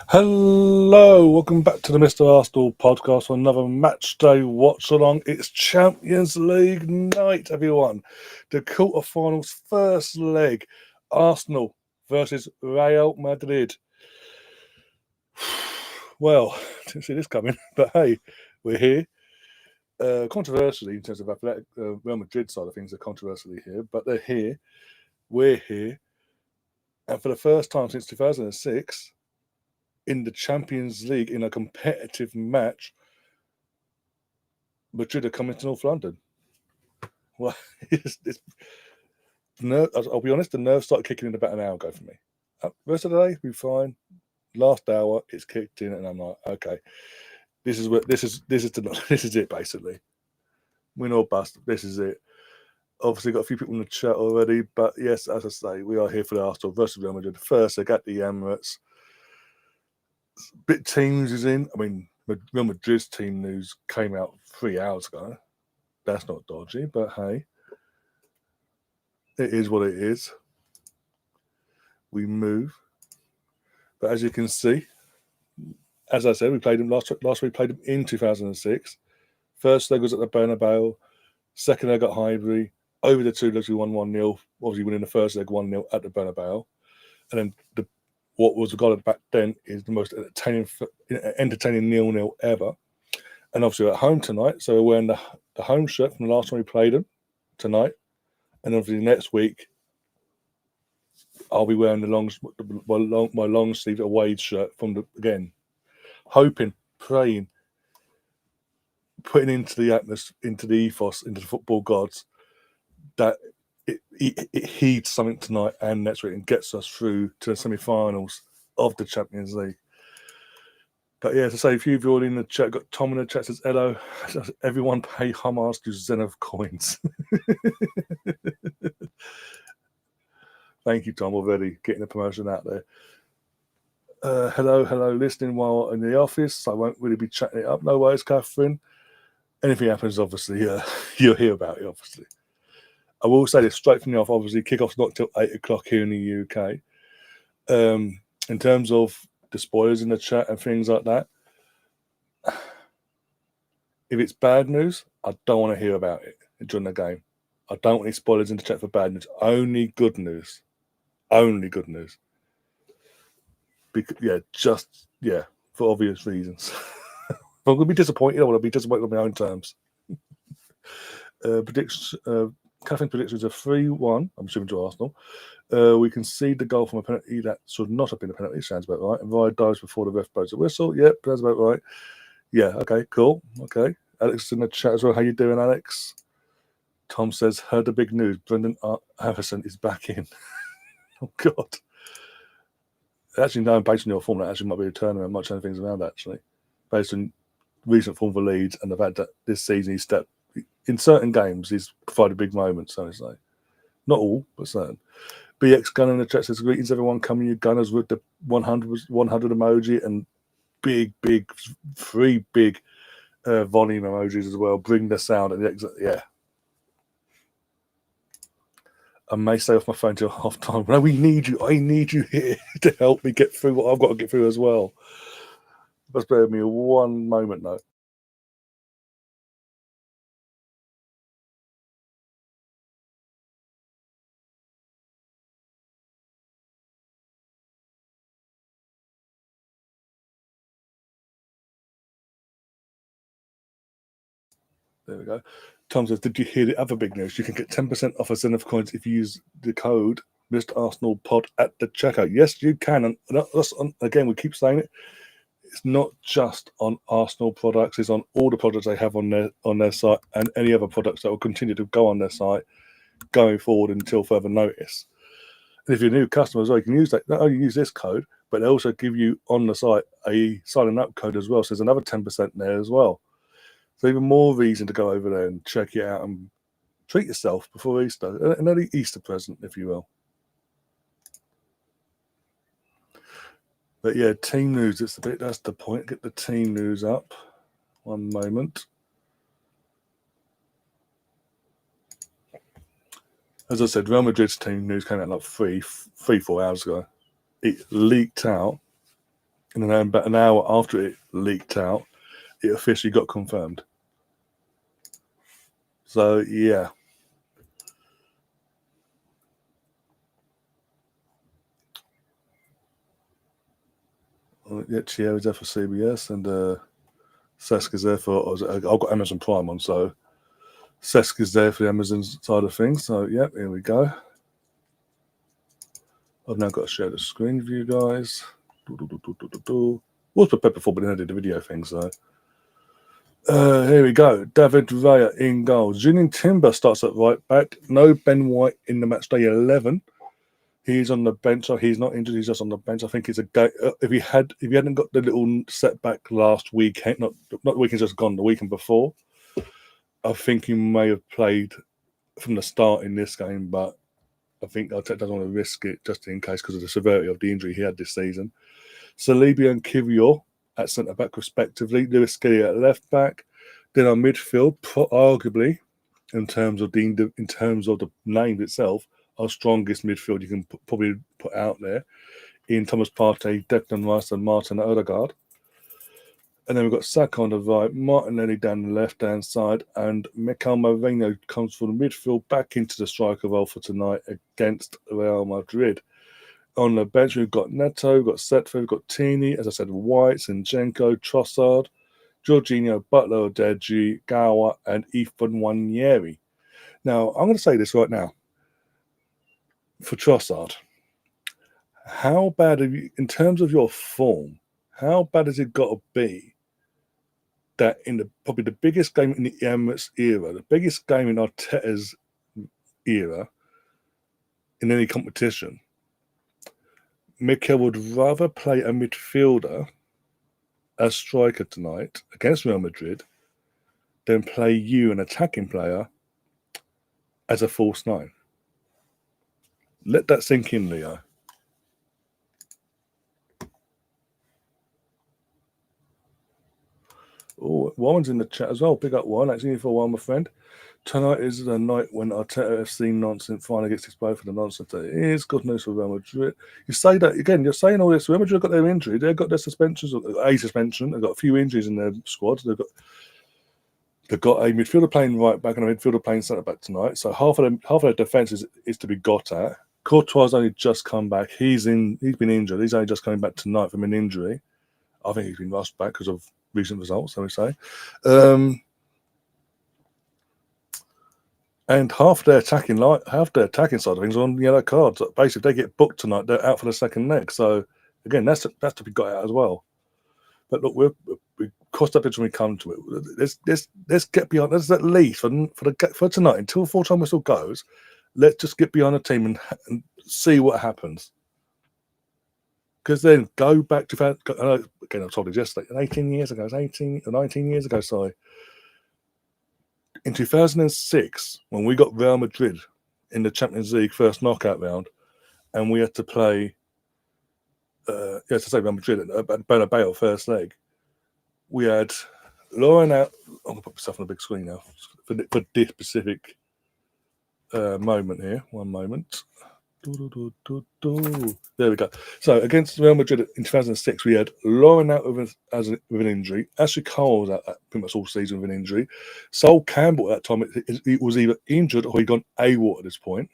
Hello, welcome back to the Mr. Arsenal podcast for another match day watch along. It's Champions League night, everyone. The quarterfinals first leg, Arsenal versus Real Madrid. Well, didn't see this coming, but hey, we're here. Controversially, in terms of athletic, Real Madrid side of things are controversially here, but they're here. We're here, and for the first time since 2006. In the Champions League, in a competitive match, Madrid are coming to North London. Well, I'll be honest, the nerves started kicking in about an hour ago for me. Rest of the day, we're fine. Last hour, it's kicked in, and I'm like, okay, this is it basically. Win or bust. This is it. Obviously, got a few people in the chat already, but yes, as I say, we are here for the Arsenal versus Real Madrid. First, they got the Emirates. Bit team news is in. I mean, Real Madrid's team news came out 3 hours ago. That's not dodgy, but hey, it is what it is. We move. But as you can see, as I said, we played them last week. We played them in 2006. First leg was at the Bernabeu. Second leg at Highbury. Over the 2 legs, we won 1-0. Obviously, winning the first leg 1-0 at the Bernabeu. And then what was regarded back then is the most entertaining 0-0 ever. And obviously, we're at home tonight. So we're wearing the home shirt from the last time we played them tonight. And obviously, next week, I'll be wearing my long sleeve away shirt again, hoping, praying, putting into the atmosphere, into the ethos, into the football gods, that it heeds something tonight and next week and gets us through to the semi-finals of the Champions League. But yeah, to say, a few of you already in the chat, got Tom in the chat says, hello, everyone pay homage to Zenov coins. Thank you, Tom, already getting the promotion out there. Hello, listening while in the office. I won't really be chatting it up. No worries, Catherine. Anything happens, obviously, you'll hear about it, obviously. I will say this straight from the off, obviously, kickoff's not till 8 o'clock here in the UK. In terms of the spoilers in the chat and things like that, if it's bad news, I don't want to hear about it during the game. I don't want any spoilers in the chat for bad news. Only good news. Only good news. For obvious reasons. If I'm going to be disappointed, I want to be disappointed on my own terms. Catherine's predictions are 3-1, I'm assuming, to Arsenal. We concede the goal from a penalty that should not have been a penalty, sounds about right. And Ryan dives before the ref blows a whistle. Yep, that's about right. Yeah, okay, cool. Okay. Alex is in the chat as well. How you doing, Alex? Tom says, heard the big news. Brendan Harrison is back in. Oh, God. Actually, no, based on your form, that actually might be a tournament. Might change things around, actually. Based on recent form for Leeds and the fact that this season he's stepped in certain games, he's provided big moments, so to say. Not all, but certain. BX Gunner in the chat says, greetings everyone, coming you Gunners with the 100 emoji and three big volume emojis as well. Bring the sound and the exit. Yeah. I may stay off my phone till half time. No, we need you. I need you here to help me get through what I've got to get through as well. Just bear with me one moment, though. There we go. Tom says, did you hear the other big news? You can get 10% off a Zenith coins if you use the code Mr. Arsenal Pod at the checkout. Yes, you can. And again, we keep saying it. It's not just on Arsenal products. It's on all the products they have on their site and any other products that will continue to go on their site going forward until further notice. And if you're a new customer as well, you can use that. Not only use this code, but they also give you on the site a signing up code as well. So there's another 10% there as well. So even more reason to go over there and check it out and treat yourself before Easter. An early Easter present, if you will. But yeah, team news. That's the point. Get the team news up. One moment. As I said, Real Madrid's team news came out like 4 hours ago. It leaked out And then about an hour after it leaked out, it officially got confirmed. So, yeah. Yeah, Thierry's there for CBS, and Seska's there for. I've got Amazon Prime on, so Seska's there for the Amazon side of things. So, yeah, here we go. I've now got to share the screen with you guys. Was prepared before, but then I did the video thing, so. Here we go. David Raya in goal. Julian Timber starts at right back. No Ben White in the match day 11. He's on the bench. So he's not injured. He's just on the bench. I think he's a guy. If he hadn't got the little setback last weekend, not the weekend just gone, the weekend before, I think he may have played from the start in this game. But I think Arteta doesn't want to risk it just in case because of the severity of the injury he had this season. Saliba and Kiwior at centre back respectively. Lewis Skelly at left back. Then our midfield, arguably, in terms of the name itself, our strongest midfield you can probably put out there in Thomas Partey, Declan Rice, and Martin Odegaard. And then we've got Saka on the right, Martinelli down the left-hand side, and Mikel Merino comes from the midfield back into the striker role for tonight against Real Madrid. On the bench, we've got Neto, we've got Setford, we've got Tini, as I said, White, Zinchenko, Trossard, Jorginho, Butler, Odeji, Gawa, and Ethan Nwaneri. Now, I'm going to say this right now. For Trossard, how bad have you, in terms of your form, how bad has it got to be that in probably the biggest game in the Emirates era, the biggest game in Arteta's era, in any competition, Mikel would rather play a midfielder as striker tonight against Real Madrid than play you, an attacking player, as a false nine. Let that sink in, Leo. Oh, Warren's in the chat as well. Big up Warren. Actually, for Warren, my friend. Tonight is the night when Arteta FC nonsense finally gets exposed for the nonsense that it is. Good news for Real Madrid. You say that again. You're saying all this. Real Madrid got their injury. They've got their suspensions. A suspension. They've got a few injuries in their squad. They've got a midfielder playing right back and a midfielder playing centre back tonight. So half of their defence is to be got at. Courtois only just come back. He's been injured. He's only just coming back tonight from an injury. I think he's been rushed back because of recent results, so we say. And half their attacking side of things are on yellow cards. Basically, if they get booked tonight, they're out for the second leg. So again, that's to be got out as well. But look, we crossed that bridge when we come to it. Let's get beyond. Let's at least for tonight until full time whistle goes. Let's just get beyond the team and see what happens. Because then go back to again. I told you yesterday. 19 years ago, 19 years ago. Sorry. In 2006, when we got Real Madrid in the Champions League first knockout round, and we had to play, Real Madrid at Bernabeu first leg, we had Lauren out. I'm going to put myself on the big screen now for this specific moment here. One moment. There we go. So against Real Madrid in 2006, we had Lauren out with an injury. Ashley Cole was out pretty much all season with an injury. Sol Campbell at that time, he was either injured or he'd gone AWOL at this point.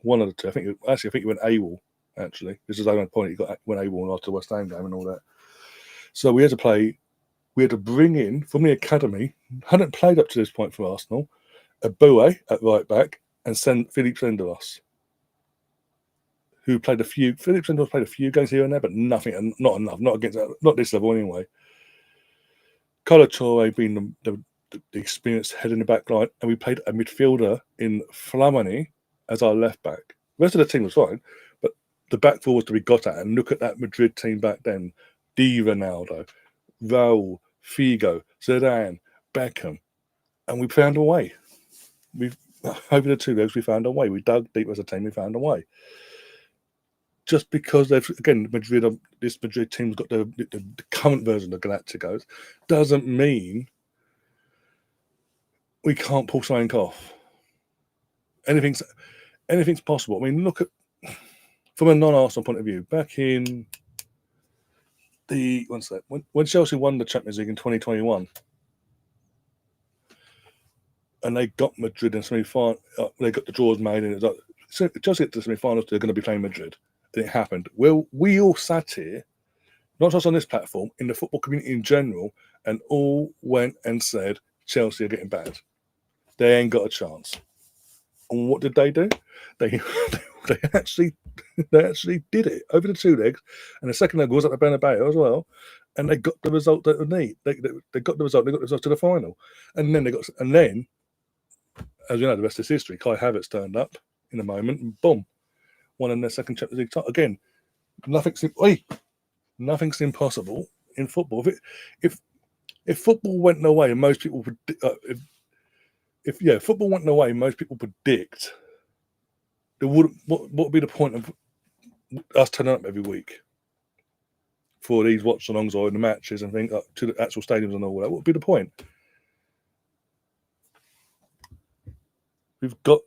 One of the two. I think he went AWOL. Actually, this is the only point he went AWOL after the West Ham game and all that. So we had to bring in from the academy. Hadn't played up to this point for Arsenal. Aboué at right back and send Philippe Senderos, who played a few. Philippe Senderos played a few games here and there, but nothing, and not enough, not this level anyway. Kolo Touré being the experienced head in the back line, and we played a midfielder in Flamini as our left back. The rest of the team was fine, but the back four was to be got at. And look at that Madrid team back then: Di Ronaldo, Raul, Figo, Zidane, Beckham, and we found a way. Over the 2 legs, we found a way. We dug deep as a team. We found a way. Just because this Madrid team's got the current version of Galacticos, doesn't mean we can't pull something off. Anything's possible. I mean, look at from a non-Arsenal point of view. Back in when Chelsea won the Champions League in 2021, and they got Madrid in semi-final, they got the draws made, and it was like, so Chelsea get to the semi-finals, they're going to be playing Madrid, and it happened. Well, we all sat here, not just on this platform, in the football community in general, and all went and said Chelsea are getting bad. They ain't got a chance. And what did they do? They actually did it over the two legs, and the second leg was at the Bernabeu as well, and they got the result that they need. They got the result. They got the result to the final, and then as you know, the rest is history. Kai Havertz turned up in a moment, and boom, won in their second Champions League title. Again, nothing's impossible in football. If football went their way, and most people if football went their way, most people predict there would what would be the point of us turning up every week for these watch-alongs or in the matches and things to the actual stadiums and all that? What would be the point? We've got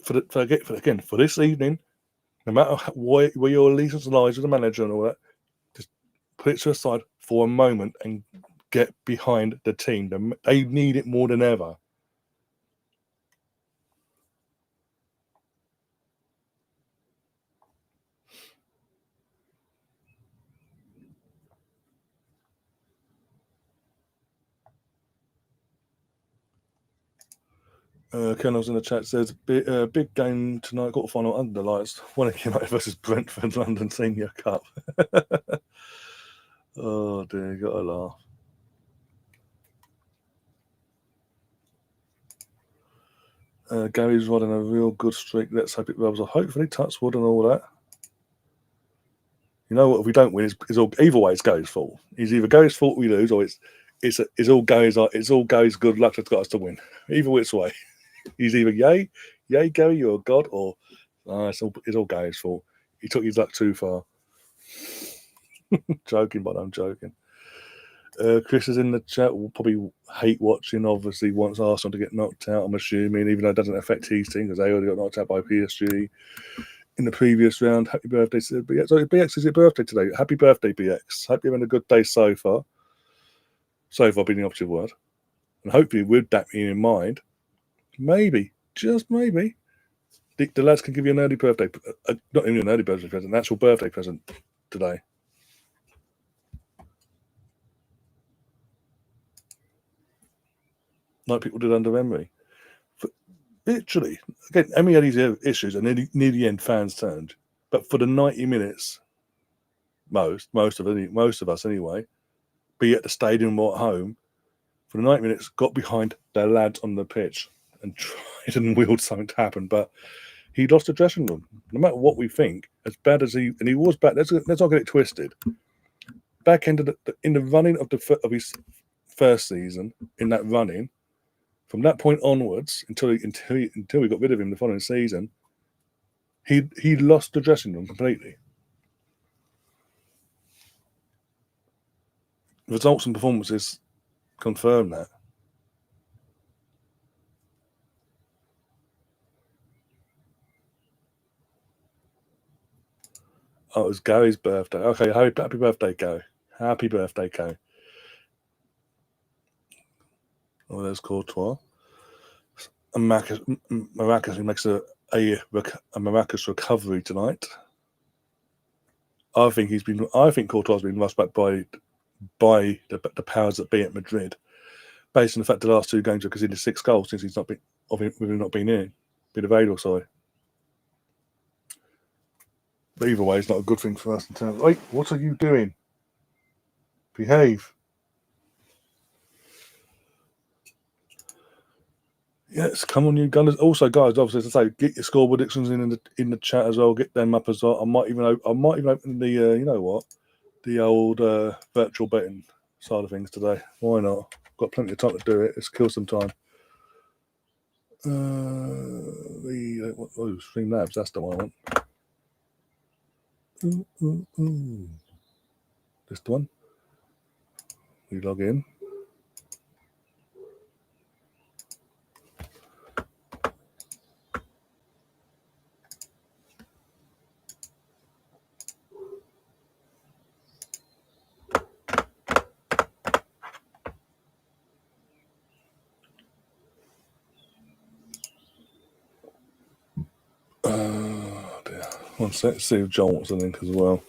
for this evening, no matter where your allegiance lies with the manager and all that, just put it to the side for a moment and get behind the team. They need it more than ever. Colonel's in the chat says, big game tonight, quarter-final under the lights. Wellington United versus Brentford London Senior Cup. Oh dear, got to laugh. Gary's riding a real good streak. Let's hope it rubs off. Hopefully, touch wood and all that. You know what? If we don't win, it's all either way. It's Gary's fault. It's either Gary's fault we lose, or it's all Gary's good luck that's got us to win. Either which way, he's either yay Gary, you're a god, or it's all Gary's fault. He took his luck too far. Joking, but I'm joking. Chris is in the chat. Will probably hate watching. Obviously, wants Arsenal to get knocked out. I'm assuming, even though it doesn't affect his team because they already got knocked out by PSG in the previous round. Happy birthday to BX. So BX is your birthday today. Happy birthday, BX. Hope you're having a good day so far. So far being the operative word. And hopefully with that in mind, maybe, just maybe, the lads can give you an early birthday, not even an early birthday present, an actual birthday present today. Like people did under Emery. Literally, again, Emery had these issues, and near the end, fans turned. But for the 90 minutes, most of us anyway, be at the stadium or at home, for the 90 minutes, got behind their lads on the pitch and tried and willed something to happen. But he lost the dressing room. No matter what we think, as bad as he was bad. Let's not get it twisted. Back in the running of his first season, in that running, from that point onwards until we got rid of him the following season, he lost the dressing room completely. Results and performances confirm that. Oh, it was Gary's birthday. Okay, happy birthday, Gary. Happy birthday, Gary. Oh, there's Courtois. And miraculously makes a miraculous recovery tonight. I think Courtois has been rushed back by the powers that be at Madrid, based on the fact the last two games have conceded 6 goals since he's not been available. Sorry. But either way, it's not a good thing for us in terms of, wait, what are you doing? Behave. Yes, come on, you Gunners. Also, guys, obviously, as I say, get your score predictions in the chat as well. Get them up as well. I might even open the the old virtual betting side of things today. Why not? Got plenty of time to do it. Let's kill some time. Streamlabs. That's the one I want. This the one. You log in. One sec, see if John wants a link as well.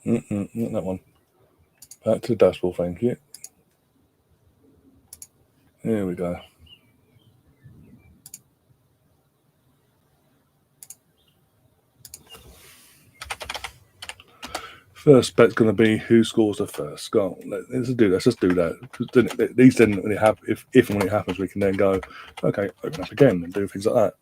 Not that one. Back to the dashboard, thank you. Here we go. First bet's going to be who scores the first goal. Let's just do that. At least then when it happens, if and when it happens, we can then go, okay, open up again and do things like that.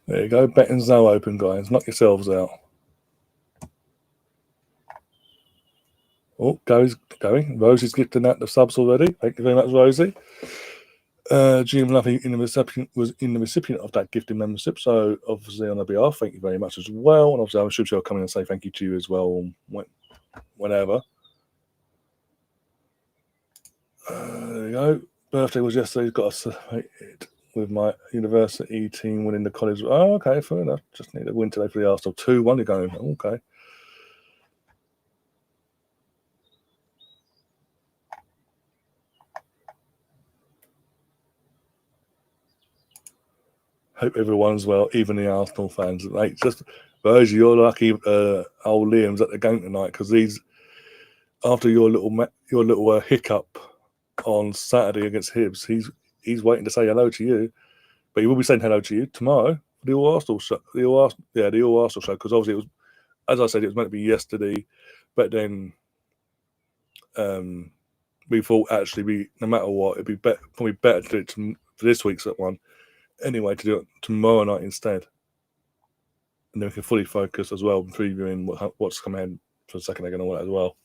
There you go. Betting's now open, guys. Knock yourselves out. Oh, Gary's going. Rosie's gifting out the subs already. Thank you very much, Rosie. Jim Luffy was in the recipient of that gifting membership, so obviously on her behalf, thank you very much as well. And obviously, I'm sure she'll come in and say thank you to you as well, whenever. There you go. Birthday was yesterday. Got us with my university team winning the college. Oh, okay, fair enough. Just need a win today for the Arsenal. 2-1. You're going. Okay. Hope everyone's well, even the Arsenal fans. Like, just Rosie, you're lucky. Old Liam's at the game tonight because after your little hiccup on Saturday against Hibs, he's waiting to say hello to you, but he will be saying hello to you tomorrow. The All Arsenal show. The All Arsenal show, because obviously it was, as I said, it was meant to be yesterday, but then we thought actually no matter what, it'd be probably better to do it for this week's one. Anyway, to do it tomorrow night instead. And then we can fully focus as well, previewing what's coming in for the second leg and all that as well.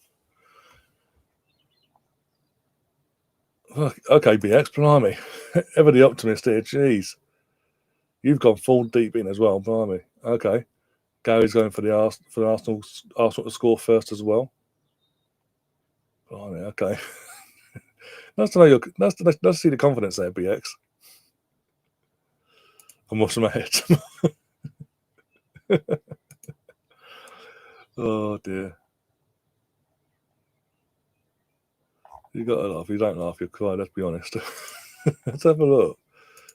Okay, BX, blimey. Ever the optimist here, jeez. You've gone full deep in as well, blimey. Okay. Gary's going for the Arsenal to score first as well. Blimey, okay. Nice to know nice to see the confidence there, BX. I'm washing my head. Oh dear. You got to laugh. If you don't laugh, you'll cry. Let's be honest. Let's have a look.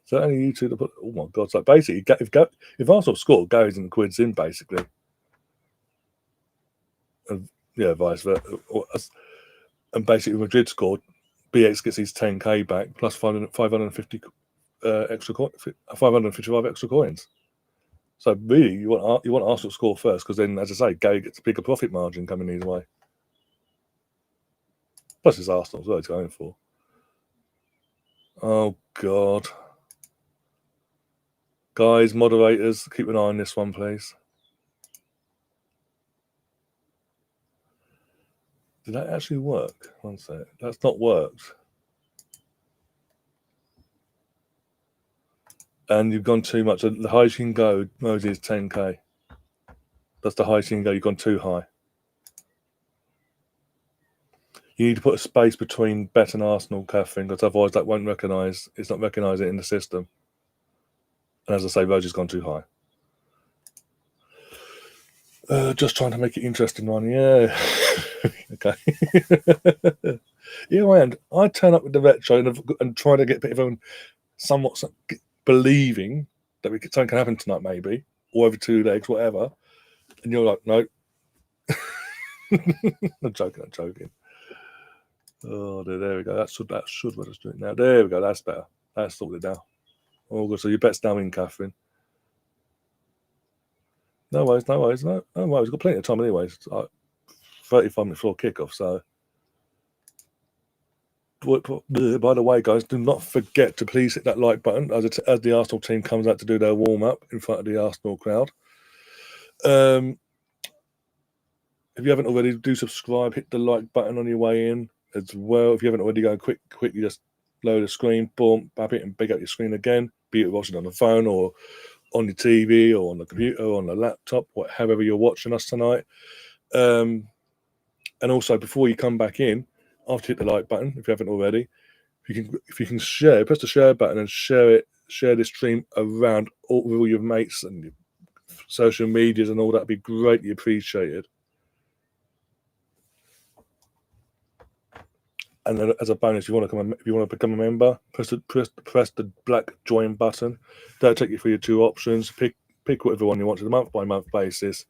So only you two to put. Oh my god! So basically, if Arsenal score, Gary's in quids in basically, and yeah, vice versa. And basically, if Madrid scored, BX gets his 10k back plus 550 extra 555 extra coins. So really, you want Arsenal to score first, because then, as I say, Gary gets a bigger profit margin coming his way. Plus, it's Arsenal as well he's going for. Oh God, guys, moderators, keep an eye on this one, please. Did that actually work? One sec. That's not worked. And you've gone too much. The highest you can go, Mosey, is 10k. That's the highest you can go. You've gone too high. You need to put a space between Bet and Arsenal, Catherine, because otherwise that won't recognise. It's not recognise it in the system. And as I say, Roger's gone too high. Just trying to make it interesting, one. Yeah. Okay. Yeah, and I turn up with the retro and try to get everyone somewhat believing that something can happen tonight, maybe, or over 2 legs, whatever. And you're like, no. I'm joking. Oh, there we go. That should let us do it now. There we go. That's better. That's sorted now. Oh, good. So your bet's now in, Catherine. No worries. No worries. We've got plenty of time anyway. It's like 35 minutes before kickoff. So, by the way, guys, do not forget to please hit that like button as the Arsenal team comes out to do their warm up in front of the Arsenal crowd. if you haven't already, do subscribe. Hit the like button on your way in as well. If you haven't already, go quickly just load the screen, boom, bap it, and big up your screen again. Be it watching on the phone or on your TV or on the computer or on the laptop, however you're watching us tonight. And also, before you come back in, after you hit the like button, if you haven't already, if you can share, press the share button and share this stream around all your mates and your social medias and all that. Would be greatly appreciated. And as a bonus, if you want to become a member, press the black join button. That'll take you through your two options. Pick whatever one you want to the month by month basis.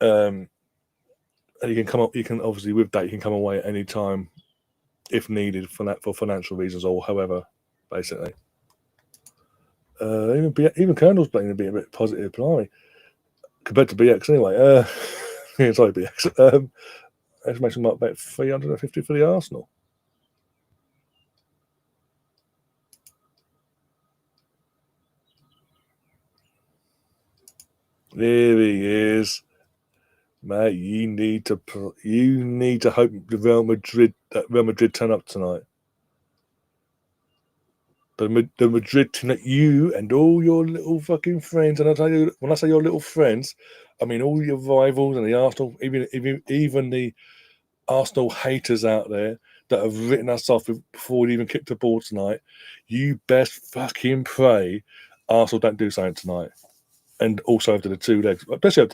And you can come up. You can obviously with that you can come away at any time if needed for financial reasons or however, basically. Even Colonel's playing to be a bit positive, blimey, compared to BX anyway. Sorry, BX. Estimation mark bet 350 for the Arsenal. There he is, mate. You need to hope the Real Madrid turn up tonight. The Madrid team that you and all your little fucking friends, and I tell you, when I say your little friends, I mean all your rivals and the Arsenal, even the Arsenal haters out there that have written us off before we even kicked the ball tonight. You best fucking pray Arsenal don't do something tonight. And also after the two legs, especially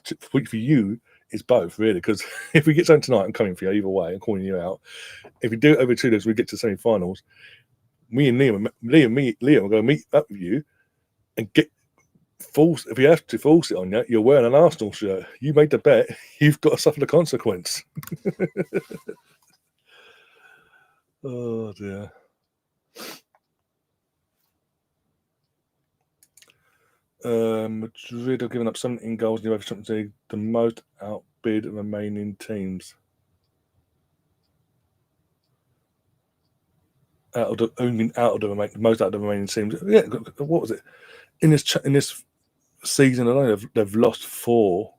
for you, it's both really. Because if we get something tonight, I'm coming for you either way. I'm calling you out. If we do it over 2 legs, we get to the semi-finals. Me and Liam are going to meet up with you and force. If you have to force it on you, you're wearing an Arsenal shirt. You made the bet. You've got to suffer the consequence. Oh dear. Madrid have given up 17 goals in the Uefa Champions League, the most outbid remaining teams. Most out of the remaining teams. Yeah, what was it? In this season alone, they've lost four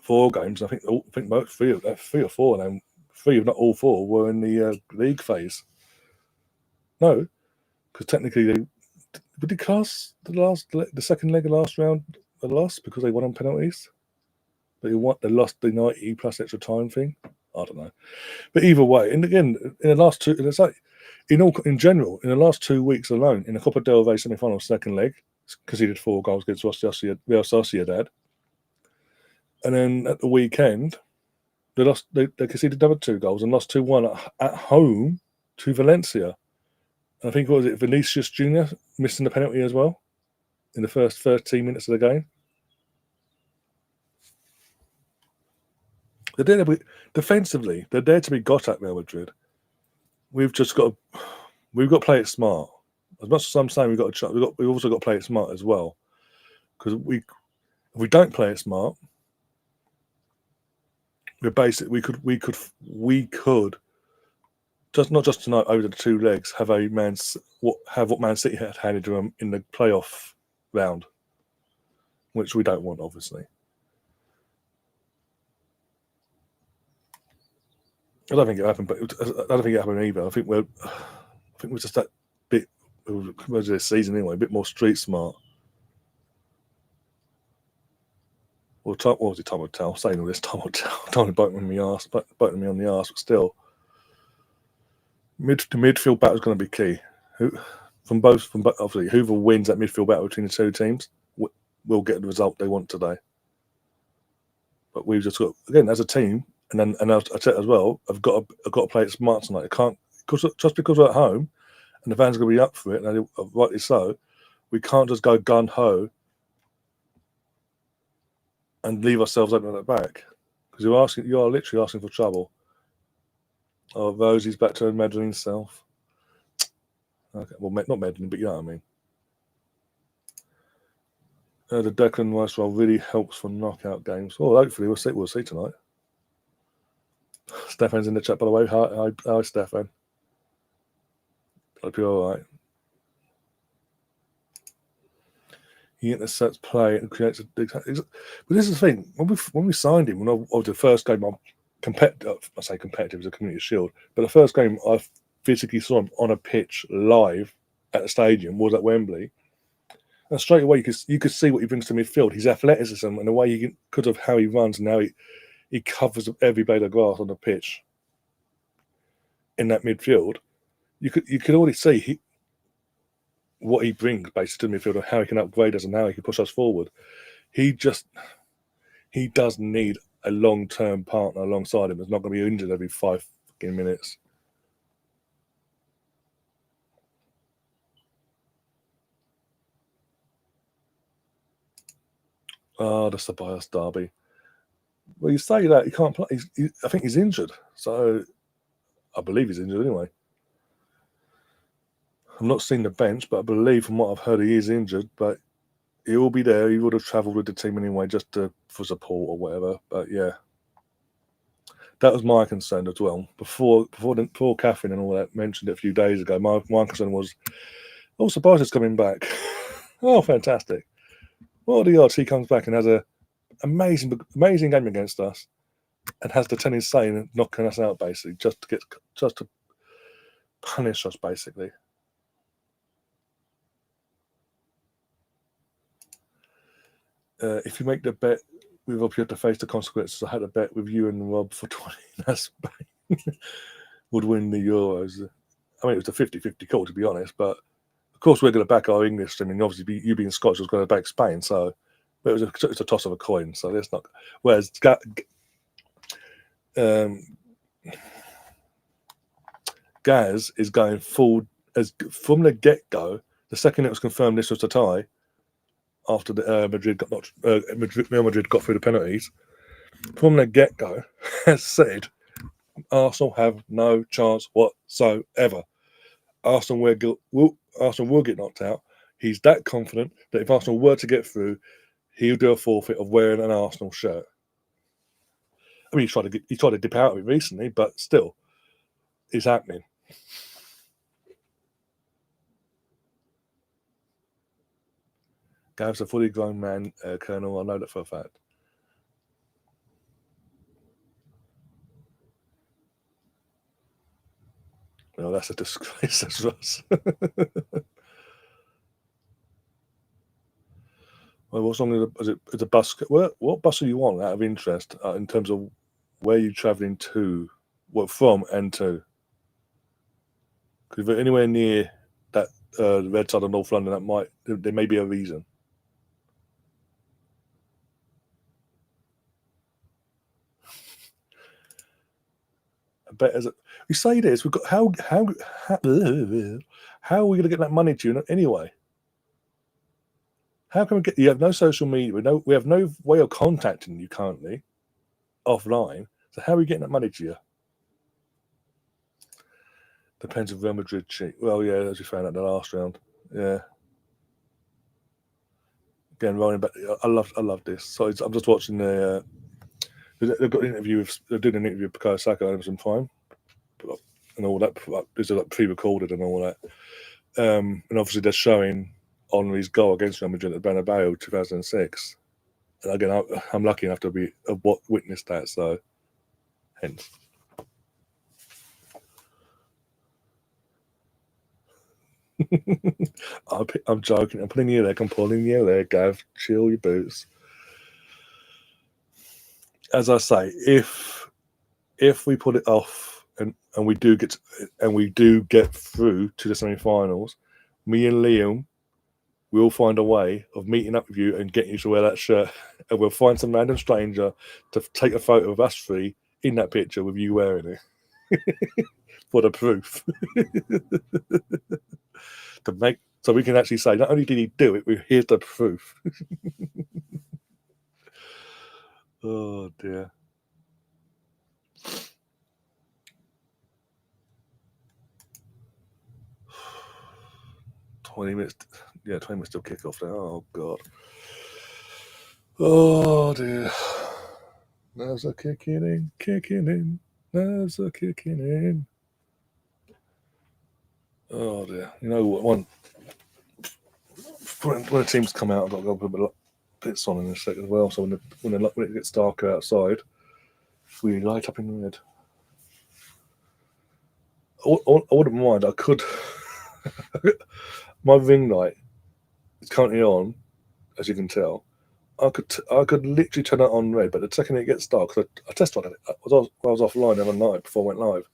games. I think most three or four, and three, if not all four, were in the league phase. No, because technically would they cast the second leg of last round a loss because they won on penalties? They lost the 90 plus extra time thing. I don't know, but either way, and again, in the last two, it's like in general, in the last 2 weeks alone, in the Copa del Rey semi-final second leg, conceded 4 goals against Real Sociedad, and then at the weekend, they conceded another 2 goals and lost 2-1 at home to Valencia. And I think what was it, Vinicius Jr. missing the penalty as well in the first 13 minutes of the game. Defensively, they're there to be got at Real Madrid. We've got to play it smart. As much as I'm saying we've also got to play it smart as well, because if we don't play it smart, we could just not just tonight over the 2 legs have what Man City had handed to them in the playoff round, which we don't want, obviously. I don't think it happened, but I don't think it happened either. I think we're just that bit. Was this season anyway? A bit more street smart. Well, time will tell. Saying all this, time will tell. Time to biting me on the arse, but still, the midfield battle is going to be key. Obviously, whoever wins that midfield battle between the 2 teams will get the result they want today. But we've just got, again, as a team, and I said as well, I've got to play it smart tonight. I can't, just because we're at home and the fans are going to be up for it, and rightly so, we can't just go gun ho and leave ourselves open at the back, because you are literally asking for trouble. Oh, Rosie's back to her meddling self. Okay, well, not meddling, but you know what I mean. The Declan Rice role really helps for knockout games. Well, hopefully we'll see tonight. Stefan's in the chat, by the way. Hi, Stefan. Hope you're all right. He intercepts play and creates a. But this is the thing: when we signed him, when I was the first game, I say competitive as a Community Shield, but the first game I physically saw him on a pitch live at the stadium was at Wembley, and straight away you could see what he brings to midfield. His athleticism and the way he could have how he runs and how he covers every blade of grass on the pitch in that midfield. You could already see what he brings basically to the midfield and how he can upgrade us and how he can push us forward. He does need a long-term partner alongside him. It's not going to be injured every 5 minutes. Oh, the Ceballos derby. Well, you say that he can't play. I think he's injured. So I believe he's injured anyway. I've not seen the bench, but I believe from what I've heard he is injured. But he will be there. He would have travelled with the team anyway, just for support or whatever. But yeah, that was my concern as well. Before Catherine and all that mentioned it a few days ago, my concern was, oh, Ceballos is coming back. Oh, fantastic! What are the odds he comes back and has a amazing game against us, and has the tennis saying and knocking us out basically just to punish us basically. If you make the bet with Rob, you have to face the consequences. I had a bet with you and Rob for 20. That's Spain would win the Euros. I mean, it was a 50-50 call, to be honest. But, of course, we're going to back our English team. And obviously, you being Scottish was going to back Spain. So, but it's a toss of a coin. So, let's not. Whereas, Gaz is going full as from the get-go. The second it was confirmed this was a tie, after the Real Madrid got through the penalties, from the get-go, has said Arsenal have no chance whatsoever. Arsenal will get knocked out. He's that confident that if Arsenal were to get through, he'll do a forfeit of wearing an Arsenal shirt. I mean, he tried to dip out of it recently, but still, it's happening. Gav's a fully grown man, Colonel. I know that for a fact. Well, that's a disgrace, that's Russ. Well, what's wrong with is a bus? What bus are you on out of interest in terms of where you're travelling to, from and to? Because if you're anywhere near that the red side of North London, there may be a reason. I bet we say this, we've got how are we going to get that money to you anyway? How can we get? You have no social media. We have no way of contacting you currently offline. So how are we getting that money to you? Depends if Real Madrid cheat. Well, yeah, as we found out in the last round. Yeah. Again, rolling back. I love this. So I'm just watching the. They've got an interview they're doing an interview with Bukayo Saka on Amazon Prime, and all that. These are like pre-recorded and all that. And obviously they're showing Henry's goal against Real Madrid at Bernabeu 2006. And again, I'm lucky enough to be witnessed that. So, hence. I'm joking. I'm pulling your leg. I'm pulling your leg, Gav. Chill your boots. As I say, if we put it off and we do get through to the semi-finals, me and Liam will find a way of meeting up with you and getting you to wear that shirt, and we'll find some random stranger to take a photo of us three in that picture with you wearing it for the proof. So we can actually say, not only did he do it, here's the proof. Oh dear. 20 minutes. Yeah, 20 minutes till kick off there. Oh god. Oh dear. Nerves are kicking in. Nerves are kicking in. Oh dear. You know what? when the teams come out, I've got to go put a bit of bits on in a sec as well. So when it gets darker outside, we light up in red. I wouldn't mind. I could. My ring light is currently on, as you can tell. I could literally turn it on red, but the second it gets dark, I test on it. I was offline the other night before I went live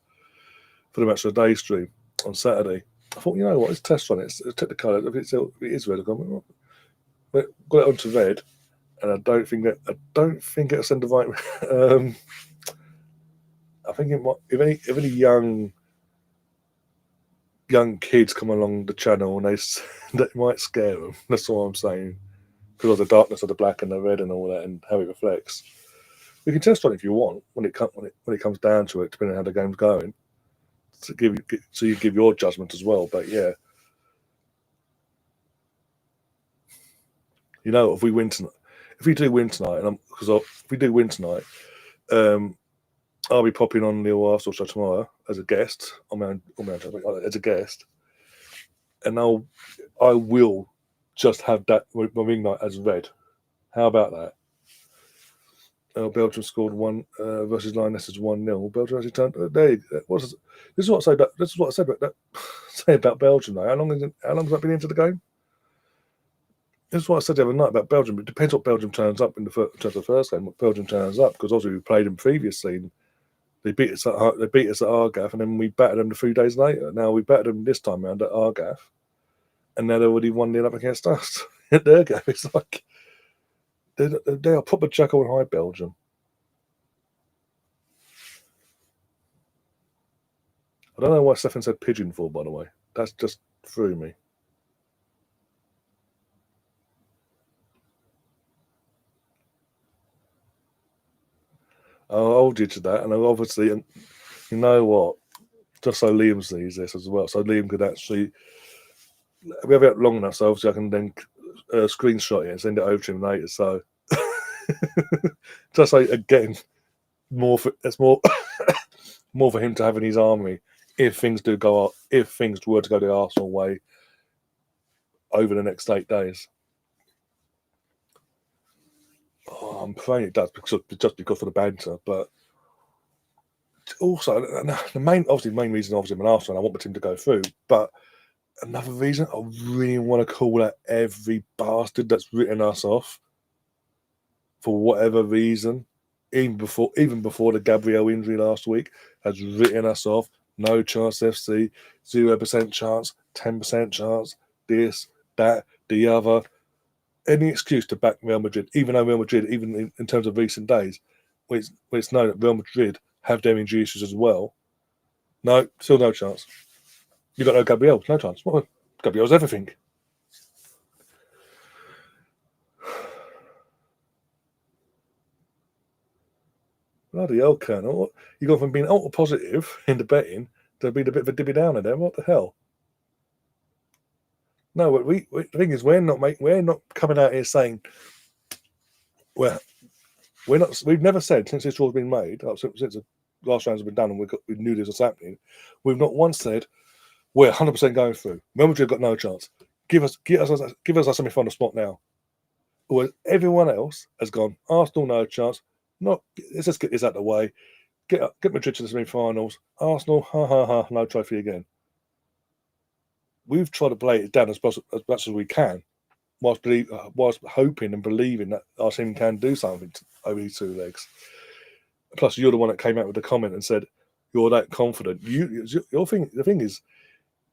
for the match of the day stream on Saturday. I thought, you know what, let's test on it. Let's check the colour. If it is red, I've got it onto red, and I don't think it'll send the right. I think it might. If any young kids come along the channel and that might scare them. That's all I'm saying. Because of the darkness of the black and the red and all that, and how it reflects. We can test on it if you want when it comes down to it, depending on how the game's going. So you give your judgment as well. But yeah, you know, if we do win tonight, I'll be popping on the Arsenal show tomorrow as a guest on my own as a guest, and I will just have that my ring light as red. How about that? Belgium scored one versus Lioness 1-0. Belgium actually turned. This is what I say about. This is what I said about that. Say about Belgium though. How long has that been into the game? This is what I said the other night about Belgium. It depends what Belgium turns up in terms of the first game. What Belgium turns up, because obviously we played them previously. And they beat us at Argaf, and then we battered them 3 days later. Now we battered them this time around at Argaf, and now they're already 1-0 up against us at their game. It's like they are proper Jekyll and Hyde Belgium. I don't know why Stefan said pigeon for, by the way. That's just threw me. I'll hold you to that, and obviously, you know what? Just so Liam sees this as well, so Liam could actually. We have it long enough, so obviously I can then screenshot it and send it over to him later. So, just so again, it's more more for him to have in his army if things were to go the Arsenal way over the next 8 days. Oh, I'm praying it does just because of the banter, but also the main reason I'm an Arsenal, I want the team to go through, but another reason I really want to call out every bastard that's written us off for whatever reason, even before the Gabriel injury last week, has written us off. No chance FC, 0% chance, 10% chance, this, that, the other. Any excuse to back Real Madrid, even though Real Madrid, even in terms of recent days, where it's known that Real Madrid have their injury issues as well. No, still no chance. You got no Gabriel, no chance. What? Gabriel's everything. Bloody hell, Colonel. You go from being ultra positive in the betting to being a bit of a dibby downer there. What the hell? No, the thing is, we're not coming out here saying, well, we've never said since this draw's been made, since the last rounds have been done and we knew this was happening, we've not once said we're 100% going through. Real Madrid got no chance. Give us a semi-final spot now. Whereas everyone else has gone, Arsenal no chance. Let's just get this out of the way. Get Madrid to the semi-finals. Arsenal, no trophy again. We've tried to play it down as much as we can, whilst hoping and believing that our team can do something over these 2 legs. Plus, you're the one that came out with the comment and said you're that confident. The thing is,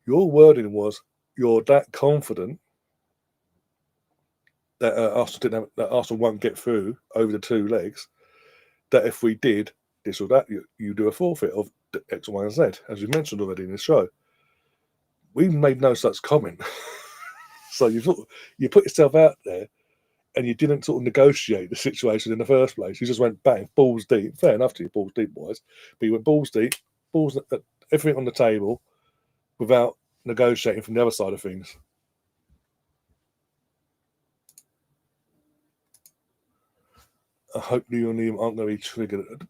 your wording was you're that confident that Arsenal won't get through over the 2 legs. That if we did this or that, you do a forfeit of X, Y, and Z, as we mentioned already in this show. We've made no such comment. So you put yourself out there, and you didn't sort of negotiate the situation in the first place. You just went bang, balls deep. Fair enough to you, balls deep, boys. But you went balls deep, everything on the table, without negotiating from the other side of things. I hope you and Liam aren't going to be triggered.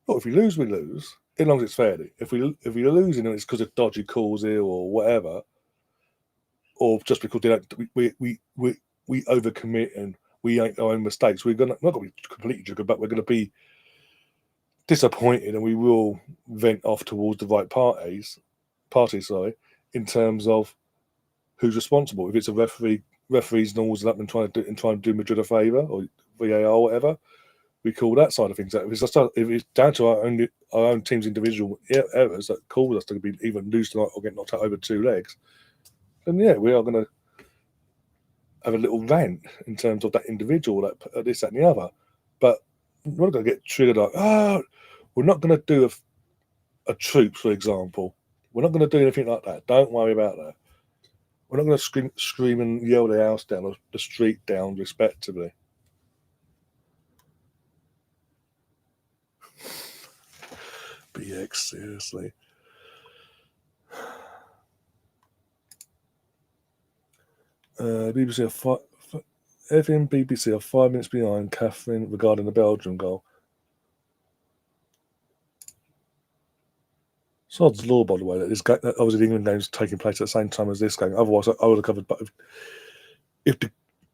Well, if we lose, we lose. As long as it's fair. If we're losing and it's because of dodgy calls here or whatever, or just because they don't, we overcommit and we ain't our own mistakes. We're not going to be completely triggered, but we're going to be disappointed, and we will vent off towards the right parties, in terms of who's responsible. If it's a referees nose up and trying to do Madrid a favour, or VAR or whatever, we call that side of things out. If it's down to our own team's individual errors that cause us to be either lose tonight or get knocked out over 2 legs, then yeah, we are going to have a little rant in terms of that individual, that this, that, and the other. But we're not going to get triggered like, we're not going to do a troop, for example. We're not going to do anything like that. Don't worry about that. We're not going to scream and yell the house down or the street down, respectively. BX, seriously. BBC are 5 minutes behind Catherine regarding the Belgium goal. Sod's law, by the way, that this game, obviously the England game is taking place at the same time as this game. Otherwise, I would have covered. But if the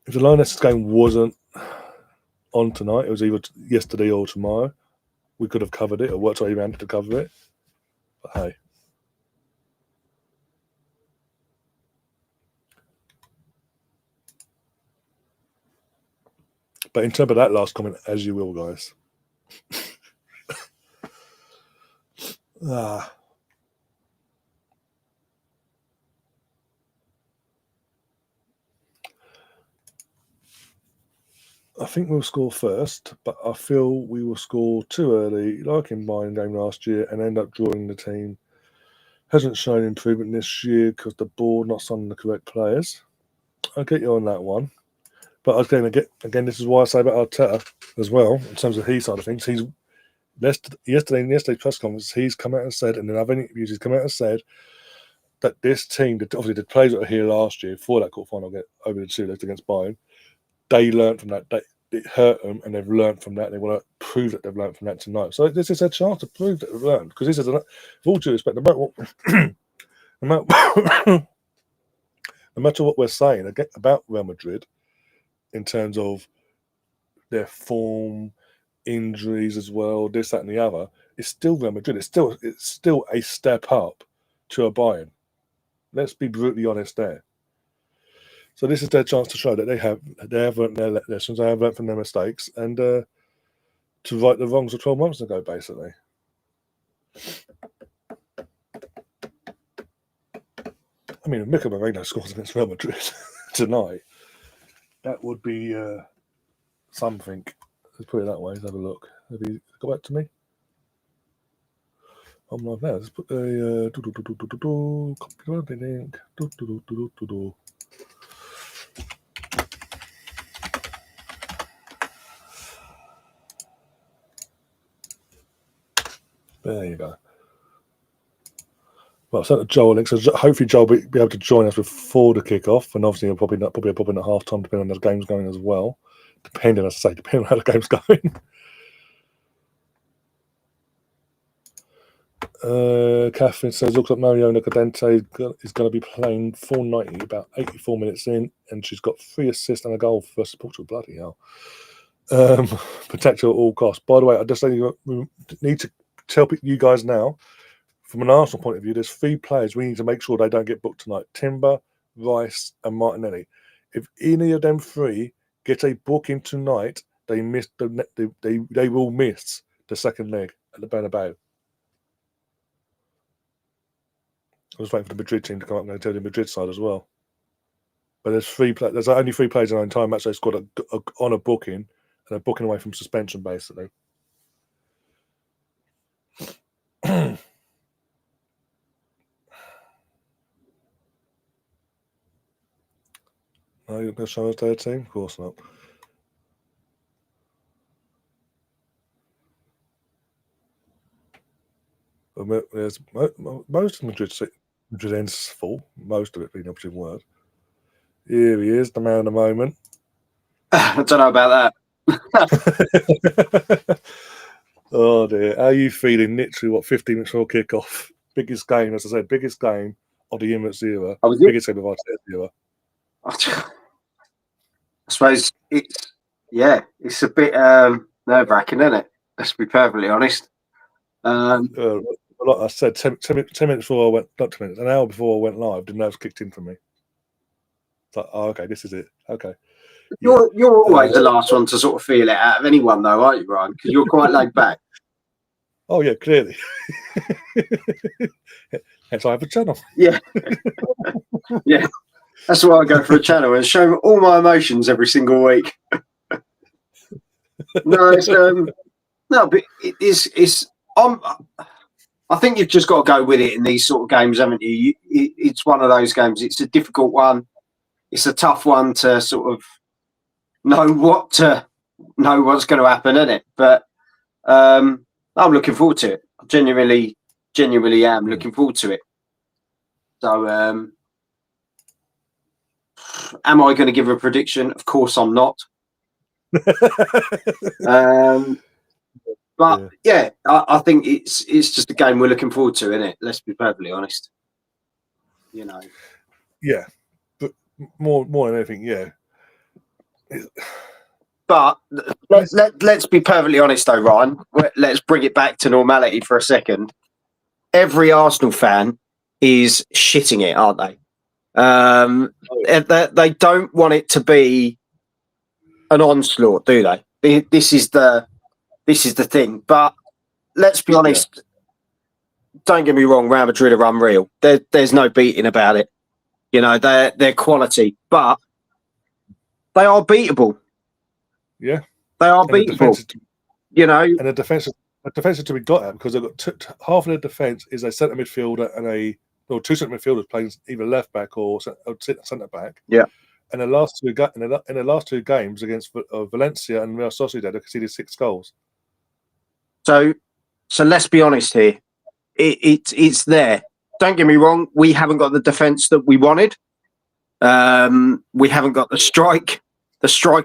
Lionesses game wasn't on tonight, it was either yesterday or tomorrow, we could have covered it or worked our way around to cover it. But hey. But interpret that last comment as you will, guys. I think we'll score first, but I feel we will score too early, like in Bayern game last year, and end up drawing the team. Hasn't shown improvement this year because the board not signing the correct players. I'll get you on that one. But again, this is why I say about Arteta as well, in terms of his side of things. He's yesterday in yesterday's press conference, he's come out and said, and in other interviews, he's come out and said that this team, obviously the players that were here last year for that quarterfinal get over the 2 legs against Bayern, they learned from that. It hurt them, and they've learned from that. They want to prove that they've learned from that tonight. So this is a chance to prove that they've learned. Because this is, with all due respect, no matter what we're saying about Real Madrid, in terms of their form, injuries as well, this, that, and the other, it's still Real Madrid. It's still a step up to a Bayern. Let's be brutally honest there. So this is their chance to show that they have learned their lessons, they have learned from their mistakes, and to right the wrongs of 12 months ago, basically. I mean, if Mikel Merino scores against Real Madrid tonight, that would be something. Let's put it that way. Let's have a look. Have you got back to me? I'm live now. Let's put the copy the link. There you go. Well, I sent Joel a link, so hopefully Joel will be able to join us before the kickoff, and obviously he'll probably at half time, depending on the game's going as well. Depending on how the game's going. Catherine says, looks like Mariona Cadente is going to be playing 490 about 84 minutes in, and she's got 3 assists and a goal versus Portugal. Bloody hell. Protect her at all costs. By the way, I just need to tell you guys now, from an Arsenal point of view, there's 3 players we need to make sure they don't get booked tonight. Timber, Rice, and Martinelli. If any of them 3 get a booking tonight, they will miss the second leg at the Bernabeu. I was waiting for the Madrid team to come up. I'm going to tell you the Madrid side as well. But there's only 3 players in our entire match they scored on a booking, and they're booking away from suspension, basically. No, you're going to show us their team? Of course not. There's most of Madrid ends full. Most of it being the opposite word. Here he is, the man of the moment. I don't know about that. Oh dear, how are you feeling? Literally, 15 minutes before kickoff? Biggest game, as I said, biggest game of the Emirates era. Oh, was it? Biggest game of Arteta's era. I suppose it's a bit nerve-wracking, isn't it? Let's be perfectly honest. Like I said, 10 minutes before I went, not 10 minutes, an hour before I went live, the nerves kicked in for me. It's like, oh, okay, this is it. Okay. You're always the last one to sort of feel it out of anyone, though, aren't you, Ryan? Because you're quite laid back. Oh, yeah, clearly. Hence I have a channel. Yeah. Yeah. That's why I go for a channel and show all my emotions every single week. No, it's but it's I think you've just got to go with it in these sort of games, haven't you? It's one of those games. It's a difficult one. It's a tough one to sort of know what's going to happen, isn't it? But I'm looking forward to it. I genuinely am looking forward to it. So, am I going to give a prediction? Of course, I'm not. But yeah, I think it's just a game we're looking forward to, isn't it? Let's be perfectly honest. You know. Yeah, but more than anything, yeah. But let's be perfectly honest, though, Ryan. Let's bring it back to normality for a second. Every Arsenal fan is shitting it, aren't they? They don't want it to be an onslaught, do they? This is the thing. But let's be honest. Don't get me wrong. Real Madrid are unreal. There's no beating about it. You know, they're quality, but they are beatable. Yeah, they are beatable. You know, and the defense is to be got at because they've got half of their defense is a centre midfielder and two centre midfielders playing either left back or centre back. Yeah. And in the last two games against Valencia and Real Sociedad, they conceded 6 goals. So let's be honest here. It's there. Don't get me wrong. We haven't got the defence that we wanted. We haven't got the striker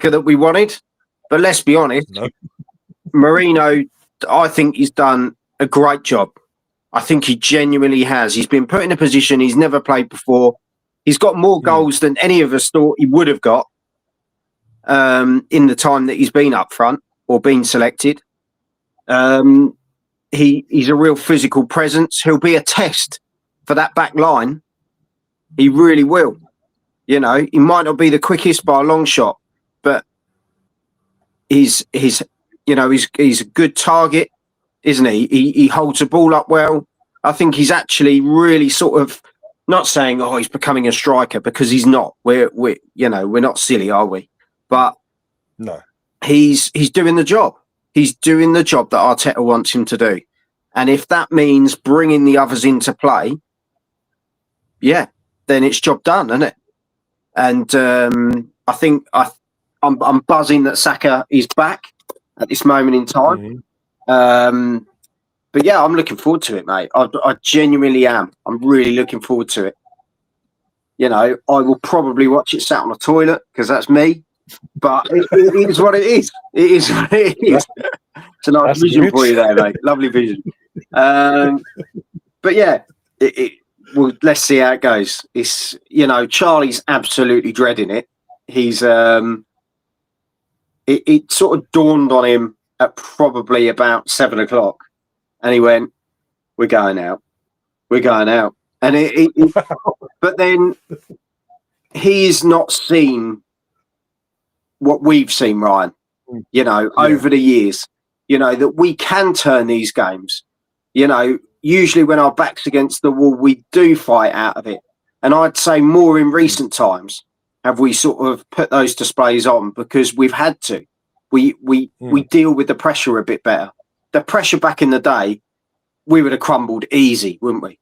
that we wanted. But let's be honest. No. Marino, I think he's done a great job. I think he genuinely has. He's been put in a position he's never played before. He's got more goals than any of us thought he would have got in the time that he's been up front or been selected. He's a real physical presence. He'll be a test for that back line. He really will. You know, he might not be the quickest by a long shot, but he's a good target, isn't he? He holds the ball up well. I think he's actually really sort of not saying, he's becoming a striker, because he's not. We're not silly, are we? But no, he's doing the job. He's doing the job that Arteta wants him to do. And if that means bringing the others into play, yeah, then it's job done, isn't it? And I think I'm buzzing that Saka is back at this moment in time. Mm-hmm. But yeah, I'm looking forward to it, mate. I genuinely am. I'm really looking forward to it. You know, I will probably watch it sat on a toilet because that's me. But it is what it is. It is what it is. It's a nice vision for you there, mate. Lovely vision. But yeah, well, let's see how it goes. It's, Charlie's absolutely dreading it. He's it sort of dawned on him at probably about 7 o'clock, and he went, "We're going out. We're going out." And but then he's not seen what we've seen, Ryan. Over the years, that we can turn these games. Usually when our back's against the wall, we do fight out of it. And I'd say more in recent times have we sort of put those displays on because we've had to. We deal with the pressure a bit better. The pressure back in the day, we would have crumbled easy, wouldn't we?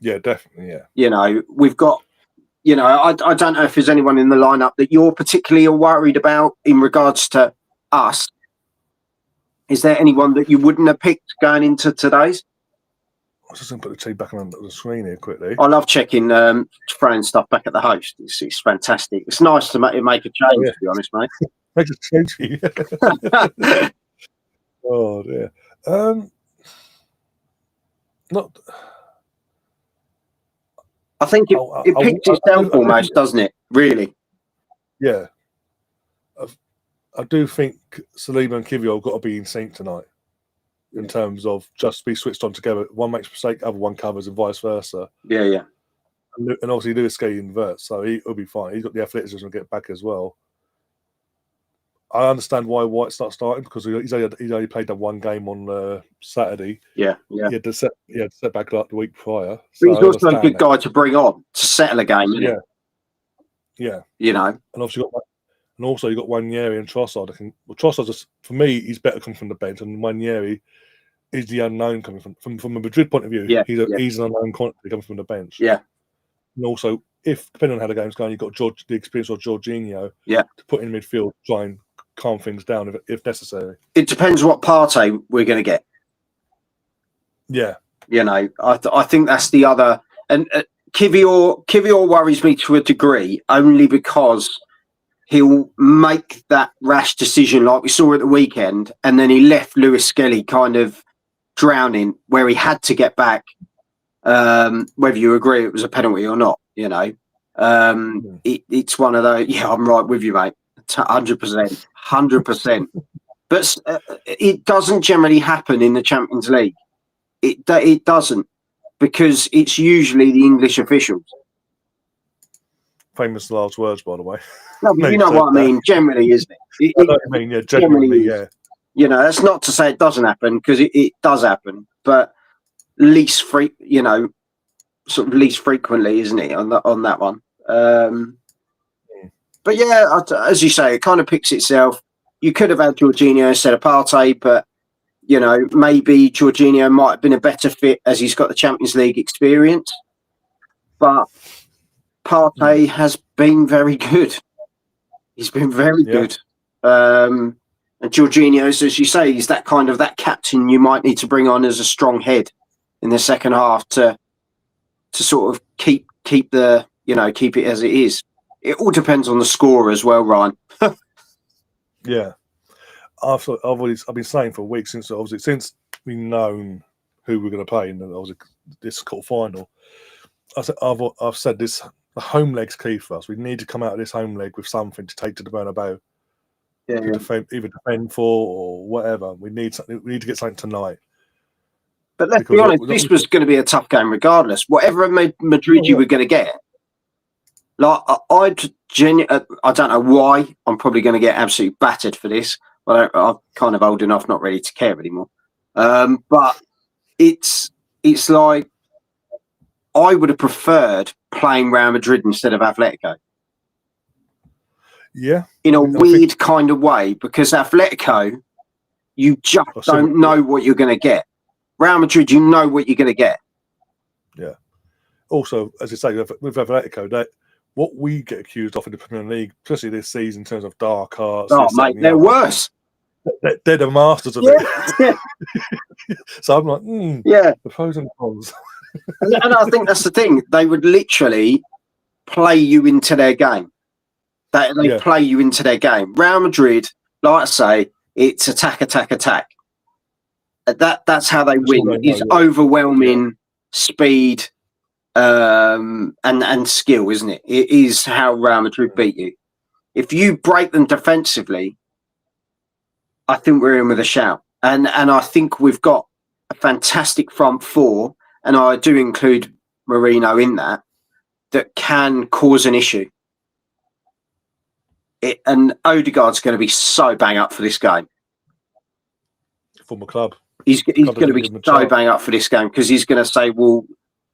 Yeah, definitely, yeah. We've got, I don't know if there's anyone in the lineup that you're particularly worried about in regards to us. Is there anyone that you wouldn't have picked going into today's? I was just going to put the team back on the screen here quickly. I love checking, throwing stuff back at the host. It's fantastic. It's nice to make a change, to be honest, mate. Make a change for you. Oh, dear. I think it picks itself almost, doesn't it? Really? Yeah. I do think Saliba and Kivior have got to be in sync tonight in terms of just be switched on together. One makes a mistake, other one covers, and vice versa. Yeah. And obviously, Lewis Skelly inverts, so he'll be fine. He's got the athleticism to get back as well. I understand why White's not starting because he's only played that one game on Saturday. Yeah. He had the setback like the week prior. So he's also a good guy to bring on to settle a game, isn't it? Yeah. You know. And obviously you got Wanyeri and Trossard. Trossard, for me, he's better coming from the bench, and Wanyeri is the unknown coming from a Madrid point of view. Yeah. He's an unknown quantity coming from the bench. Yeah. And also, depending on how the game's going, you've got the experience of Jorginho to put in midfield, try and calm things down if necessary. It depends what Partey we're going to get. Yeah. You know, I think that's the other. And Kivior worries me to a degree only because he'll make that rash decision like we saw at the weekend, and then he left Lewis Skelly kind of drowning where he had to get back, whether you agree it was a penalty or not, you know. It's one of those, I'm right with you, mate. 100%. But it doesn't generally happen in the Champions League. It doesn't, because it's usually the English officials. Famous last words, by the way. No, but you know what I mean. Generally, isn't it? I know what I mean. Yeah, generally, yeah. You know, that's not to say it doesn't happen, because it does happen, but least frequently, isn't it? On that one. But yeah, as you say, it kind of picks itself. You could have had Jorginho instead of Partey, but you know, maybe Jorginho might have been a better fit as he's got the Champions League experience. But Partey has been very good. He's been very good. And Jorginho, as you say, he's that captain you might need to bring on as a strong head in the second half to sort of keep it as it is. It all depends on the score as well, Ryan. Yeah, I've been saying for weeks since we've known who we're going to play in this quarter final. I've said this: the home leg's key for us. We need to come out of this home leg with something to take to the Bernabeu. Either defend for or whatever. We need something. We need to get something tonight. But let's be honest, this was going to be a tough game regardless. Whatever Madrid you were going to get. Like, I don't know why. I'm probably going to get absolutely battered for this. But I'm kind of old enough, not ready to care anymore. But it's like I would have preferred playing Real Madrid instead of Atletico. Yeah. In a weird kind of way, because Atletico, you just don't know what you're going to get. Real Madrid, you know what you're going to get. Yeah. Also, as you say, with Atletico, what we get accused of in the Premier League, especially this season, in terms of dark arts. Oh, mate, they're worse. They're the masters of it. So I'm like, the pros and cons. And I think that's the thing. They would literally play you into their game. They play you into their game. Real Madrid, like I say, it's attack. That's how they win. Is overwhelming speed and skill, isn't it? It is how Real Madrid beat you. If you break them defensively, I think we're in with a shout. And I think we've got a fantastic front four, and I do include Marino in that can cause an issue. And Odegaard's going to be so bang up for this game. Former club. He's going to be so bang up for this game because he's going to say, well,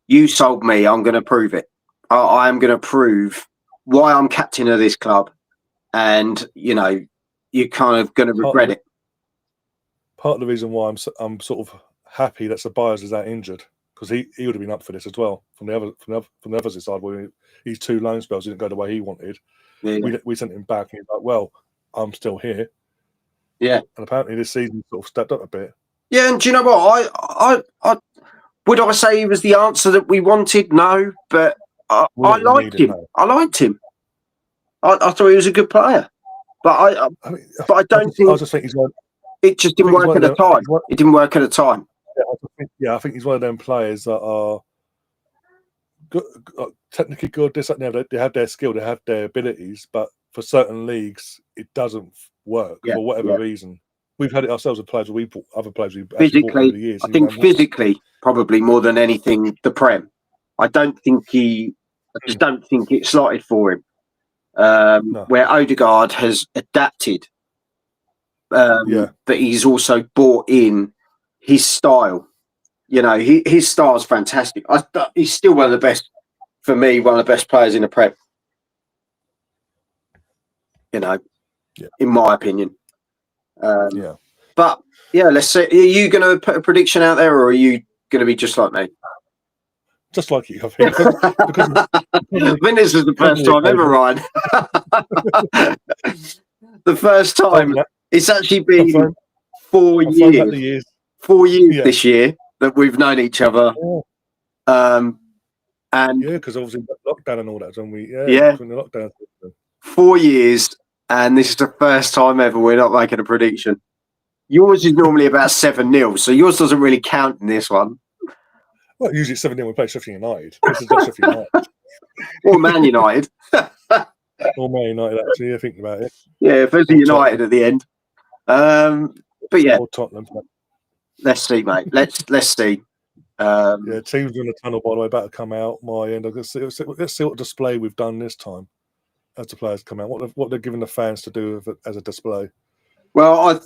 you sold me. I'm going to prove it. I am going to prove why I'm captain of this club. And, you know, you're kind of going to regret it. Part of the reason why I'm sort of happy that Ceballos is that injured, because he would have been up for this as well from the other side, where his 2 loan spells didn't go the way he wanted. Yeah. We sent him back, and he's like, well, I'm still here. Yeah. And apparently this season sort of stepped up a bit. Yeah, and do you know what? I would I say he was the answer that we wanted? No, but I liked him. I liked him. I thought he was a good player. But I don't think. I just think he's one. It just didn't work at the time. It didn't work at the time. Yeah, I think he's one of them players that are good, technically good. This, they have their skill, they have their abilities, but for certain leagues, it doesn't work for whatever reason. We've had it ourselves with players we bought, other players we actually bought over the years. I think physically, probably more than anything, the Prem. I just don't think it slotted for him. Where Odegaard has adapted, but he's also brought in his style. You know, his style is fantastic. He's still one of the best, for me, one of the best players in the Prem. You know, in my opinion. But yeah, let's say, are you going to put a prediction out there, or are you going to be just like me? Just like you, I think. I think this is the first time ever, Ryan. The first time. It's actually been 4 years. 4 years this year that we've known each other. And because obviously lockdown and all that, don't we? From the lockdown. 4 years, and this is the first time ever we're not making a prediction. Yours is normally about 7-0, so yours doesn't really count in this one. Well, usually 7-0 we play Sheffield United. This is just Sheffield United. Or Man United. Or Man United, actually, I think about it. Yeah, if there's a United at the end. But yeah. Or Tottenham. Let's see, mate. Let's see. Teams in the tunnel, by the way, about to come out. My end. Let's see what display we've done this time as the players come out. What they're giving the fans to do as a display. Well,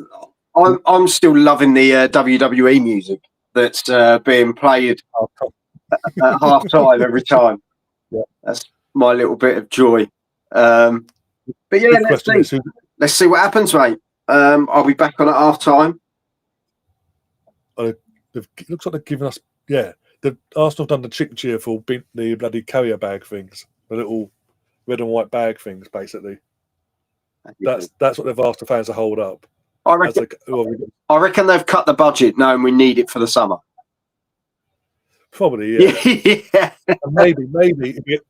I'm still loving the WWE music that's being played at half time every time. Yeah. That's my little bit of joy. But yeah, let's see what happens, mate. I'll be back on at half time. It looks like they've given us, the Arsenal have done the chick cheerful, the bloody carrier bag things, the little red and white bag things, basically. That's what they've asked the fans to hold up. I reckon they've cut the budget, knowing we need it for the summer. Probably, yeah. And maybe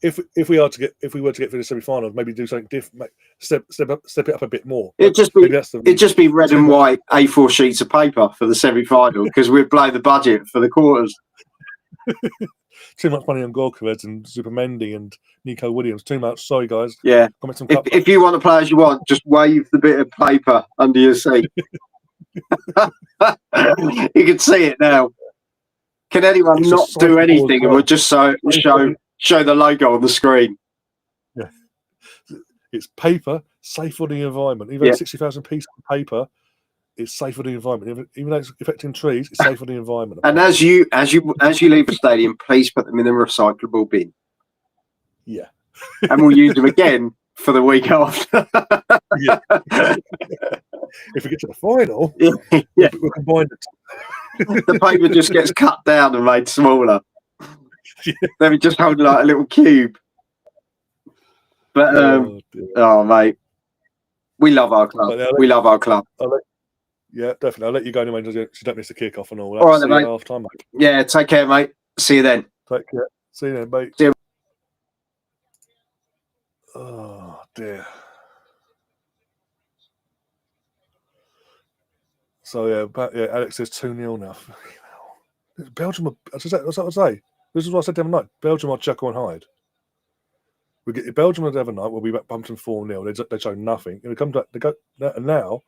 if we were to get through the semi-finals, maybe do something different, step it up a bit more. It'd just be red and white A4 sheets of paper for the semi-final, because we'd blow the budget for the quarters. Too much money on Gorkarez and Supermendy and Nico Williams. Too much. Sorry, guys. Yeah. If you want the players you want, just wave the bit of paper under your seat. You can see it now. Can anyone not do anything and we'll just show the logo on the screen? Yeah. It's paper, safe for the environment. Even 60,000 pieces of paper, it's safe for the environment. Even though it's affecting trees, it's safe for the environment. And as you leave the stadium, please put them in the recyclable bin. Yeah. And we'll use them again for the week after. Yeah. If we get to the final, we'll combine it. The paper just gets cut down and made smaller. Yeah. Then we just hold like a little cube. But mate, we love our club. We love our club. Yeah, definitely. I'll let you go anyway, so you don't miss the kick-off and all that. All right, then, mate. Half time, mate. Yeah, take care, mate. See you then. Take care. See you then, mate. See you. Oh, dear. So, Alex says 2-0 now. Belgium, that's what I say. This is what I said the other night. Belgium are Jekyll and Hyde. We get Belgium the other night, we'll be bumped in 4-0. They show nothing. And we come to and now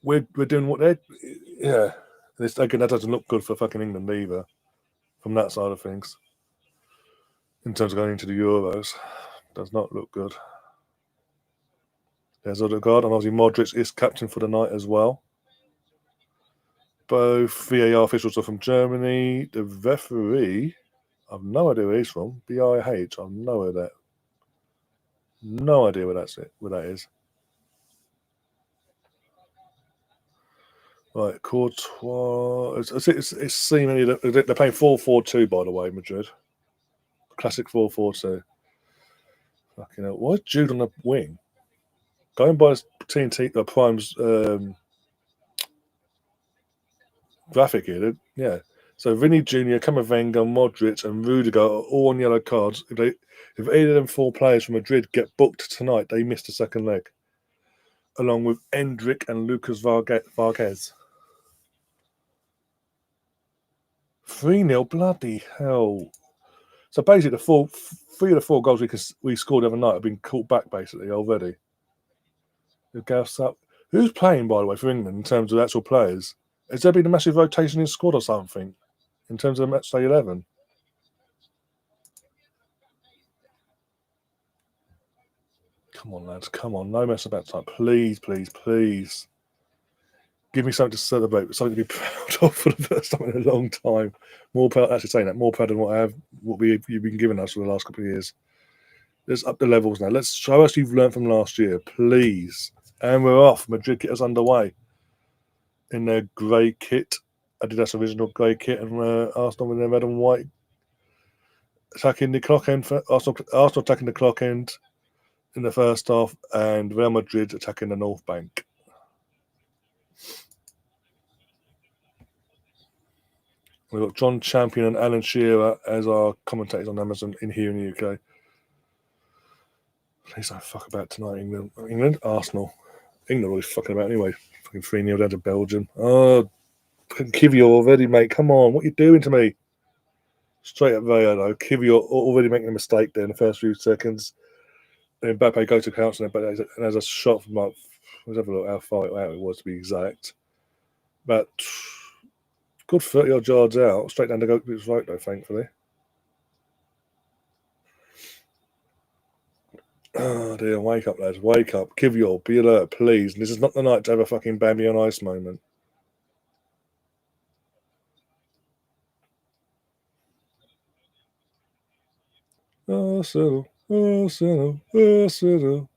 we're doing what they're again, that doesn't look good for fucking England either, from that side of things. In terms of going into the Euros. Does not look good. There's Odegaard, and obviously Modric is captain for the night as well. Both VAR officials are from Germany. The referee, I've no idea where he's from. BIH, I've no idea. No idea where that is. Right, Courtois. It's seemingly they're playing 4-4-2, by the way, Madrid. Classic 4-4-2. Fucking hell. Why is Jude on the wing? Going by TNT Prime's graphic here, yeah. So Vinny Jr., Camavinga, Modric, and Rudiger are all on yellow cards. If either of them 4 players from Madrid get booked tonight, they miss the second leg, along with Endrick and Lucas Vargas. 3-0, bloody hell. So basically, three of the four goals we scored the other night have been caught back basically already. Who's playing, by the way, for England in terms of actual players? Has there been a massive rotation in squad or something in terms of the match day 11? Come on, lads. Come on. No mess about time. Please, please, please. Give me something to celebrate, something to be proud of for the first time in a long time. More proud, actually saying that, more proud than what you've been giving us for the last couple of years. Let's up the levels now. Let's show us you've learned from last year, please. And we're off. Madrid get us underway in their grey kit. Adidas original grey kit, and Arsenal with their red and white attacking the clock end. Arsenal attacking the clock end in the first half, and Real Madrid attacking the North Bank. We've got John Champion and Alan Shearer as our commentators on Amazon here in the UK. Please don't fuck about tonight, England, Arsenal. England always fucking about anyway. Fucking 3-0 down to Belgium. Oh, fucking Kivior already, mate. Come on, what are you doing to me? Straight up there, though. Kivior already making a mistake there in the first few seconds. Then Mbappe goes to counter and has a shot from like, let's have a look how far out it was to be exact. But good 30 odd yards out, straight down the goalkeeper's throat, though, thankfully. Oh dear, wake up, lads, wake up. Kivior, be alert, please. This is not the night to have a fucking Bambi on ice moment. Arsenal, Arsenal, Arsenal.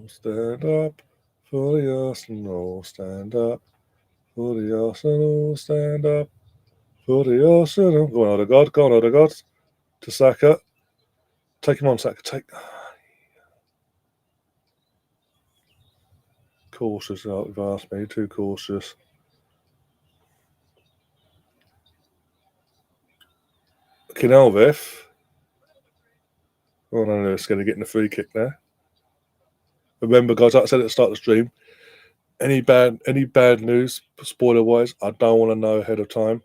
Stand up for the Arsenal, stand up for the Arsenal, stand up for the Arsenal. Go on, Odegaard, go on, Odegaard. To Saka. Take him on, Saka. Cautious, you've asked me, too cautious. Kinelveth. Oh no, it's going to get in the free kick there. Remember, guys, like I said at the start of the stream, any bad news, spoiler wise, I don't want to know ahead of time, in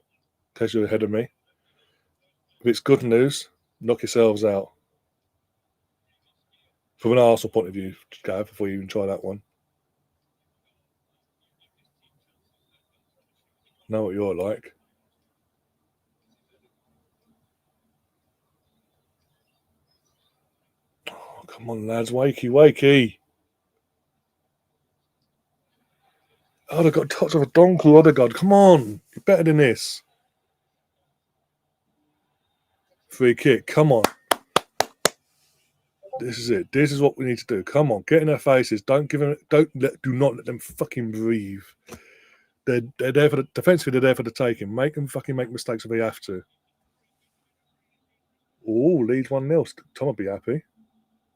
case you're ahead of me. If it's good news, knock yourselves out. From an Arsenal point of view, Gav, before you even try that one. Know what you're like. Oh, come on, lads, wakey. Odegaard, touch of a donkey, Odegaard. Come on, you're better than this. Free kick, come on. This is it. This is what we need to do. Come on, get in their faces. Do not let them fucking breathe. They're there for the defensively. They're there for the taking. Make them fucking make mistakes if they have to. Oh, Leeds 1-0. Tom will be happy. I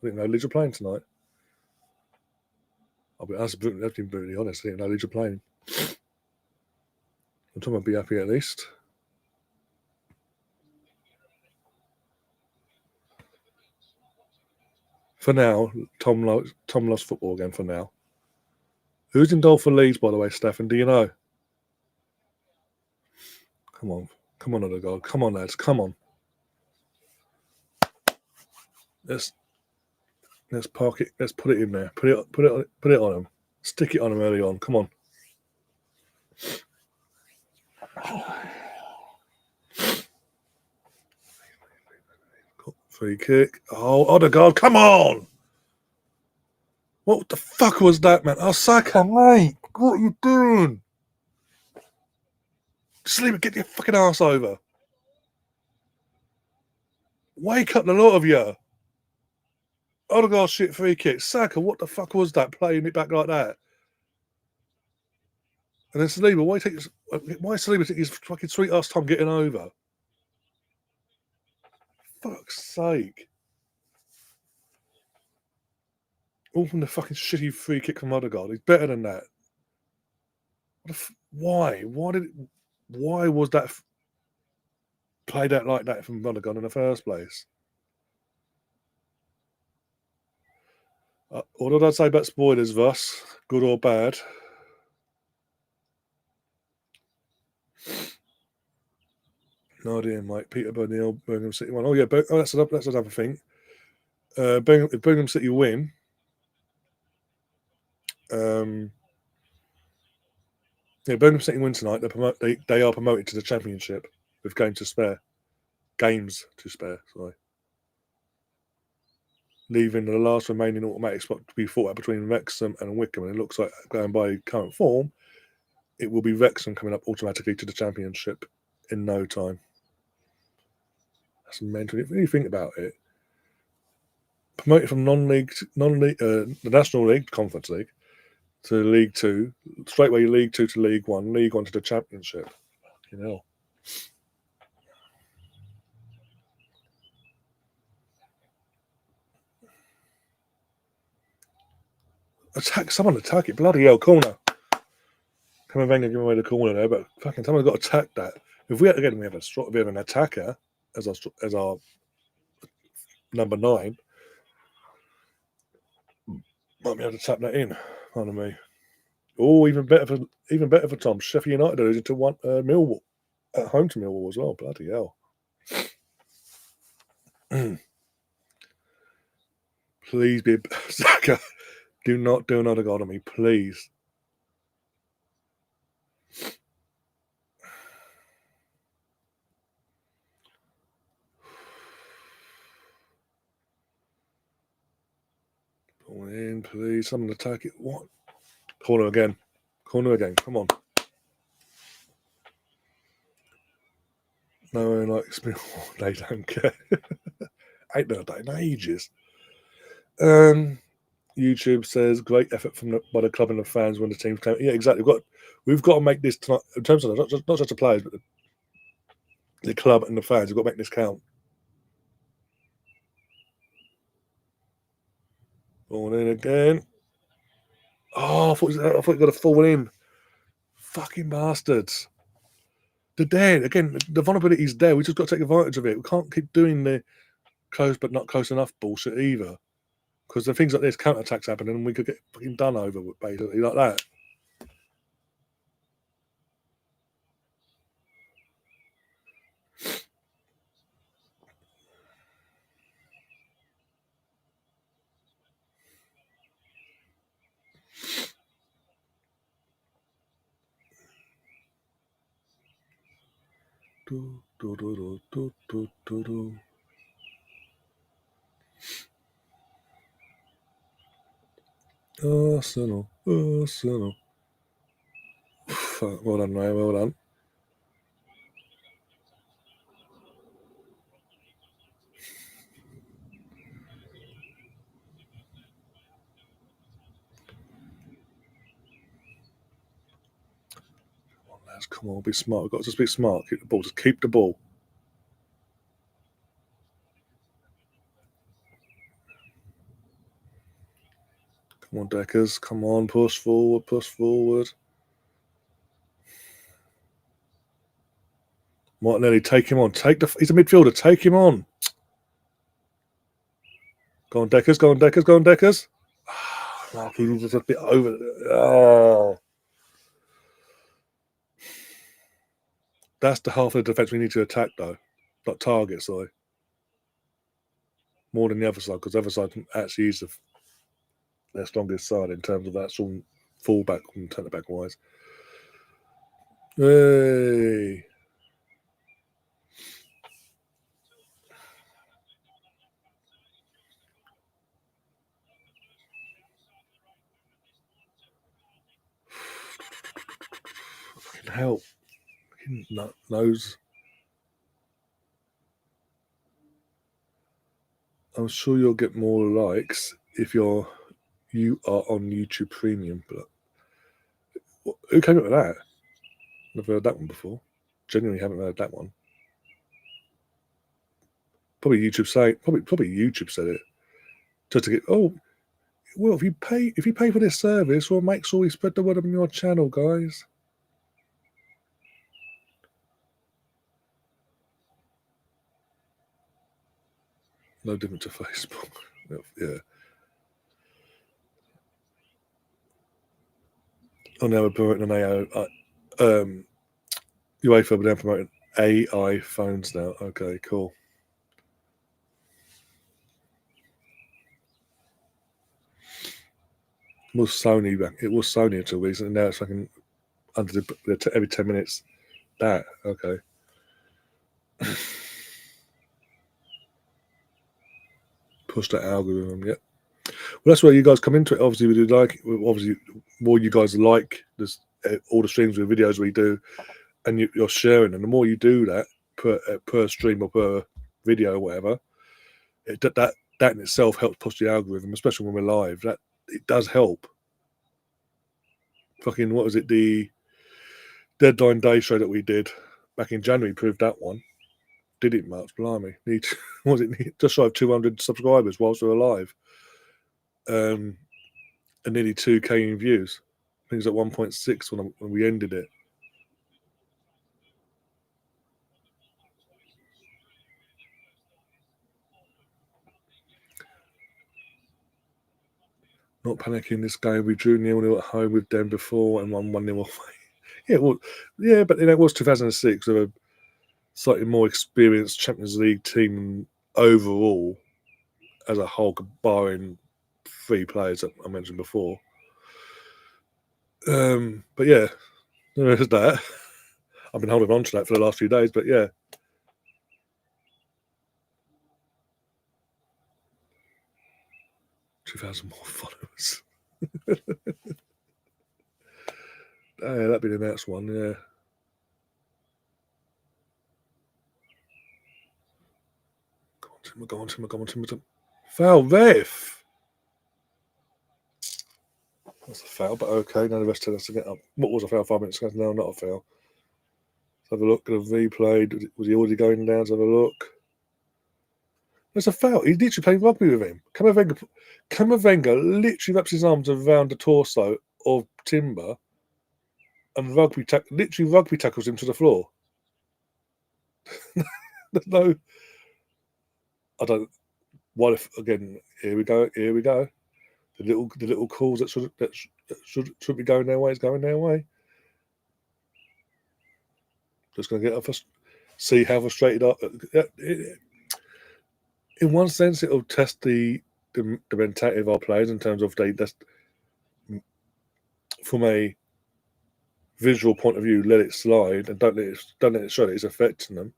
didn't know Leeds are playing tonight. That's been brutally honest. I didn't know Leeds are playing. Tom will be happy at least. For now, Tom loves football again. For now, who's in goal for Leeds, by the way, Stefan? Do you know? Come on, Odegaard. Come on, lads. Come on. Let's park it. Let's put it in there. Put it on him. Stick it on him early on. Come on. Free kick. Oh, Odegaard, come on! What the fuck was that, man? Oh, Saka, mate. What are you doing? Just leave it. Get your fucking ass over. Wake up, the lot of you. Odegaard shit free kick. Saka, what the fuck was that? Playing it back like that. And then Saliba, why Saliba take his fucking sweet ass time getting over? Fuck's sake. All from the fucking shitty free kick from Odegaard. He's better than that. Why? Why was that played out like that from Odegaard in the first place? What did I say about spoilers, Voss? Good or bad? No idea, mate. Peterborough, Birmingham City won. Oh yeah, that's another thing. If Birmingham City win, Birmingham City win tonight. They are promoted to the Championship with games to spare. Sorry, leaving the last remaining automatic spot to be fought out between Wrexham and Wycombe. And it looks like, going by current form, it will be Wrexham coming up automatically to the Championship in no time. That's mental. If you think about it, promoted from the National League, Conference League, to League Two, straight away League Two to League One to the Championship. Fucking hell. Attack it. Bloody hell, corner. Camavinga giving away the corner there, but fucking someone's got to attack that. If we have a bit of an attacker as our number 9, might be able to tap that in. Pardon me. Oh, even better for Tom. Sheffield United losing to Millwall at home to Millwall as well. Bloody hell. Please be Saka. Do not do another goal on me, please. Ball in, please. Someone attack it. What? Corner again. Come on. No one likes me. They don't care. Ain't been a day in ages. YouTube says great effort by the club and the fans when the team's came. Yeah, exactly. We've got to make this tonight in terms of not just the players, but the club and the fans. We've got to make this count. Ball in again. Oh, I thought you got to fall in. Fucking bastards. They're there again. The vulnerability is there. We just got to take advantage of it. We can't keep doing the close but not close enough bullshit either. Because the things like this, counter-attacks happen, and we could get fucking done over with, basically, like that. Arsenal. Fuck, well done, Ray. Well done. Come on, be smart. We've got to just be smart. Keep the ball. Just keep the ball. Come on, Deckers. Come on, push forward. Martinelli, take him on. He's a midfielder. Take him on. Go on, Deckers. Oh, he was just a bit over. Oh. That's the half of the defence we need to attack, though. Not target, sorry. More than the other side, because the other side actually is their strongest side in terms of that sort of fullback and centre-back wise. Hey. Fucking help. Fucking nose. I'm sure you'll get more likes if you are on YouTube Premium, but who came up with that? Never heard that one before. Genuinely haven't heard that one. Probably YouTube said it. Just to get well, if you pay for this service, well, make sure we spread the word on your channel, guys. No different to Facebook. Yeah. Oh, now we're promoting an AO. UEFA, but they're promoting AI phones now. Okay, cool. It was Sony until recently. Now it's fucking under every 10 minutes. That okay. Push that algorithm. Yep. Well, that's where you guys come into it. Obviously, we do like. Obviously, more you guys like this, all the streams with videos we do, and you're sharing. And the more you do that per stream or per video or whatever, that in itself helps push the algorithm, especially when we're live. That it does help. Fucking what was it? The Deadline Day show that we did back in January proved that one. Did it much? Blimey, just shy of 200 subscribers whilst we were live, and nearly 2K in views. I think it was at 1.6 when we ended it. Not panicking this game. We drew 0-0 at home with them before and won 1-0 away. Yeah, well, yeah, but it was 2006 with a slightly more experienced Champions League team overall as a whole, barring 3 players that I mentioned before. But yeah, there is that. I've been holding on to that for the last few days, but yeah. $2,000 more followers. Yeah, that'd be the next one, yeah. Go on, Timber. Foul, ref! That's a foul, but okay. Now the rest tell us to get up. What was a foul 5 minutes ago? No, not a foul. Let's have a look at the replay. Was he already going down? Let's have a look. There's a foul. He literally played rugby with him. Camavinga literally wraps his arms around the torso of Timber and rugby tackles him to the floor. There's no. I don't. What if again? Here we go. The little calls that should be going their way is going their way. Just going to get up, see how frustrated are. In one sense, it'll test the mentality of our players in terms of that's from a visual point of view. Let it slide and don't let it show that it's affecting them,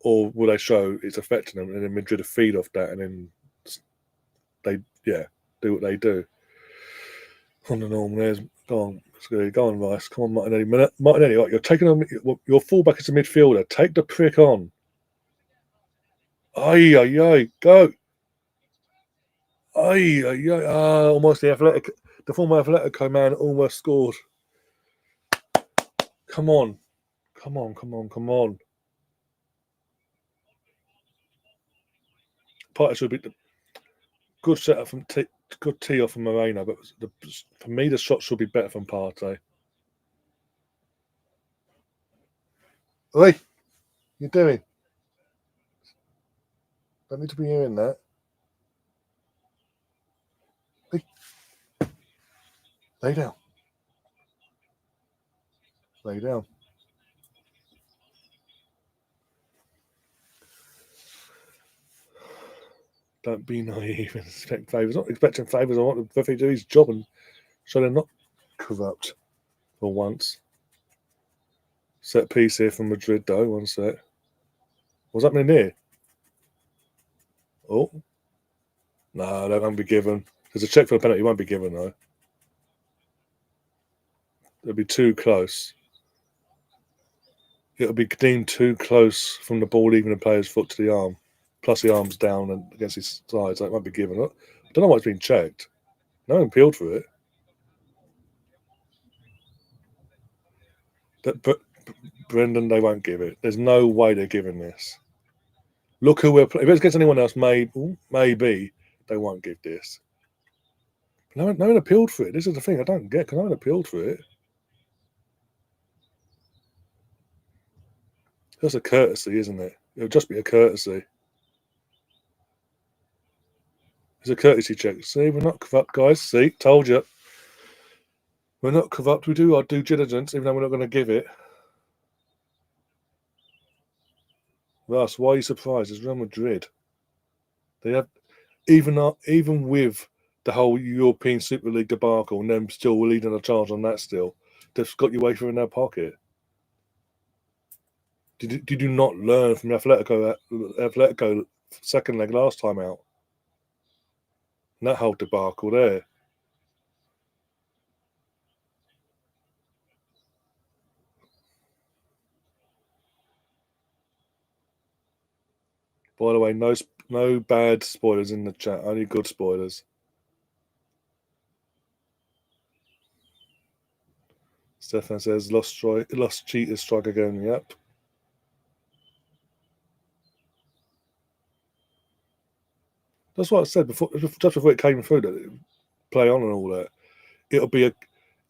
or will they show it's affecting them and then Madrid feed off that and then they do what they do. On the norm, there's go on, Rice. Come on, Martinelli. Martinelli, right, you're taking on your fullback as a midfielder. Take the prick on. Ay, go. Ay. Almost the former Atletico man almost scored. Come on. Partey should be the good setup from good tee off from Moreno, but for me the shot should be better from Partey. Oi, you doing? Don't need to be hearing that. Hey. Lay down. Don't be naive and expect favours. Not expecting favours. I want the referee to do his job and so they're not corrupt for once. Set piece here from Madrid, though. One sec. What's happening here? Oh. No, that won't be given. There's a check for a penalty. It won't be given, though. It'll be too close. It'll be deemed too close from the ball leaving the player's foot to the arm. Plus the arm's down and against his side, so it won't be given. I don't know why it's been checked. No one appealed for it. But Brendan, they won't give it. There's no way they're giving this. Look who we're playing. If it's against anyone else, maybe they won't give this. No one appealed for it. This is the thing I don't get because no one appealed for it. That's a courtesy, isn't it? It'll just be a courtesy. It's a courtesy check. See, we're not corrupt, guys. See, told you. We're not corrupt. We do our due diligence, even though we're not going to give it. Russ, why are you surprised? It's Real Madrid. They have even with the whole European Super League debacle and them still leading the charge on that still, they've got UEFA in their pocket. Did you not learn from Atletico second leg last time out? And that whole debacle there. By the way, no bad spoilers in the chat, only good spoilers. Stefan says lost cheaters strike again. Yep. That's what I said before. Just before it came through that it play on and all that.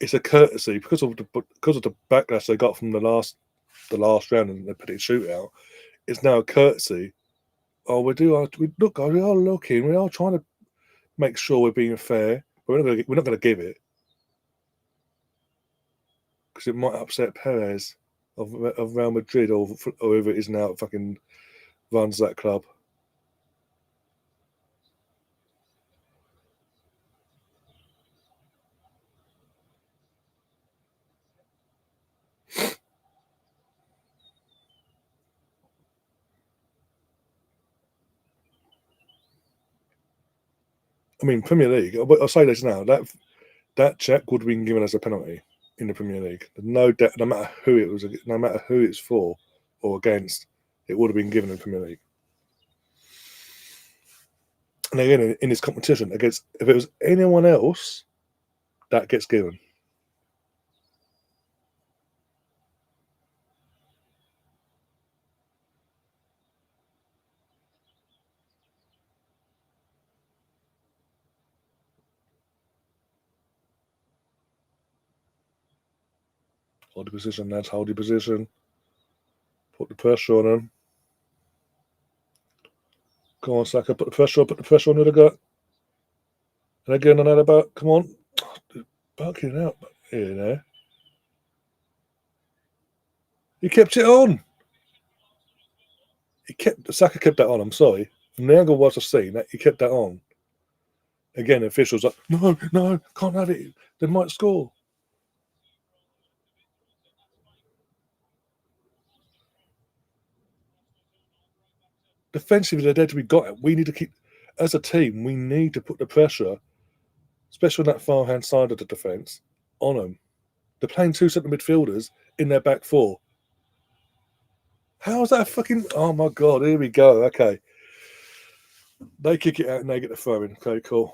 It's a courtesy because of the backlash they got from the last round and they put it in shootout. It's now a courtesy. Oh, we are looking. We are trying to make sure we're being fair, but we're not going to give it because it might upset Perez of Real Madrid or whoever it is now that fucking runs that club. I mean, Premier League. I'll say this now: that check would have been given as a penalty in the Premier League. No matter who it was, no matter who it's for or against, it would have been given in the Premier League. And again, in this competition, if it was anyone else, that gets given. Hold the position, lads. Hold the position. Put the pressure on them. Come on, Saka. Put the pressure on Rudiger. And again, another back. Come on. Bucking out here now. He kept it on. Saka kept that on. I'm sorry. From the angle I've seen, that he kept that on. Again, the officials like, no, can't have it. They might score. Defensively, they're there to be got. We need to keep, as a team, we need to put the pressure, especially on that far hand side of the defence, on them. They're playing two centre midfielders in their back four. How is that a fucking? Oh my god! Here we go. Okay, they kick it out and they get the throw in. Okay, cool.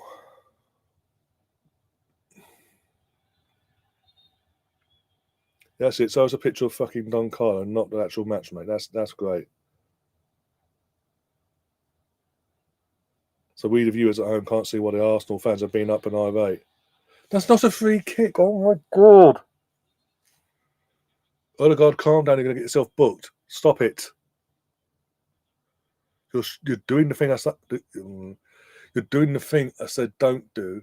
That's it. So it's a picture of fucking Don Carlo, not the actual match, mate. That's great. So we, the viewers at home, can't see what the Arsenal fans have been up and irate. That's not a free kick. Oh my god! Odegaard, calm down. You're going to get yourself booked. Stop it. You're doing the thing I said. You're doing the thing I said don't do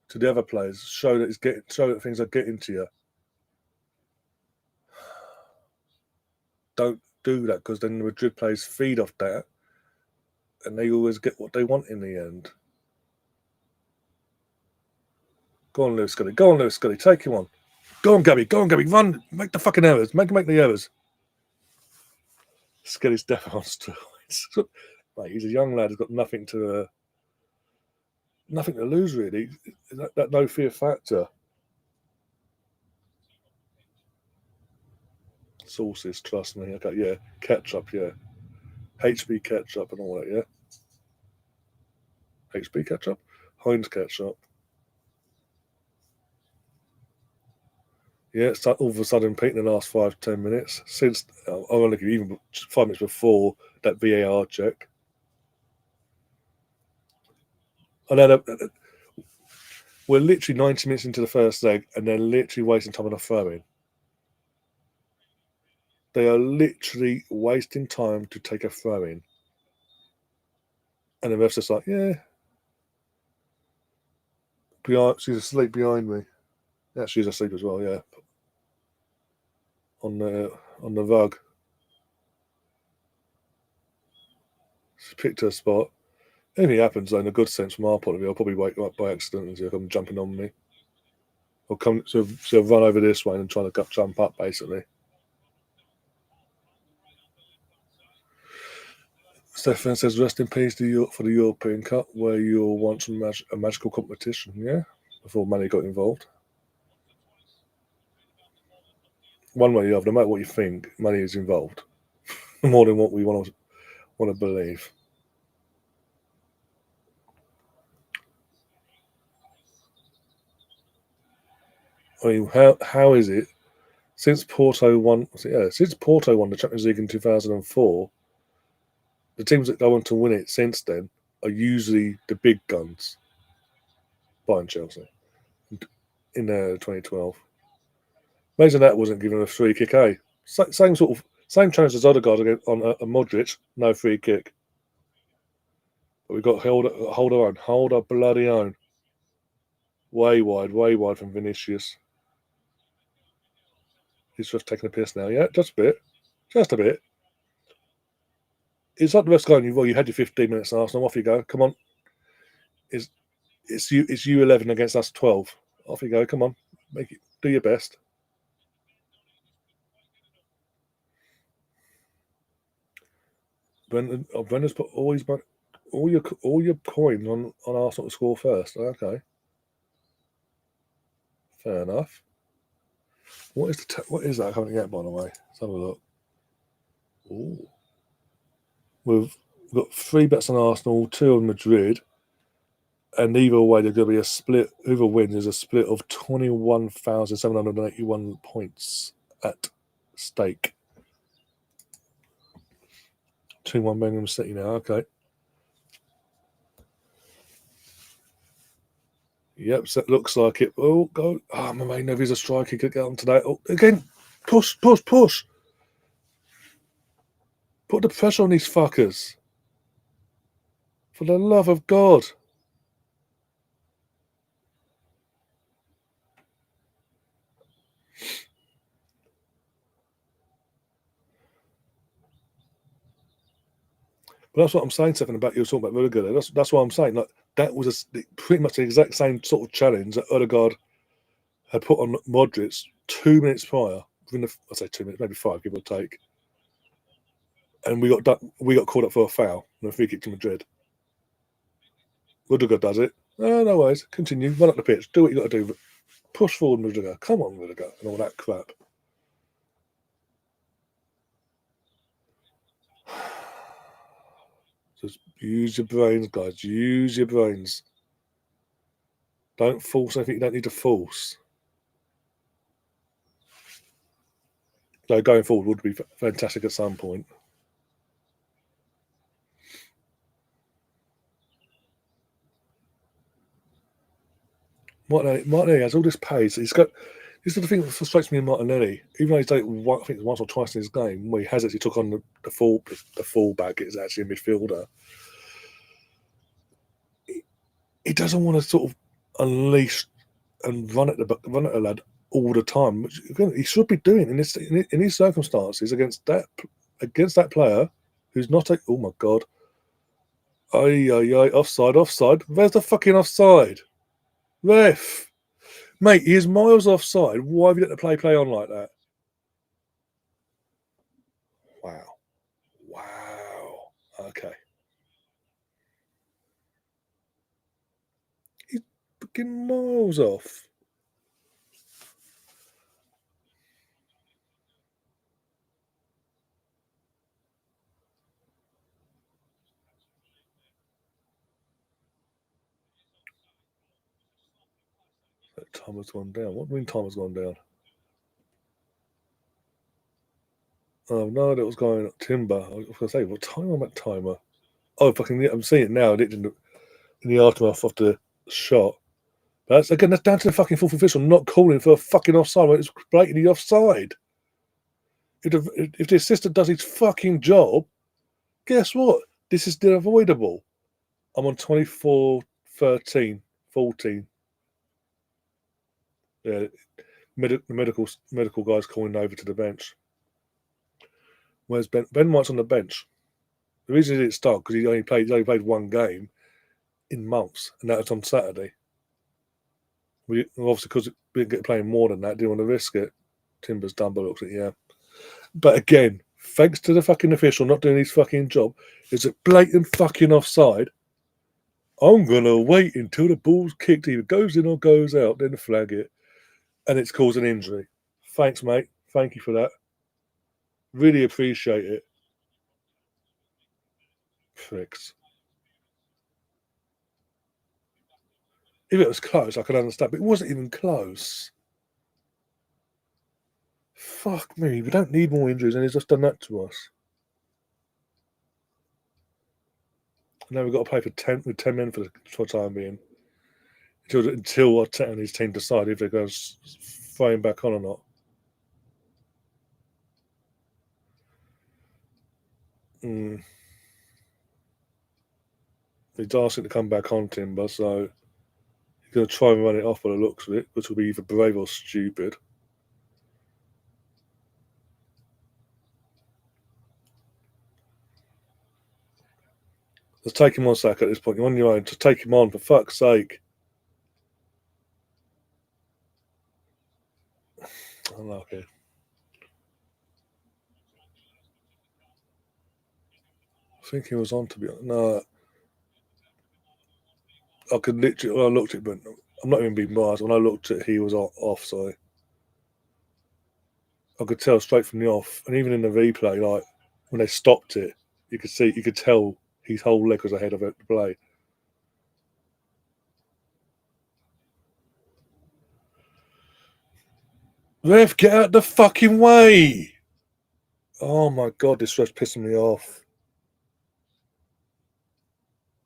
to the other players. Show that things are getting to you. Don't do that because then the Madrid players feed off that, and they always get what they want in the end. Go on, Lewis Scully. Go on, Lewis Scully. Take him on. Go on, Gabby. Run. Make the fucking errors. Make the errors. Scully's definitely on steroids. Mate, he's a young lad who's got nothing to lose, really. That no fear factor. Sauces, trust me. Okay, yeah. Ketchup, yeah. HB ketchup and all that, yeah. HB ketchup? Heinz ketchup. Yeah, it's all of a sudden, Pete, in the last 5-10 minutes, since, ironically, even 5 minutes before that VAR check. I know that we're literally 90 minutes into the first leg, and they're literally wasting time on a throw-in. They are literally wasting time to take a throw-in. And the ref's just like, yeah. She's asleep behind me. Yeah, she's asleep as well, yeah. On the rug. picked her spot. Anything happens, though, in a good sense from our point of view, I'll probably wake her up by accident and see her come jumping on me. Or come so run over this way and trying to jump up, basically. Stefan says, rest in peace for the European Cup, where you were once a magical competition, yeah? Before money got involved. One way or the other, no matter what you think, money is involved. More than what we want to believe. I mean, how is it since Porto won? Since Porto won the Champions League in 2004, the teams that go on to win it since then are usually the big guns. Bayern, Chelsea in 2012. Amazing that wasn't given a free kick, eh? Same challenge as Odegaard on a Modric, no free kick. But we've got hold our bloody own. Way wide from Vinicius. He's just taking a piss now, yeah? Just a bit. It's like the rest going, you had your 15 minutes in Arsenal, off you go. Come on. It's you 11 against us 12. Off you go, come on. Do your best. Brendan's put all your coins on Arsenal to score first. Okay. Fair enough. What is that coming out, by the way? Let's have a look. Ooh. We've got 3 bets on Arsenal, 2 on Madrid, and either way there's going to be a split. Whoever wins is a split of 21,781 points at stake. 2-1 Birmingham City now. Okay. Yep, so it looks like it. Oh, go. Oh, my main Nevy's a striker. He could get on today. Oh, again. Push. Put the pressure on these fuckers. For the love of God. But that's what I'm saying, Stephen, about you were talking about Rudiger. That's what I'm saying. Like, that was pretty much the exact same sort of challenge that Odegaard had put on Modric 2 minutes prior. I say 2 minutes, maybe 5, give or take. And we got called up for a foul and a free kick to Madrid. Rudiger does it. Oh, no worries. Continue. Run up the pitch. Do what you got to do. But push forward, Rudiger. Come on, Rudiger. And all that crap. Just use your brains, guys. Use your brains. Don't force anything you don't need to force. So going forward would be fantastic at some point. Martinelli has all this pace. He's got. This is the thing that frustrates me in Martinelli. Even though he's done it, I think once or twice in his game, where he has actually took on the fullback is actually a midfielder. He doesn't want to sort of unleash and run at the lad all the time, which again he should be doing in these circumstances against that player who's not a. Oh my God! Offside! Where's the fucking offside? Ref, mate, he is miles offside. Why have you let the play on like that? Wow. Okay. He's fucking miles off. That time has gone down. What do you mean time has gone down? Oh no, that was going timber. I was going to say, what time am I timer? Oh, fucking! I'm seeing it now. In the aftermath of the shot. That's down to the fucking fourth official not calling for a fucking offside when it's blatantly offside. If the assistant does his fucking job, guess what? This is still avoidable. I'm on 24, 13, 14. Yeah, medical guys calling over to the bench. Where's Ben? Ben White's on the bench. The reason he didn't start because he only played one game in months, and that was on Saturday. Obviously because we didn't get playing more than that, didn't want to risk it. Timber's done by the looks of it, yeah. But again, thanks to the fucking official not doing his fucking job, it's a blatant fucking offside. I'm gonna wait until the ball's kicked, either goes in or goes out, then flag it, and it's caused an injury. Thanks, mate. Thank you for that. Really appreciate it. Pricks. If it was close, I could understand, but it wasn't even close. Fuck me, we don't need more injuries, and he's just done that to us. Now we've got to play for 10 men for the time being until Arteta and his team decide if they're going to throw him back on or not. He's asking to come back on Timber, so he's going to try and run it off by the looks of it, which will be either brave or stupid. Let's take him on, Sack, at this point. You're on your own. Just take him on, for fuck's sake. Unlucky. I think he was on, to be honest. No. I could literally, when I looked at it, but I'm not even being biased. When I looked at it, he was off, so I could tell straight from the off. And even in the replay, like when they stopped it, you could tell his whole leg was ahead of it to play. Ref, get out the fucking way! Oh my god, this ref's pissing me off.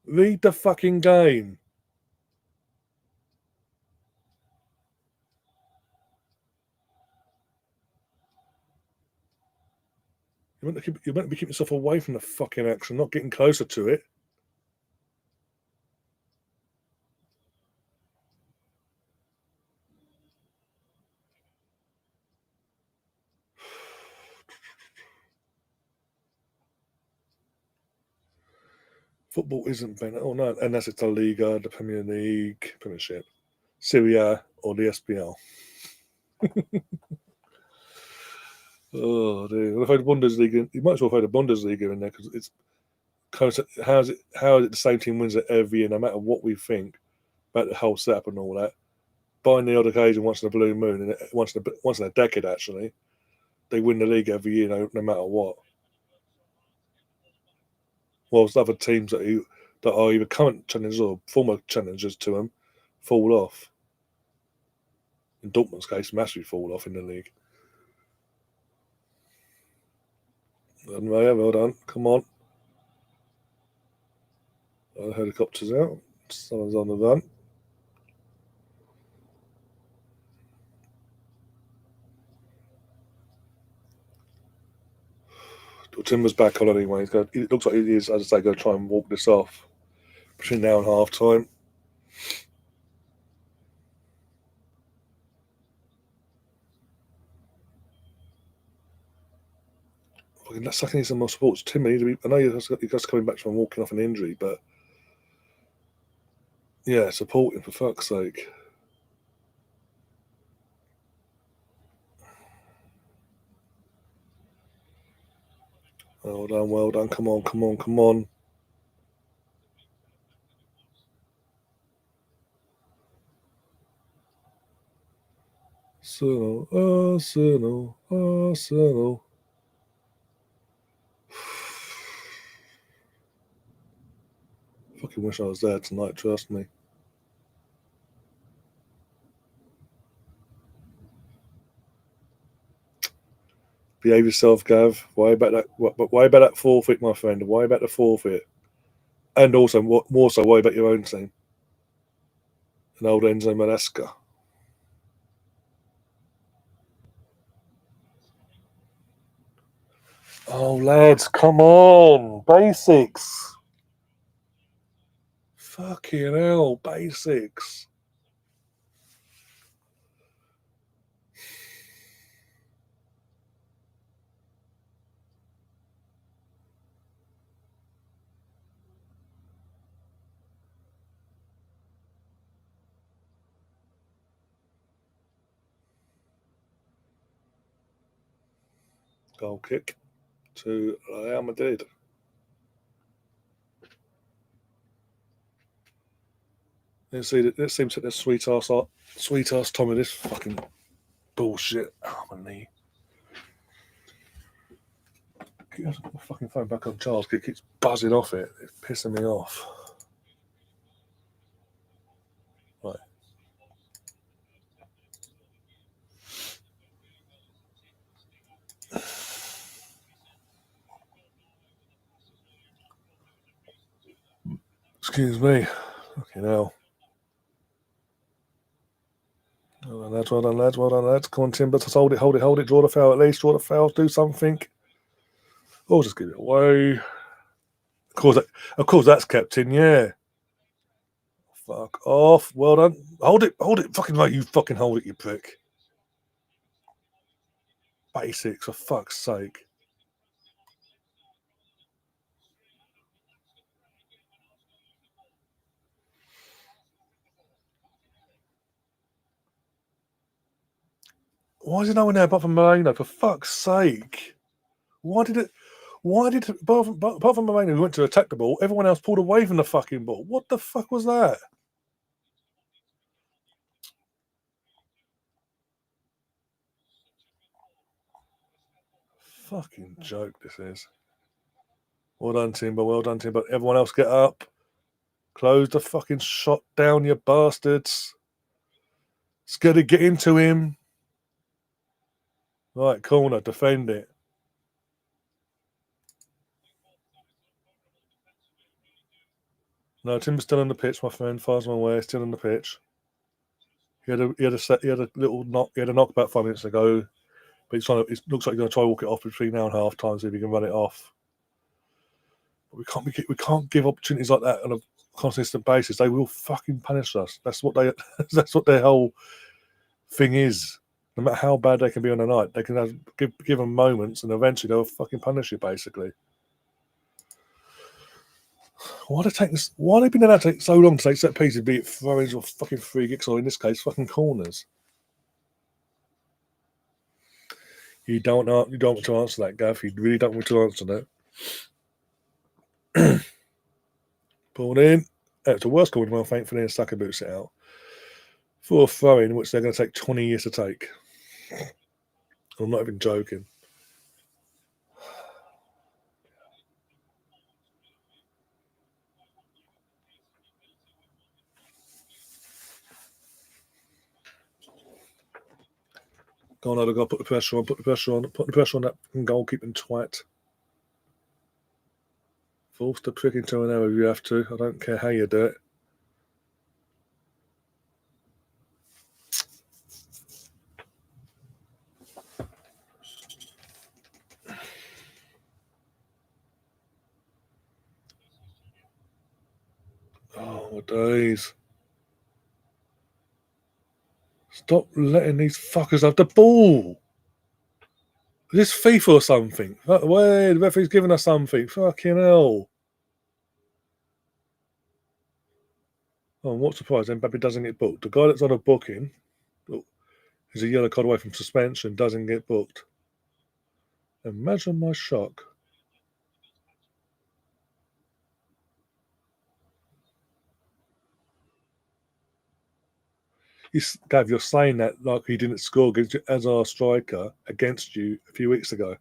Read the fucking game. You meant to be keeping yourself away from the fucking action, not getting closer to it. Football isn't better. Oh no, unless it's the Liga, the Premier League, Premiership, Serie A, or the SPL. Oh, dude. Well, if I had Bundesliga, you might as well throw the Bundesliga in there because it's kind of how is it the same team wins it every year, no matter what we think about the whole setup and all that. By the odd occasion, once in a blue moon, and once in a decade, actually, they win the league every year, no matter what. Whilst other teams that are either current challengers or former challengers to them fall off. In Dortmund's case, massively fall off in the league. And yeah, well done. Come on. The helicopter's out. Someone's on the run. Timber's back on anyway. It looks like he is, as I say, going to try and walk this off between now and half time. That's sucking in some more sports. Timber, I know you're just coming back from walking off an injury, but yeah, support him for fuck's sake. Well done. Come on. Arsenal. Fucking wish I was there tonight, trust me. Behave yourself, Gav. Why about that forfeit, my friend? Why about the forfeit? And also, more so, why about your own team? An old Enzo Maresca. Oh, lads, come on. Basics. Fucking hell, basics. goal kick to Real Madrid. Let's see the sweet ass Tommy. This fucking bullshit. Oh, my knee. Get my fucking phone back on charge. It keeps buzzing off it. It's pissing me off. Right. Excuse me. Okay, now. Well done, lads. Come on, Timber. Just hold it. Draw the foul at least. Draw the foul. Do something. Or just give it away. Of course, that's kept in, yeah. Fuck off. Well done. Hold it. Fucking right, you fucking hold it, you prick. Basics, for fuck's sake. Why is there no one there apart from Moreno? For fuck's sake. Apart from Moreno, who went to attack the ball, everyone else pulled away from the fucking ball. What the fuck was that? Fucking joke, this is. Well done, Timber. Everyone else get up. Close the fucking shot down, you bastards. It's got to get into him. Right, corner, defend it. No, Timber's still on the pitch, my friend. Far as I'm aware, still on the pitch. He had a little knock. He had a knock about 5 minutes ago, but it looks like he's going to try to walk it off between now and half time, see if he can run it off. But we can't give opportunities like that on a consistent basis. They will fucking punish us. That's what their whole thing is. No matter how bad they can be on the night, they can give them moments, and eventually they'll fucking punish you. Basically, why they been allowed to take so long to take set pieces, be it throw-ins or fucking free kicks, or in this case, fucking corners? You don't want to answer that, Gav. You really don't want to answer that. Pulled in. It's a worse call than well, thankfully, and Saka boots it out for a throw-in, which they're going to take 20 years to take. I'm not even joking. Go on, I've got to put the pressure on that goalkeeping twat. Force the prick into an error if you have to. I don't care how you do it. Oh, my days. Stop letting these fuckers have the ball. Is this FIFA or something? Wait, the referee's giving us something. Fucking hell. Oh, what surprise, Mbappe doesn't get booked. The guy that's on a booking is a yellow card away from suspension, doesn't get booked. Imagine my shock. Gav, you're saying that like he didn't score against you as our striker against you a few weeks ago.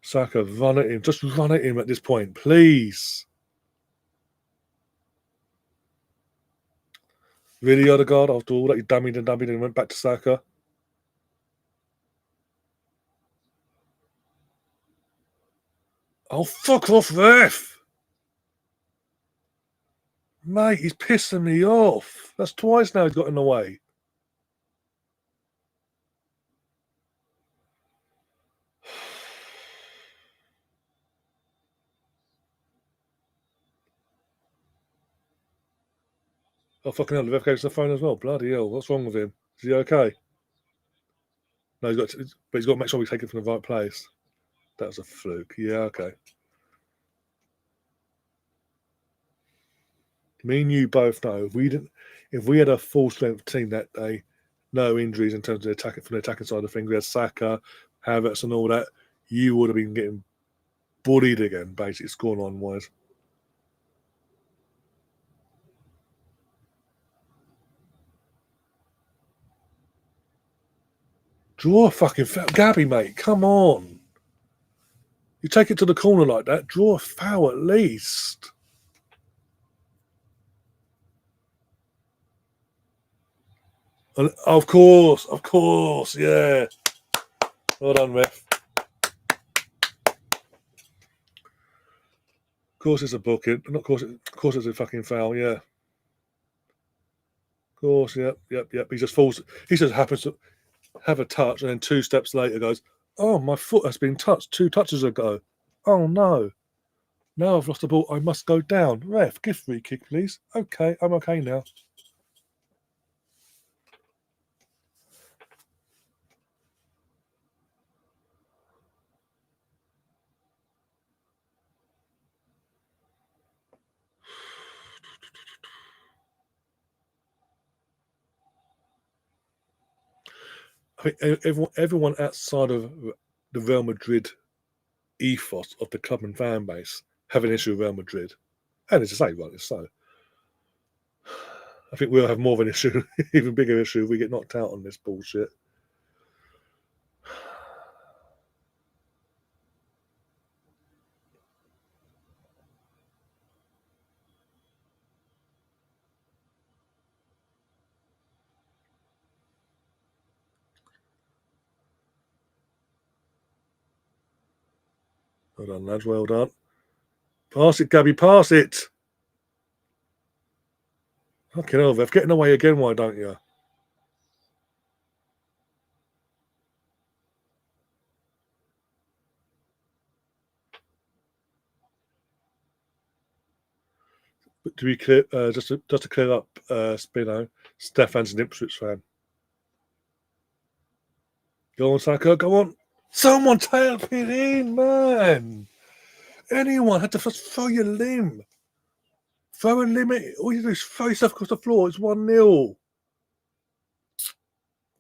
Saka, run at him. Just run at him at this point, please. Really, Odegaard, after all that, he dummied and went back to Saka. Oh, fuck off, ref! Mate, he's pissing me off. That's twice now he's got in the way. Oh, fucking hell, the ref goes to the phone as well. Bloody hell, what's wrong with him? Is he okay? No, but he's got to make sure we take it from the right place. That was a fluke. Yeah, okay. Me and you both know if we had a full strength team that day, no injuries in terms of from the attacking side of things. We had Saka, Havertz, and all that. You would have been getting bullied again, basically scoreline wise. Draw a fucking foul, Gabby, mate. Come on. You take it to the corner like that. Draw a foul at least. And of course, yeah. Well done, ref. Of course, it's a booking. Not of course, it's a fucking foul. Yeah. Of course, yep. He just falls. He just happens to have a touch, and then 2 steps later goes, "Oh, my foot has been touched 2 touches ago. Oh no! Now I've lost the ball. I must go down. Ref, give free kick, please. Okay, I'm okay now." I think everyone outside of the Real Madrid ethos of the club and fan base have an issue with Real Madrid, and it's to say, right, it's so. I think we'll have more of an issue, even bigger issue, if we get knocked out on this bullshit. Well done, lads. Well done. Pass it, Gabby. Pass it. Fucking hell, Rev. Getting away again, why don't you? But to be clear, just to clear up, Spino, Stefan's an Ipswich fan. Go on, Saka. Go on. Someone tail it in, man. Anyone had to first throw your limb. Throw a limit. All you do is throw yourself across the floor. It's 1-0.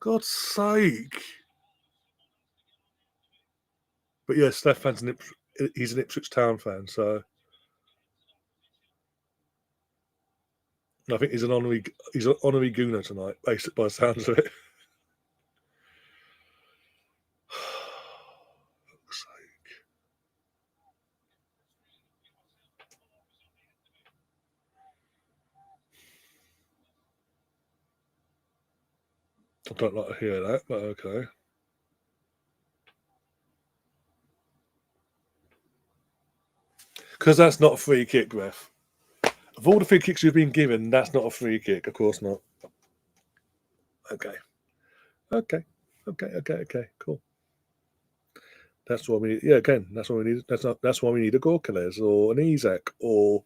God's sake. But yeah, Stefan's he's an Ipswich Town fan, so I think he's an honorary gooner tonight, based by the sounds of it. Fuck's sake. I don't like to hear that, but okay. Because that's not a free kick, ref. Of all the free kicks you've been given, that's not a free kick. Of course not. Okay. Cool. That's what we need. Yeah, again, that's what we need. That's why we need a Gorkales or an Isak or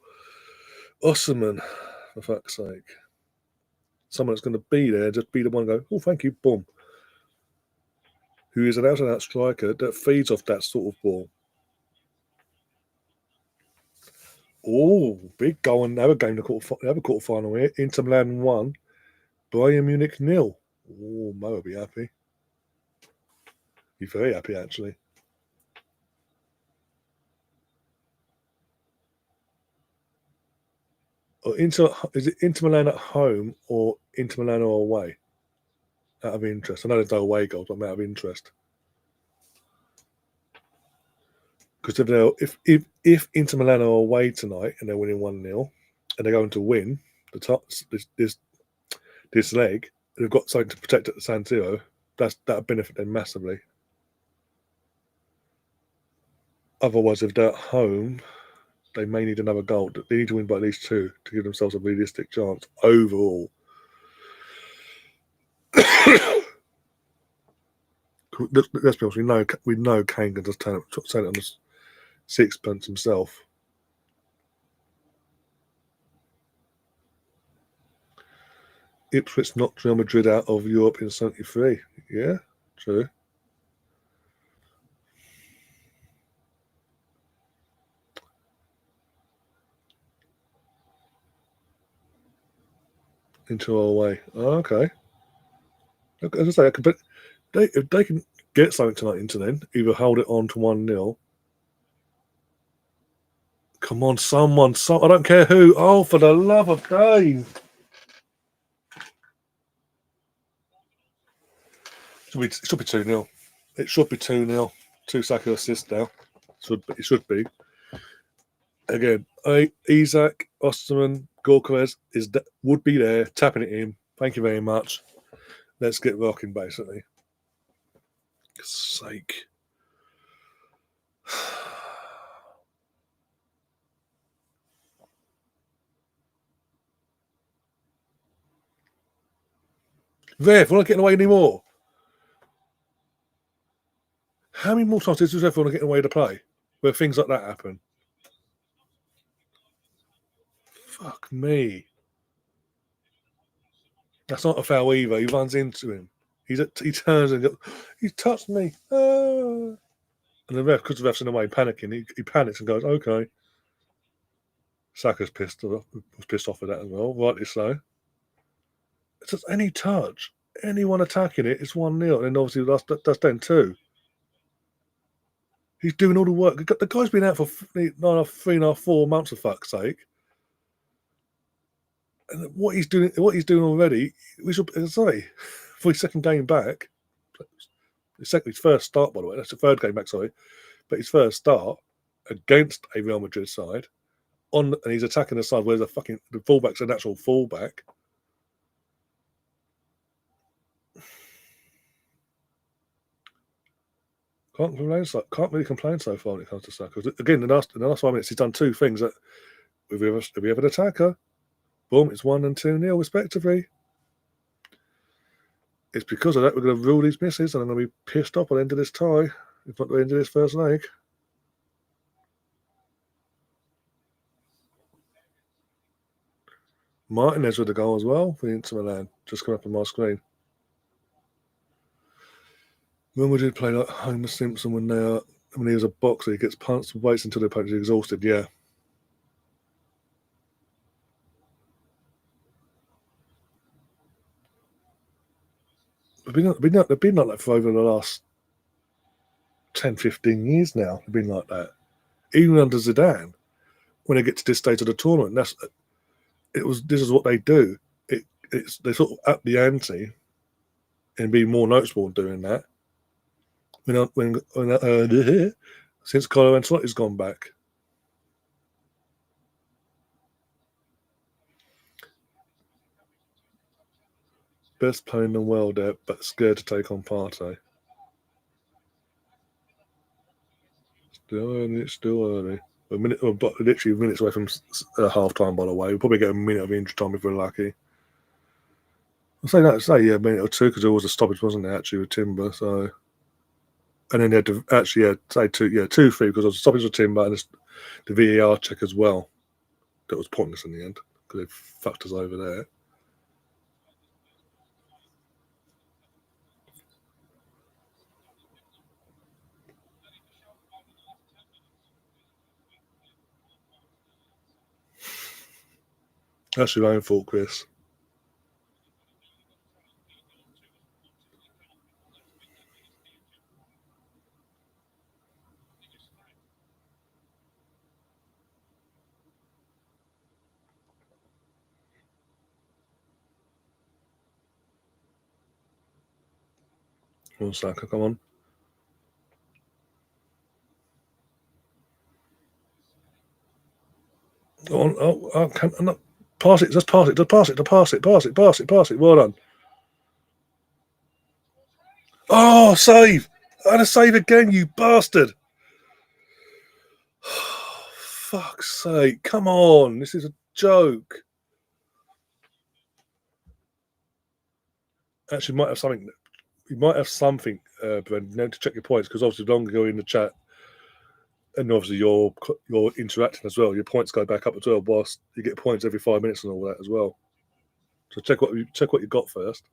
Osman, for fuck's sake. Someone that's going to be there, just be the one and go, oh, thank you, boom. Who is an out and out striker that feeds off that sort of ball. Oh, big goal and another game, another quarter final here. Inter Milan 1, Bayern Munich 0. Oh, Mo will be happy. He's very happy, actually. Is it Inter Milan at home or Inter Milan or away? Out of interest. I know there's no away goals, but I'm out of interest. Because if Inter Milan are away tonight and they're winning 1-0 and they're going to win the top this leg, they've got something to protect at the San Siro. That'll benefit them massively. Otherwise, if they're at home, they may need another goal. They need to win by at least 2 to give themselves a realistic chance overall. Let's be honest. We know Kane can just turn it on the sixpence himself. Ipswich knocked Real Madrid out of Europe in '73. Yeah, true. into our way. Oh, okay. As I say, but if they can get something tonight into then, either hold it on to 1-0. Come on, someone. I don't care who. Oh, for the love of Dave. It should be 2-0. It should be 2-0. 2 Saka assists now. It should be. Again, Isak, Osterman, Gorkarez would be there, tapping it in. Thank you very much. Let's get rocking, basically. For sake. Ref, we're not getting away anymore. How many more times does everyone get away to play where things like that happen? Fuck me. That's not a foul either. He runs into him. He turns and goes, he touched me. Ah. And the ref, because the ref's in the way, panicking, he panics and goes, okay. Saka's was pissed off with that as well, rightly so. It's just any touch, anyone attacking it, it's 1-0. And obviously that's then 2. He's doing all the work. The guy's been out for 3.5, 4 months, for fuck's sake. And what he's doing already, we should sorry, for his second game back. His first start, by the way. That's the third game back, sorry. But his first start against a Real Madrid side, and he's attacking the side where the fullback's an actual fullback. Can't really complain so far when it comes to Saka. Again, in the last 5 minutes, he's done 2 things that if we have an attacker, boom, it's 1 and 2-0 respectively. It's because of that we're going to rule these misses, and I'm going to be pissed off at the end of this tie, if not the end of this first leg. Martinez with the goal as well for the Inter Milan, just come up on my screen. When we did play like Homer Simpson when he was a boxer, he gets punched and waits until the opponent's exhausted. Yeah. They've been like that for over the last 10, 15 years now. They've been like that. Even under Zidane, when they get to this stage of the tournament, this is what they do. They sort of up the ante and be more noticeable doing that. Since Carlo Ancelotti's gone back. Best player in the world there, but scared to take on Partey. Still early. Literally minutes away from half time, by the way. We'll probably get a minute of injury time if we're lucky. I'll say a minute or 2 because there was a stoppage, wasn't there, actually, with Timber. So, and then they had to say 2, 2, 3 because there was a stoppage with Timber and the VAR check as well. That was pointless in the end because they fucked us over there. That's your own fault, Chris. Come on, Saka, come on. I'm not. Pass it, just pass it. Well done. Oh, save! And a save again, you bastard! Fuck's sake, come on, this is a joke. Actually, you might have something, Brendan, to check your points, because obviously the longer you go in the chat, and obviously you're interacting as well, your points go back up as well, whilst you get points every 5 minutes and all that as well. So check what you got first.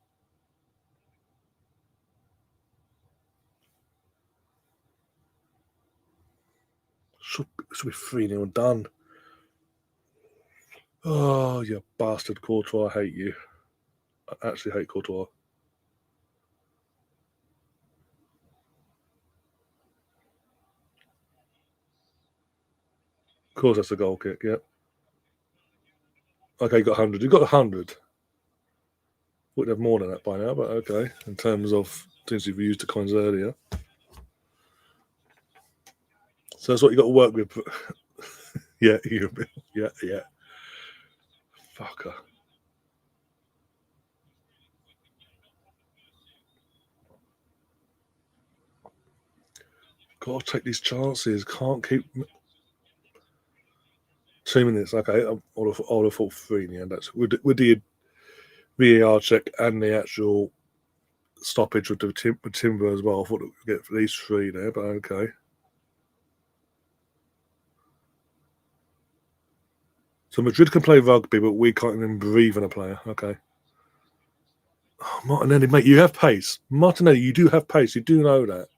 Should be 3-0 done. Oh, you bastard, Courtois, I hate you. I actually hate Courtois. Of course, that's a goal kick. Yeah. Okay, you got 100. You got 100. Would have more than that by now, but okay. In terms of things you've used the coins earlier, so that's what you got to work with. Yeah, yeah. Fucker. Got to take these chances. Can't keep 2 minutes. Okay, I would have thought 3 in the end. That's with the VAR check and the actual stoppage with the Timber as well. I thought we'd get at least 3 there, but okay. So Madrid can play rugby, but we can't even breathe on a player. Okay. Oh, Martinelli, mate, you have pace. Martinelli, you do have pace. You do know that.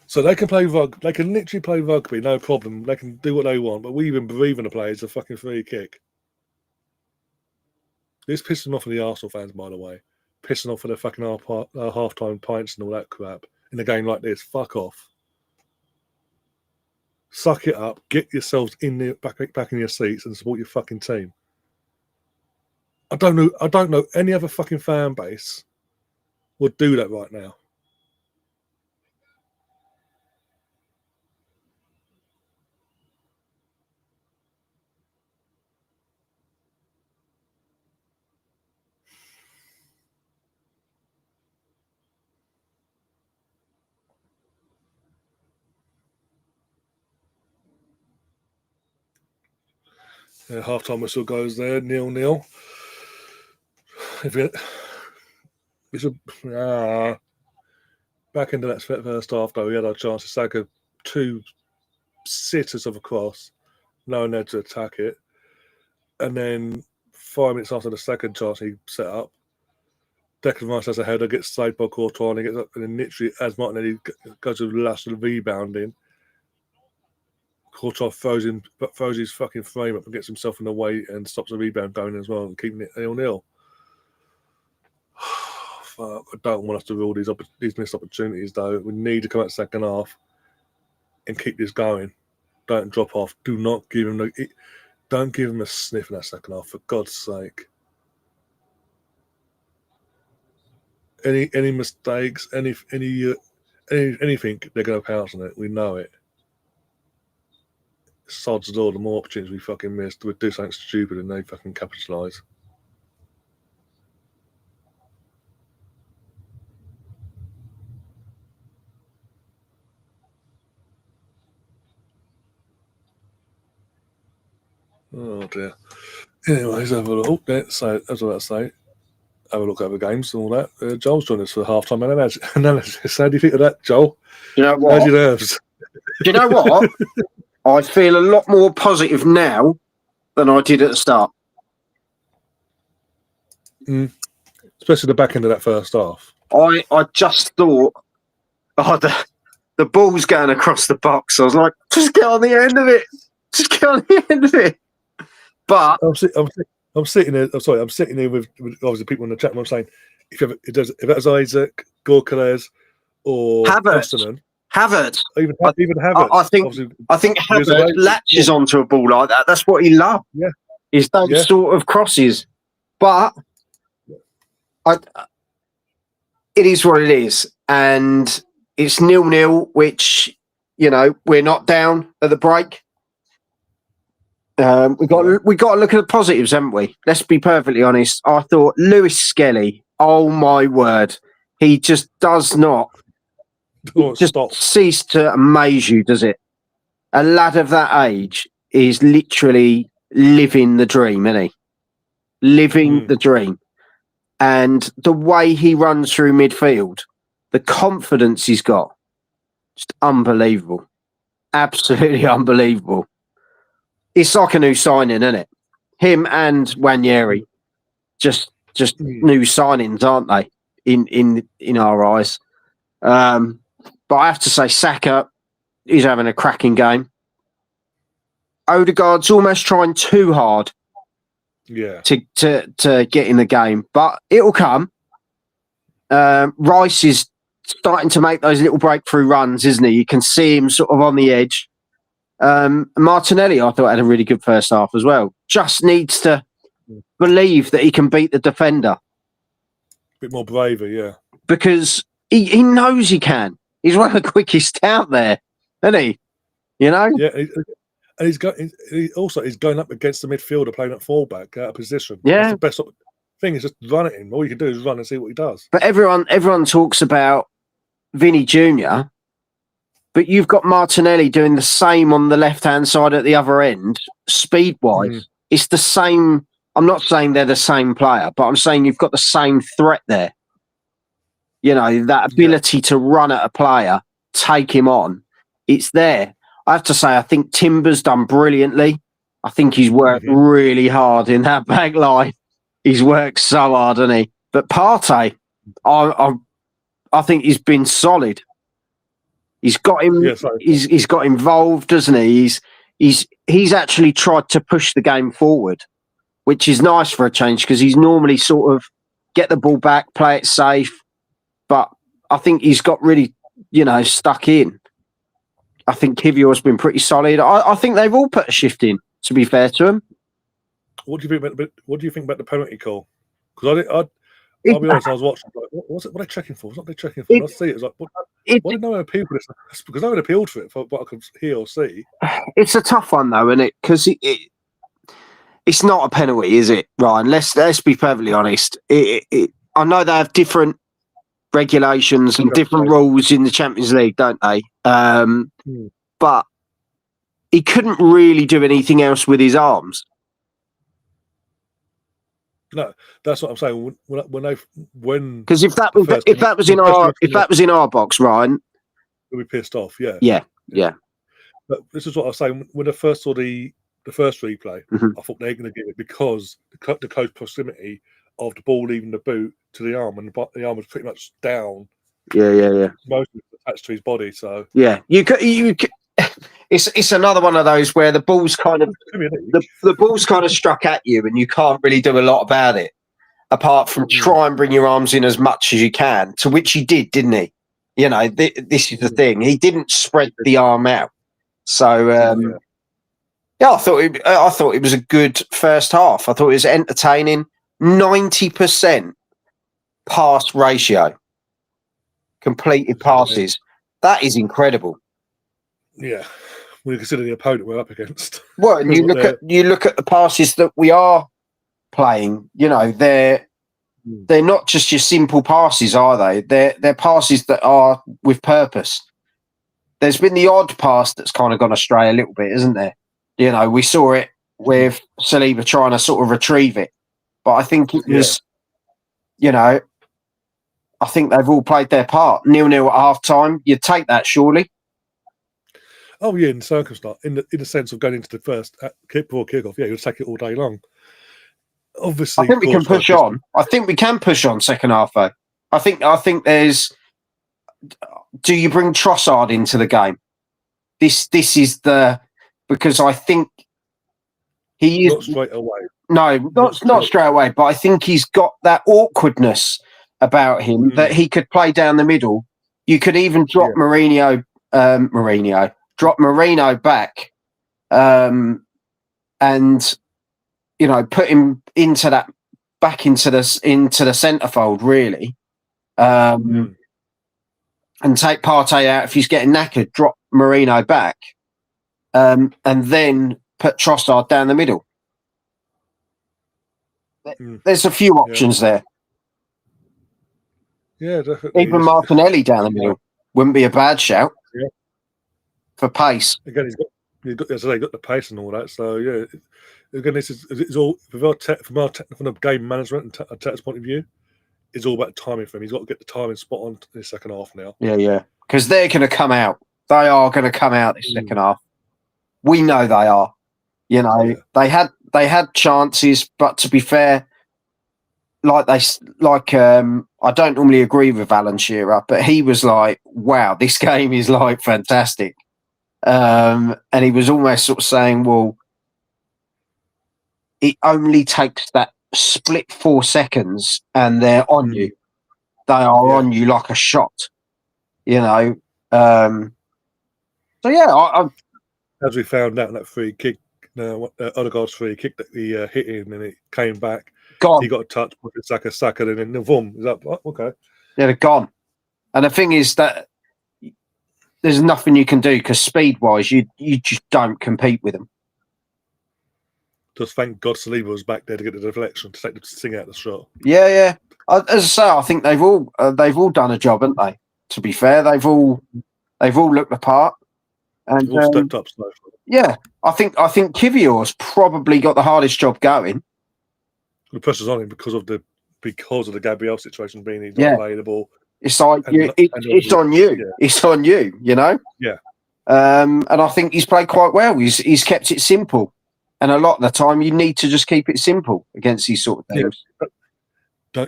So they can play rugby. They can literally play rugby, no problem. They can do what they want. But we even believe in the play. It's a fucking free kick. This pisses off of the Arsenal fans, by the way. Pissing off for the fucking half-time pints and all that crap in a game like this. Fuck off. Suck it up. Get yourselves in the back in your seats and support your fucking team. I don't know any other fucking fan base would do that right now. Yeah, half-time whistle goes there, 0-0. Back into that first half, though, we had our chance to Saka 2 sitters of a cross, no one there to attack it. And then 5 minutes after the second chance he set up, Declan Rice has a header, gets saved by Courtois, and he gets up, and then literally, as Martinelli goes to the last of the rebounding, Courtois throws his fucking frame up and gets himself in the way and stops the rebound going as well and keeping it 0-0. Fuck, I don't want us to rule these missed opportunities, though. We need to come out second half and keep this going. Don't drop off. Do not give him don't give him a sniff in that second half, for God's sake. Any mistakes, anything, they're going to pounce on it. We know it. Sod's law, the more opportunities we fucking missed, we'd do something stupid and they fucking capitalise. Oh dear. Anyways, have a look. So, as I was about to say, have a look at the games and all that. Joel's joined us for the half-time analysis. How do you think of that, Joel? You know what? How's your nerves? Do you know what? I feel a lot more positive now than I did at the start. Especially the back end of that first half. I just thought, the ball's going across the box. I was like, just get on the end of it. Just get on the end of it. But I'm sitting there. I'm sorry. I'm sitting here with obviously people in the chat room saying, if that was Isaac, Gorkales, or Havertz, even Havertz. I think Havertz latches onto a ball like that. That's what he loves. Yeah, is those sort of crosses. But it is what it is, and it's 0-0. Which we're not down at the break. We got to look at the positives, haven't we? Let's be perfectly honest. I thought Lewis Skelly, oh my word, he just does not cease to amaze you, does it? A lad of that age is literally living the dream, isn't he? Living the dream. and the way he runs through midfield, the confidence he's got, just unbelievable. Absolutely unbelievable. It's like a new signing, isn't it? Him and Wanyeri, just new signings, aren't they? In our eyes. But I have to say, Saka, he's having a cracking game. Odegaard's almost trying too hard to get in the game, but it'll come. Rice is starting to make those little breakthrough runs, isn't he? You can see him sort of on the edge. Martinelli, I thought, had a really good first half as well. Just needs to believe that he can beat the defender. A bit more braver, yeah. Because he knows he can. He's one of the quickest out there, isn't he? You know? Yeah, and he's going up against the midfielder playing at fullback out of position. Yeah. That's the best thing is just run at him. All you can do is run and see what he does. But everyone talks about Vinny Jr., but you've got Martinelli doing the same on the left-hand side at the other end, speed-wise. Mm. It's the same. I'm not saying they're the same player, but I'm saying you've got the same threat there. You know, that ability to run at a player, take him on, it's there. I have to say, I think Timber's done brilliantly. I think he's worked really hard in that back line. He's worked so hard, hasn't he? But Partey, I think he's been solid. He's got him. Yeah, he's got involved, doesn't he? He's actually tried to push the game forward, which is nice for a change because he's normally sort of get the ball back, play it safe. But I think he's got really, stuck in. I think Kivior's been pretty solid. I think they've all put a shift in. To be fair to him. What do you think about the penalty call? Because I'll be honest, I was watching. Like, what are they checking for? What are they checking for? I see it. It's like, why did no one appeal for this? Because no one appealed for it, for what I could hear or see. It's a tough one, though, isn't it? Because it's not a penalty, is it, Ryan? Let's be perfectly honest. I know they have different regulations and different rules in the Champions League, don't they? But he couldn't really do anything else with his arms. No, that's what I'm saying. Because if that was in our box, Ryan, we'd be pissed off. Yeah. Yeah. But this is what I was saying when I first saw the first replay. I thought they're going to give it because the close proximity of the ball leaving the boot to the arm, and the arm was pretty much down. Yeah. Most of it attached to his body. So yeah, you could. It's another one of those where the ball's kind of the ball's kind of struck at you and you can't really do a lot about it apart from try and bring your arms in as much as you can, to which he did, didn't he? This is the thing. He didn't spread the arm out. So I thought it was a good first half. I thought it was entertaining. 90% pass ratio, completed passes. That is incredible. Yeah. When you consider the opponent we're up against. Well, and you look at the passes that we are playing. They're not just your simple passes, are they? They're passes that are with purpose. There's been the odd pass that's kind of gone astray a little bit, isn't there? We saw it with Saliba trying to sort of retrieve it, but I think it was, I think they've all played their part. 0-0 at half time. You'd take that, surely. Oh yeah, in circumstance, in the sense of going into the first before kickoff, you'll take it all day long. Obviously, I think we can push on. I think we can push on second half though. I think there's. Do you bring Trossard into the game? This is because I think he is not straight away. No, not straight away. But I think he's got that awkwardness about him that he could play down the middle. You could even drop drop Marino back, and put him into the centrefold really, and take Partey out if he's getting knackered. Drop Marino back, and then put Trossard down the middle. There's a few options there. Yeah, definitely. Even Martinelli down the middle wouldn't be a bad shout. Yeah. For pace. Again, he's got the pace and all that. So again, this is all from the game management and tactics point of view. it's all about timing for him. He's got to get the timing spot on in the second half now. Yeah. Because they're going to come out. They are going to come out this second half. We know they are. You know, they had chances, but to be fair, I don't normally agree with Alan Shearer, but he was like, "Wow, this game is like fantastic," and he was almost sort of saying, "Well, it only takes that split 4 seconds, and they're on you. They are on you like a shot." You know, so yeah, as we found out in that free kick, Odegaard's free kick that he hit in and it came back. gone. He got a touch, put it Saka, and then the boom. Is that okay? Yeah, they're gone. And the thing is that there's nothing you can do because speed-wise, you just don't compete with them. Just thank God Saliba was back there to get the deflection to take the sting out of the shot. Yeah. As I say, I think they've all done a job, haven't they? To be fair, they've all looked the part. And They've all stepped up slowly. Yeah, I think Kivior's probably got the hardest job going. The pressure's on him because of the Gabriel situation being he's not available. It's like it's on you. Yeah. It's on you. You know. Yeah. And I think he's played quite well. He's kept it simple, and a lot of the time you need to just keep it simple against these sort of things. Yeah.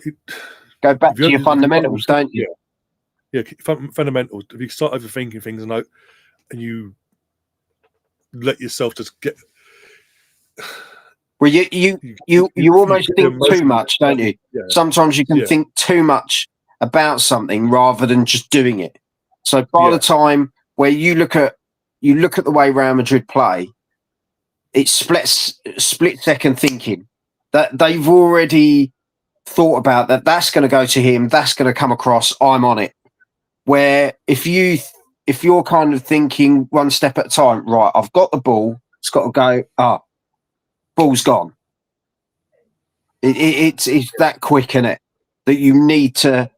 Go back to your fundamentals, don't you? Yeah, fundamentals. If you start overthinking things and you let yourself just get. Well, you almost think too much, don't you? Yeah. Sometimes you can think too much about something rather than just doing it. So by the time where you look at the way Real Madrid play, it's split second thinking that they've already thought about that. That's going to go to him. That's going to come across. I'm on it. Where if you're kind of thinking one step at a time, right? I've got the ball. It's got to go. Ball's gone. It's that quick, isn't it? That you need to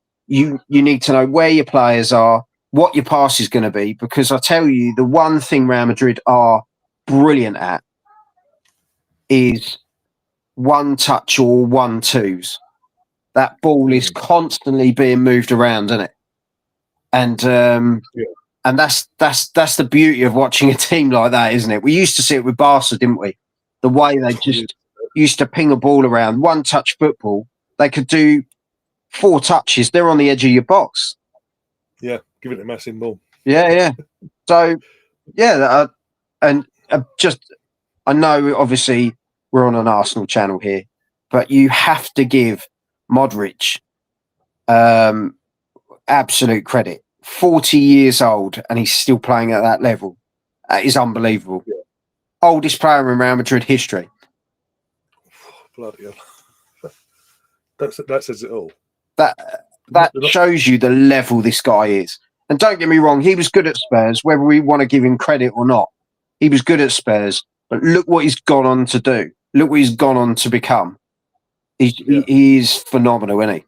know where your players are, what your pass is going to be. Because I tell you, the one thing Real Madrid are brilliant at is one touch or 1-2s. That ball is constantly being moved around, isn't it? And and that's the beauty of watching a team like that, isn't it? We used to see it with Barca, didn't we? The way they just used to ping a ball around, one touch football. They could do 4 touches. They're on the edge of your box. Yeah, give it a massive ball. Yeah. So, I know obviously we're on an Arsenal channel here, but you have to give Modric absolute credit. 40 years old and he's still playing at that level. That is unbelievable. Yeah. Oldest player in Real Madrid history. Bloody hell. That says it all. That shows you the level this guy is. And don't get me wrong, he was good at Spurs, whether we want to give him credit or not. He was good at Spurs, but look what he's gone on to do. Look what he's gone on to become. He is phenomenal, isn't he?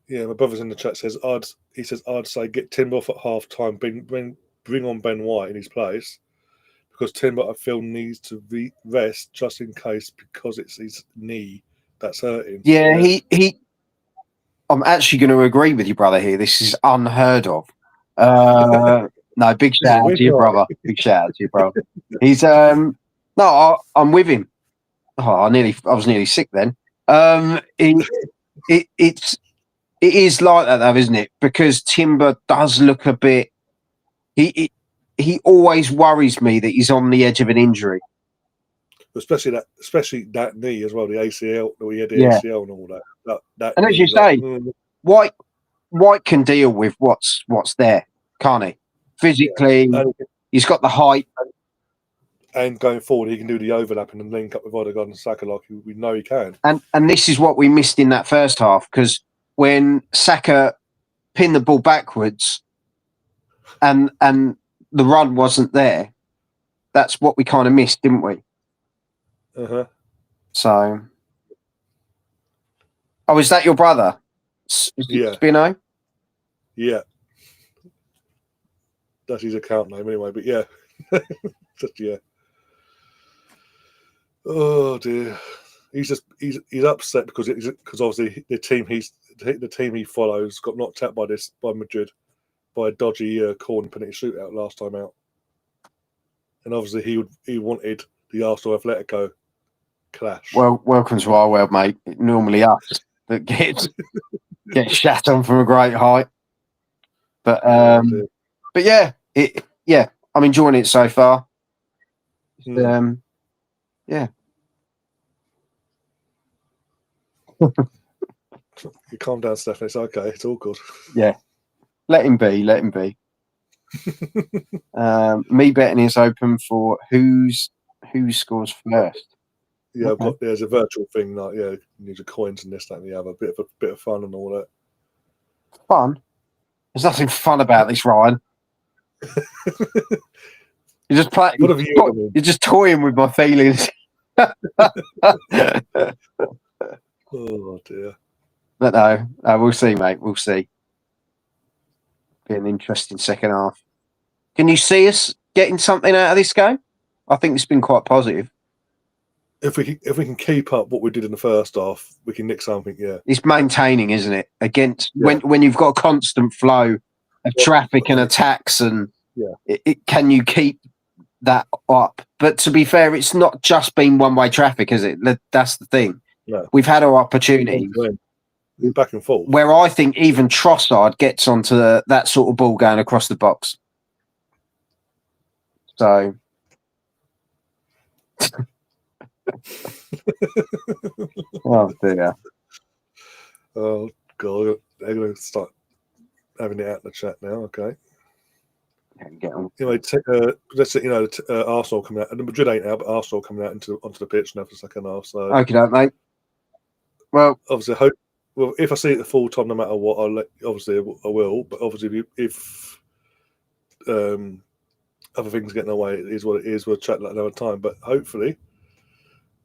Yeah, my brother's in the chat says I'd say get Timber off at half time, bring on Ben White in his place, because Timber I feel needs to rest just in case because it's his knee that's hurting. Yeah, he I'm actually going to agree with you, brother. Here, this is unheard of. No, big shout out to your brother. Big shout out to your brother. He's I'm with him. Oh, I was nearly sick then. It is like that though, isn't it? Because Timber does look a bit. He always worries me that he's on the edge of an injury. Especially that knee as well, the ACL. We had the ACL and all that. And as you say, White can deal with what's there, can't he? Physically, he's got the height. And going forward, he can do the overlap and link up with Odegaard and Saka like we know he can. And this is what we missed in that first half, because when Saka pinned the ball backwards and the run wasn't there, that's what we kind of missed, didn't we? Uh-huh. So, is that your brother? Yeah. Spino? Yeah. That's his account name anyway, but yeah. Just, yeah. Oh, dear. He's upset because obviously the team he follows got knocked out by Madrid by a dodgy corner penalty shootout last time out, and obviously he wanted the Arsenal Atletico clash. Well, welcome to our world, mate. Normally us that get shat on from a great height. But yeah, I'm enjoying it so far. Yeah. You calm down, Stefan. It's okay. It's all good. Yeah. Let him be. Me betting is open for who scores first. Yeah, okay. There's a virtual thing like you need your coins and this, that, and the other. A bit of fun and all that. Fun? There's nothing fun about this, Ryan. You're just playing. You're just toying with my feelings. Oh dear. But no, we'll see, mate. We'll see. Be an interesting second half. Can you see us getting something out of this game? I think it's been quite positive. If we can keep up what we did in the first half, we can nick something. Yeah, it's maintaining, isn't it? Against when you've got a constant flow of traffic and attacks, and can you keep that up? But to be fair, it's not just been one-way traffic, is it? That's the thing. No. We've had our opportunities back and forth, where I think even Trossard gets onto that sort of ball going across the box. So. Oh dear. Oh god, they're going to start having it out in the chat now. Okay. Anyway, let's say Arsenal coming out, and Madrid ain't out, but Arsenal coming out onto the pitch now for the second half. So okay, mate. Well, obviously, if I see it the full time, no matter what, I will. But obviously, if other things get in the way, it is what it is. We'll chat that another time. But hopefully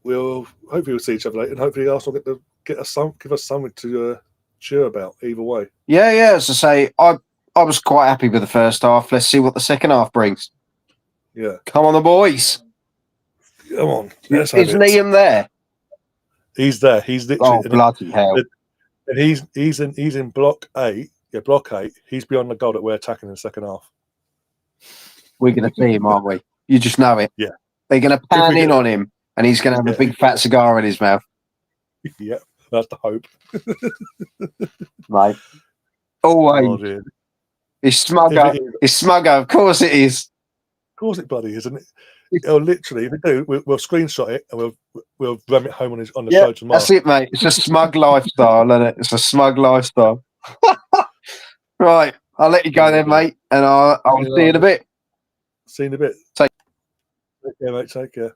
we'll see each other later, and hopefully Arsenal give us something to cheer about either way. Yeah. As I say, I was quite happy with the first half. Let's see what the second half brings. Yeah, come on, the boys. Come on. Is Liam there? He's there. He's literally. Oh bloody hell! And he's in block 8. Yeah, block 8. He's beyond the goal that we're attacking in the second half. We're going to see him, aren't we? You just know it. Yeah. They're going to pan in on him, and he's going to have a big fat cigar in his mouth. Yeah, that's the hope. Right. Always. Oh, it's smugger. It's smugger. Of course it is. Of course it bloody is, isn't it? Literally, if we do, we'll screenshot it and we'll ram it home on the show tomorrow. That's it, mate. It's a smug lifestyle, isn't it? It's a smug lifestyle. Right, I'll let you go then, mate, and I'll see you in a bit. See you in a bit. Take care, mate. Take care.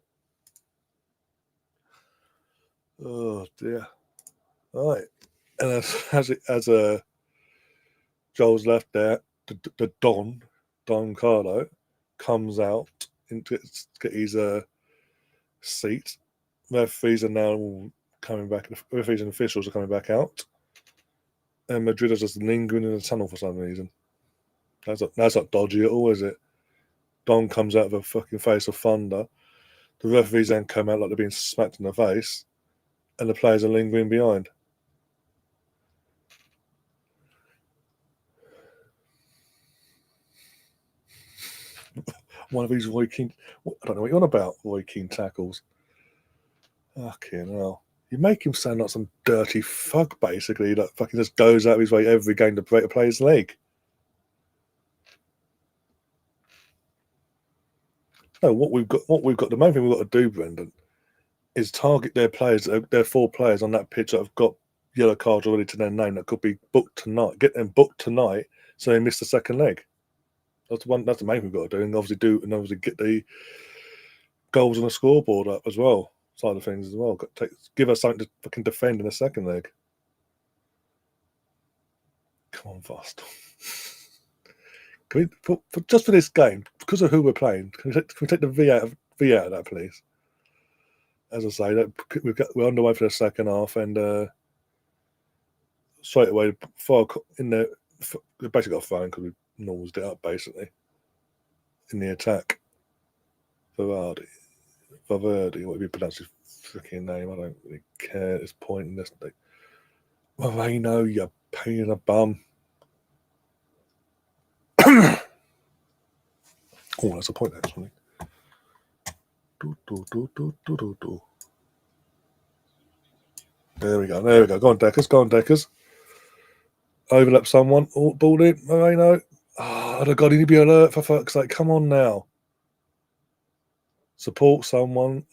Oh dear. All right, and as Joel's left there, the Don Carlo comes out to get his seat. Referees are now coming back. Referees and officials are coming back out, and Madrid is just lingering in the tunnel for some reason. That's not dodgy at all, is it? Don comes out of a fucking face of thunder. The referees then come out like they're being smacked in the face, and the players are lingering behind. One of these Roy Keane, I don't know what you're on about, Roy Keane tackles. Fucking hell. You make him sound like some dirty fuck, basically, that fucking just goes out of his way every game to play his leg. No, what we've got, the main thing we've got to do, Brendan, is target their 4 players on that pitch that have got yellow cards already to their name that could be booked tonight. Get them booked tonight so they miss the second leg. That's the main thing we've got to do, and obviously get the goals on the scoreboard up as well, side of things as well. Give us something to fucking defend in the second leg. Come on, fast. Can we, just for this game, because of who we're playing, can we take the V out of that, please? As I say, we're underway for the second half, and straight away, we basically got thrown because we nosed it up, basically, in the attack. Vardy. Valverde, whatever you pronounce his freaking name, I don't really care at this point in this. Moreno, you pain in the bum. Oh, that's a point, actually. There we go. Go on, Deckers. Overlap someone. Oh, ball in. Moreno. Oh, God, he need to be alert, for fuck's sake. Come on now. Support someone.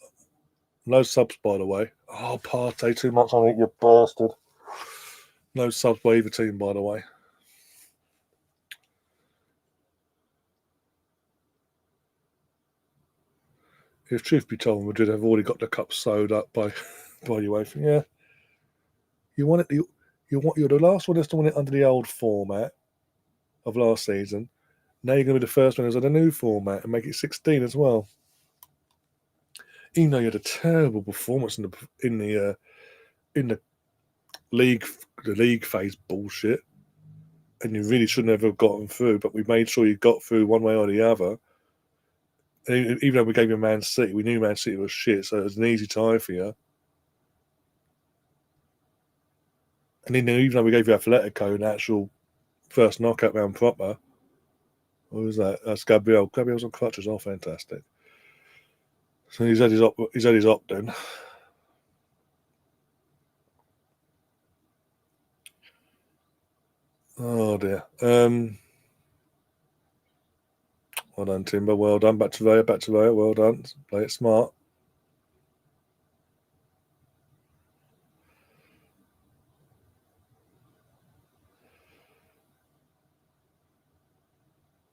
No subs, by the way. Oh, Partey, too much on it, you bastard. No subs by either team, by the way. If truth be told, Madrid have already got the cup sewed up by UEFA. Yeah. You're the last one that's to win it under the old format of last season. Now you're going to be the first winners of the new format and make it 16 as well. Even though you had a terrible performance in the league phase bullshit, and you really shouldn't have gotten through, but we made sure you got through one way or the other. And even though we gave you Man City, we knew Man City was shit, so it was an easy tie for you. And then even though we gave you Atletico an actual first knockout round proper, what was that? That's Gabriel. Gabriel's on crutches. Oh, fantastic. So he's had his op then. Oh dear. Well done, Timber. Well done. Back to Raya. Well done. Play it smart.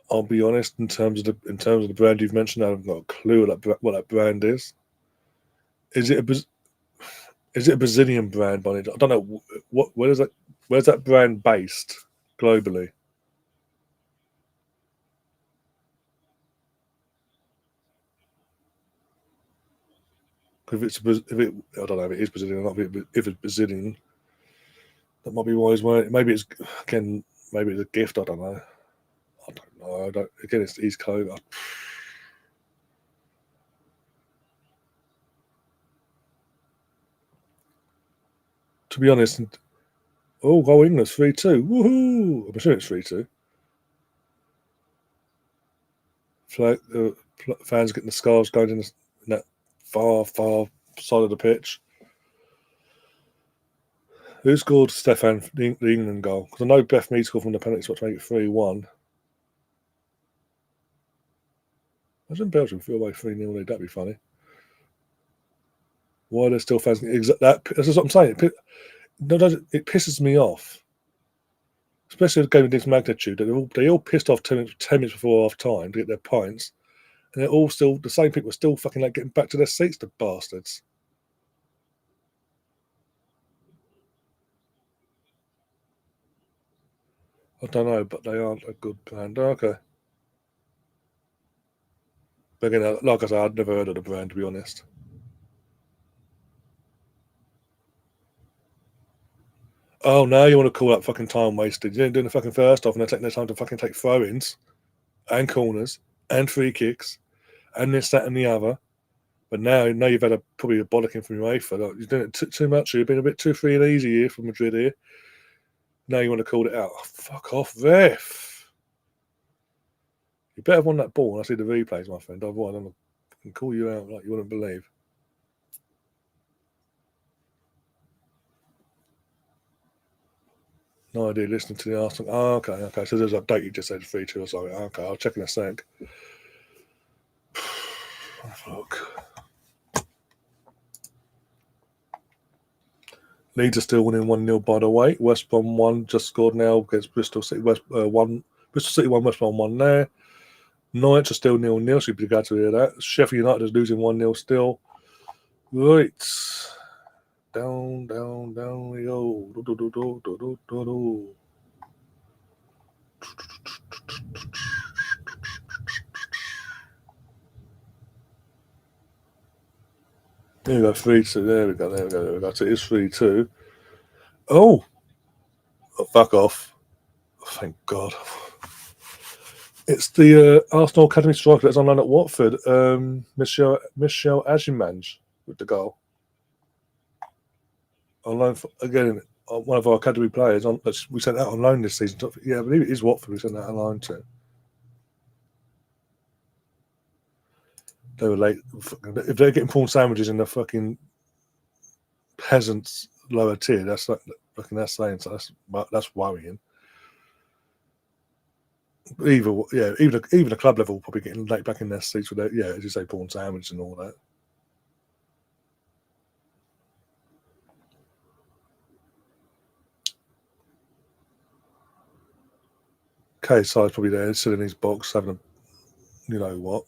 I'll be honest. In terms of the brand you've mentioned, I haven't got a clue what that brand is. Is it a Brazilian brand, Bonnie? I don't know. Where's that brand based globally? I don't know if it is Brazilian or not. If it's Brazilian, that might be why he's wearing it. Maybe it's a gift. I don't know. Again, it's East Coast. To be honest, go England 3-2. Woohoo! I'm sure it's 3-2. Fans getting the scars going in that far side of the pitch. Who scored Stefan, the England goal? Because I know Beth Mead scored from the penalty spot to make it 3-1. Imagine Belgium flew away 3-0. That'd be funny. Why are there still fans? That's what I'm saying. It pisses me off, especially a game of this magnitude. They all pissed off 10 minutes before half time to get their pints, and they're all still the same people are still fucking like getting back to their seats. The bastards. I don't know, but they aren't a good brand. Okay. But again, like I said, I'd never heard of the brand, to be honest. Oh, now you want to call that fucking time wasted. You didn't do the fucking first off, and they're taking their time to fucking take throw-ins and corners and free kicks and this, that, and the other. But now you've had probably a bollocking from UEFA. Like, you're doing it too much. You've been a bit too free and easy here from Madrid here. Now you want to call it out. Oh, fuck off, ref. You better have won that ball when I see the replays, my friend. Otherwise, I'm going to call you out like you wouldn't believe. No idea listening to the Arsenal. Oh, okay. So there's an update you just said 3-2 or something. Okay, I'll check in a sec. Fuck. Leeds are still winning 1-0, by the way. West Brom 1 just scored now against Bristol City. Bristol City 1, West Brom 1 there. Norwich are still 0-0, so you'd be glad to hear that. Sheffield United is losing 1-0 still. Right. Down we go. There we go, 3-2. There we go. So it is 3-2. Oh, fuck off. Thank God. It's the Arsenal Academy striker that's on loan at Watford, Michel Ajimanj, with the goal. On loan again, one of our academy players. We sent that on loan this season. Yeah, I believe it is Watford we sent that on loan to. They were late. If they're getting prawn sandwiches in the fucking peasants lower tier, that's saying so. That's worrying. Even the club level probably getting late back in their seats with their, as you say, prawn sandwich and all that. KSI's probably there, sitting in his box, having a, you know what,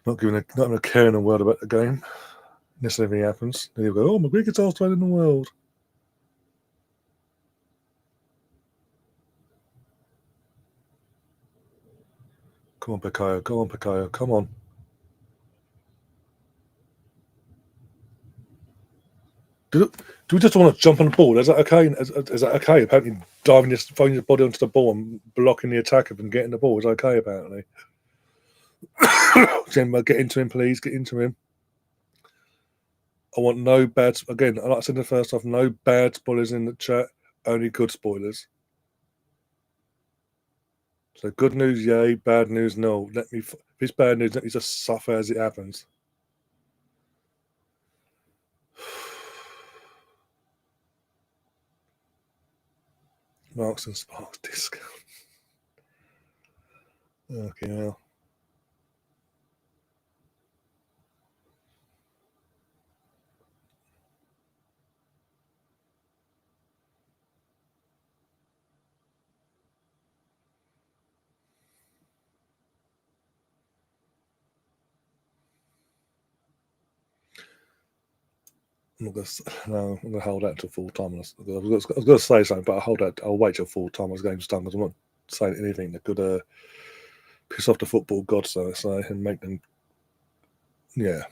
not having a care in the world about the game. Unless anything happens, then you'll go, "Oh, my greatest Australian in the world." Come on, Pikayo. Go on, Pikayo. Come on. Do we just want to jump on the ball? Is that okay? Is that okay? Apparently, throwing your body onto the ball and blocking the attacker from getting the ball is okay, apparently. Jimbo, get into him, please. Get into him. I want no bad. Again, like I said in the first half, no bad spoilers in the chat. Only good spoilers. So good news, yay. Bad news, no. If it's bad news, let me just suffer as it happens. Marks and Sparks discount. Okay, well. I'm going to hold out till full time. I was going to say something, but I'll wait till full time as game's done because I'm not saying anything that could piss off the football gods, so to say, and make them, yeah.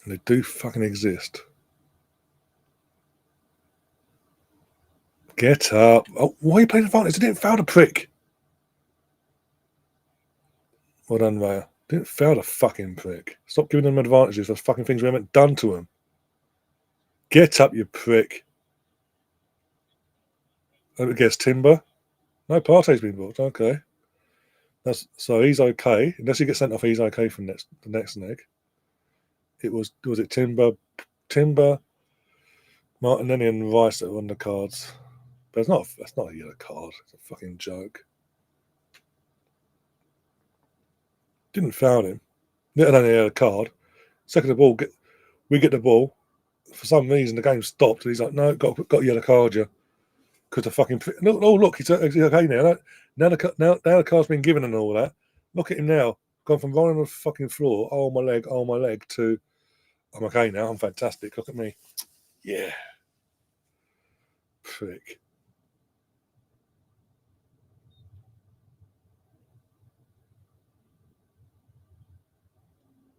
And they do fucking exist. Get up. Oh, why are you playing advantage? They didn't foul the prick. Well done, Raya. Didn't foul the fucking prick. Stop giving them advantages for fucking things we haven't done to them. Get up, you prick. I guess Timber. No, Partey's been booked. Okay. So he's okay. Unless he gets sent off, he's okay for the next leg. Was it Timber, Martinelli and Rice that were on the cards. But that's not a yellow card. It's a fucking joke. Didn't foul him. Not only a card. Second of all, we get the ball. For some reason, the game stopped. And he's like, "No, got a yellow card, yeah." Because the fucking look, he's okay now. Now the card's been given and all that. Look at him now. Gone from rolling on the fucking floor, oh my leg, to I'm okay now. I'm fantastic. Look at me. Yeah. Prick.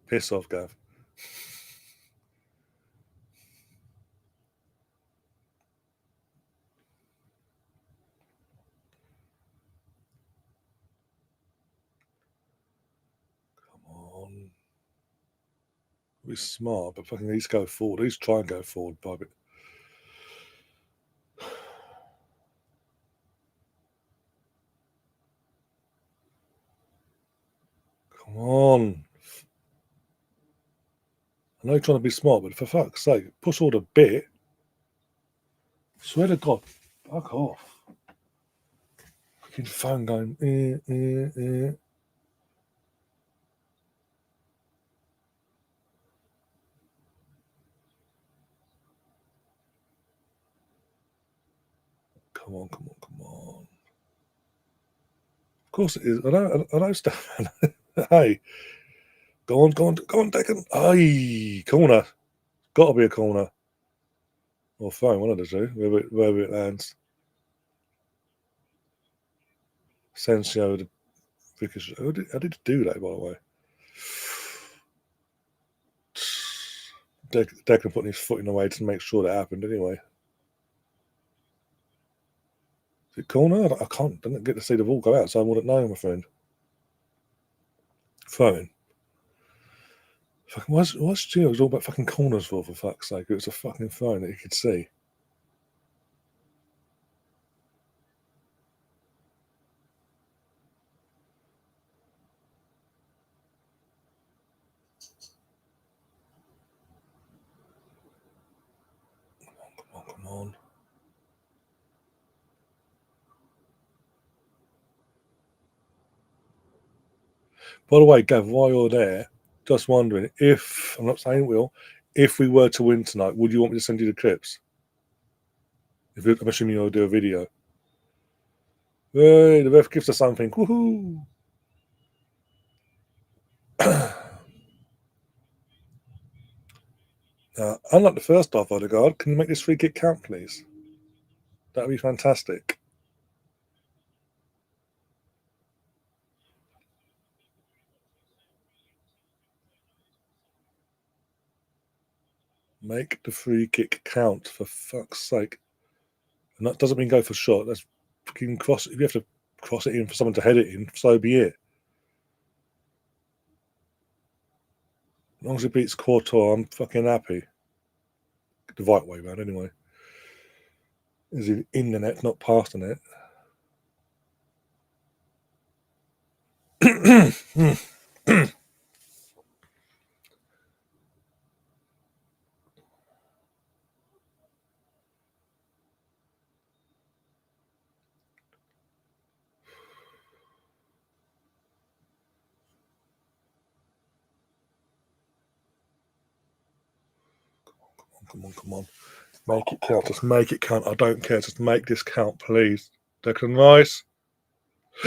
Piss off, Gav. Come on. Be smart, but fucking these go forward. These try and go forward, Bobby. Come on. I know you're trying to be smart, but for fuck's sake, push all the bit. Swear to God, fuck off. Fucking phone going. Come on. Of course it is. I know stuff. Hey, go on, Declan. Hey, corner. Got to be a corner. Or phone, one of the two, wherever it lands. Sensio, the Vickers. How did he do that, by the way? Declan putting his foot in the way to make sure that happened anyway. Is it corner? I didn't get to see the ball go out, so I wouldn't know, my friend. Throwing. Fucking, what's Gio's all about fucking corners for fuck's sake? It was a fucking throwing that you could see. Come on. By the way, Gav, while you're there, just wondering if, I'm not saying will, if we were to win tonight, would you want me to send you the clips? I'm assuming you'll do a video. Hey, the ref gives us something. Woohoo! Unlike the first half, Odegaard, can you make this free kick count, please? That would be fantastic. Make the free kick count, for fuck's sake. And that doesn't mean go for shot. That's fucking cross. If you have to cross it in for someone to head it in, so be it. As long as it beats Courtois, I'm fucking happy. The right way round, anyway. Is it in the net, not past the net? Come on. Make it count. Just make it count. I don't care. Just make this count, please. Declan Rice.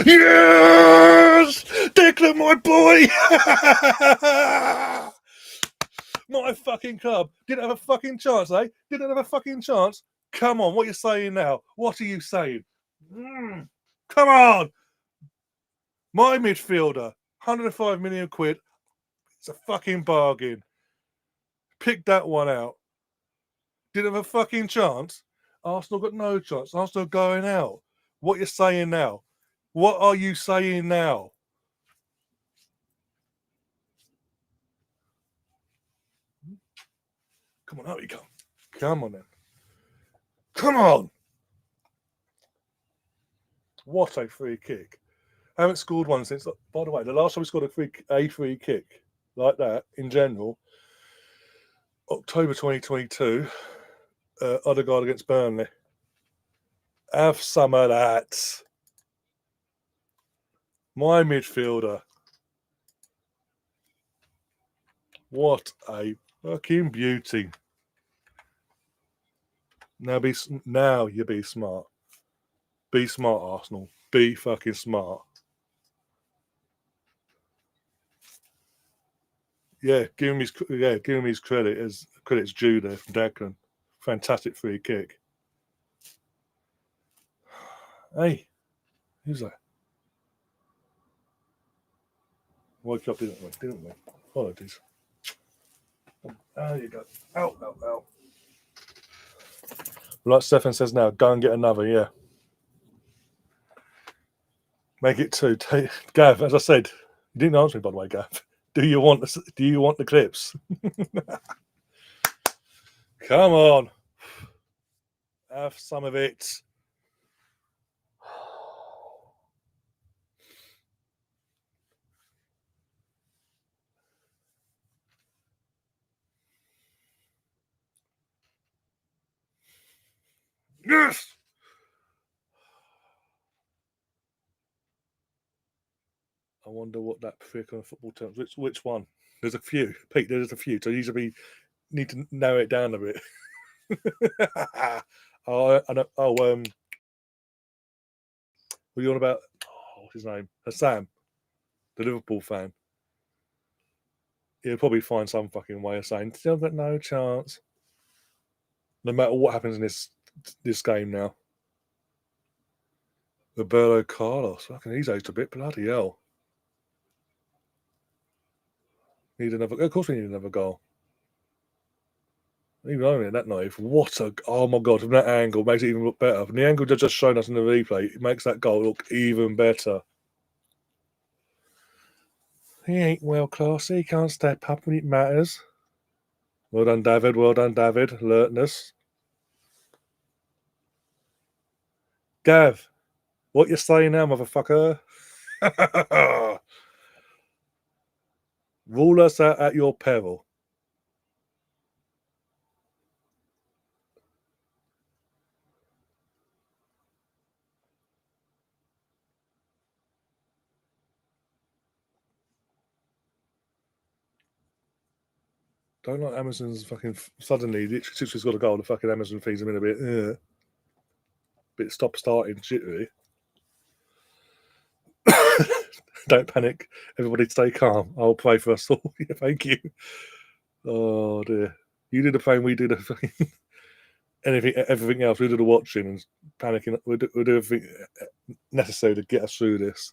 Yes! Declan, my boy! My fucking club. Didn't have a fucking chance, eh? Didn't have a fucking chance. Come on, what are you saying now? What are you saying? Come on! My midfielder. 105 million quid. It's a fucking bargain. Pick that one out. Didn't have a fucking chance. Arsenal got no chance. Arsenal going out. What are you saying now? What are you saying now? Come on, out you come. Come on then. Come on. What a free kick. I haven't scored one since, by the way, the last time we scored a free kick like that in general, October 2022, Odegaard against Burnley. Have some of that. My midfielder. What a fucking beauty. Now you be smart. Be smart, Arsenal. Be fucking smart. Yeah, give him his credit as credit's due there from Declan. Fantastic free kick. Hey, who's that? Woke up, didn't we? Apologies. There you go. Out. Like Stefan says now, go and get another, yeah. Make it 2. Gav, as I said, you didn't answer me, by the way, Gav. Do you want the clips? Come on. Have some of it. Yes. I wonder what that particular football terms. Which one? There's a few, Pete. There's a few. So you need to narrow it down a bit. I know. What are you on about? What's his name? Hassan, the Liverpool fan. He'll probably find some fucking way of saying still got no chance. No matter what happens in this game now. Roberto Carlos, fucking he's aged a bit. Bloody hell. Of course we need another goal. Even only that knife, oh my god, from that angle makes it even look better. From the angle they've just shown us in the replay, it makes that goal look even better. He ain't well classy, he can't step up when it matters. Well done, David, well done, David. Alertness. Gav, what you saying now, motherfucker? Rule us out at your peril. Don't like Amazon's fucking suddenly. Literally, since he's got a goal, the fucking Amazon feeds him in a bit stop starting jittery. Don't panic, everybody. Stay calm. I'll pray for us all. Yeah, thank you. Oh dear, you do the pain, we do the fucking everything else. We do the watching and panicking. We'll do everything necessary to get us through this.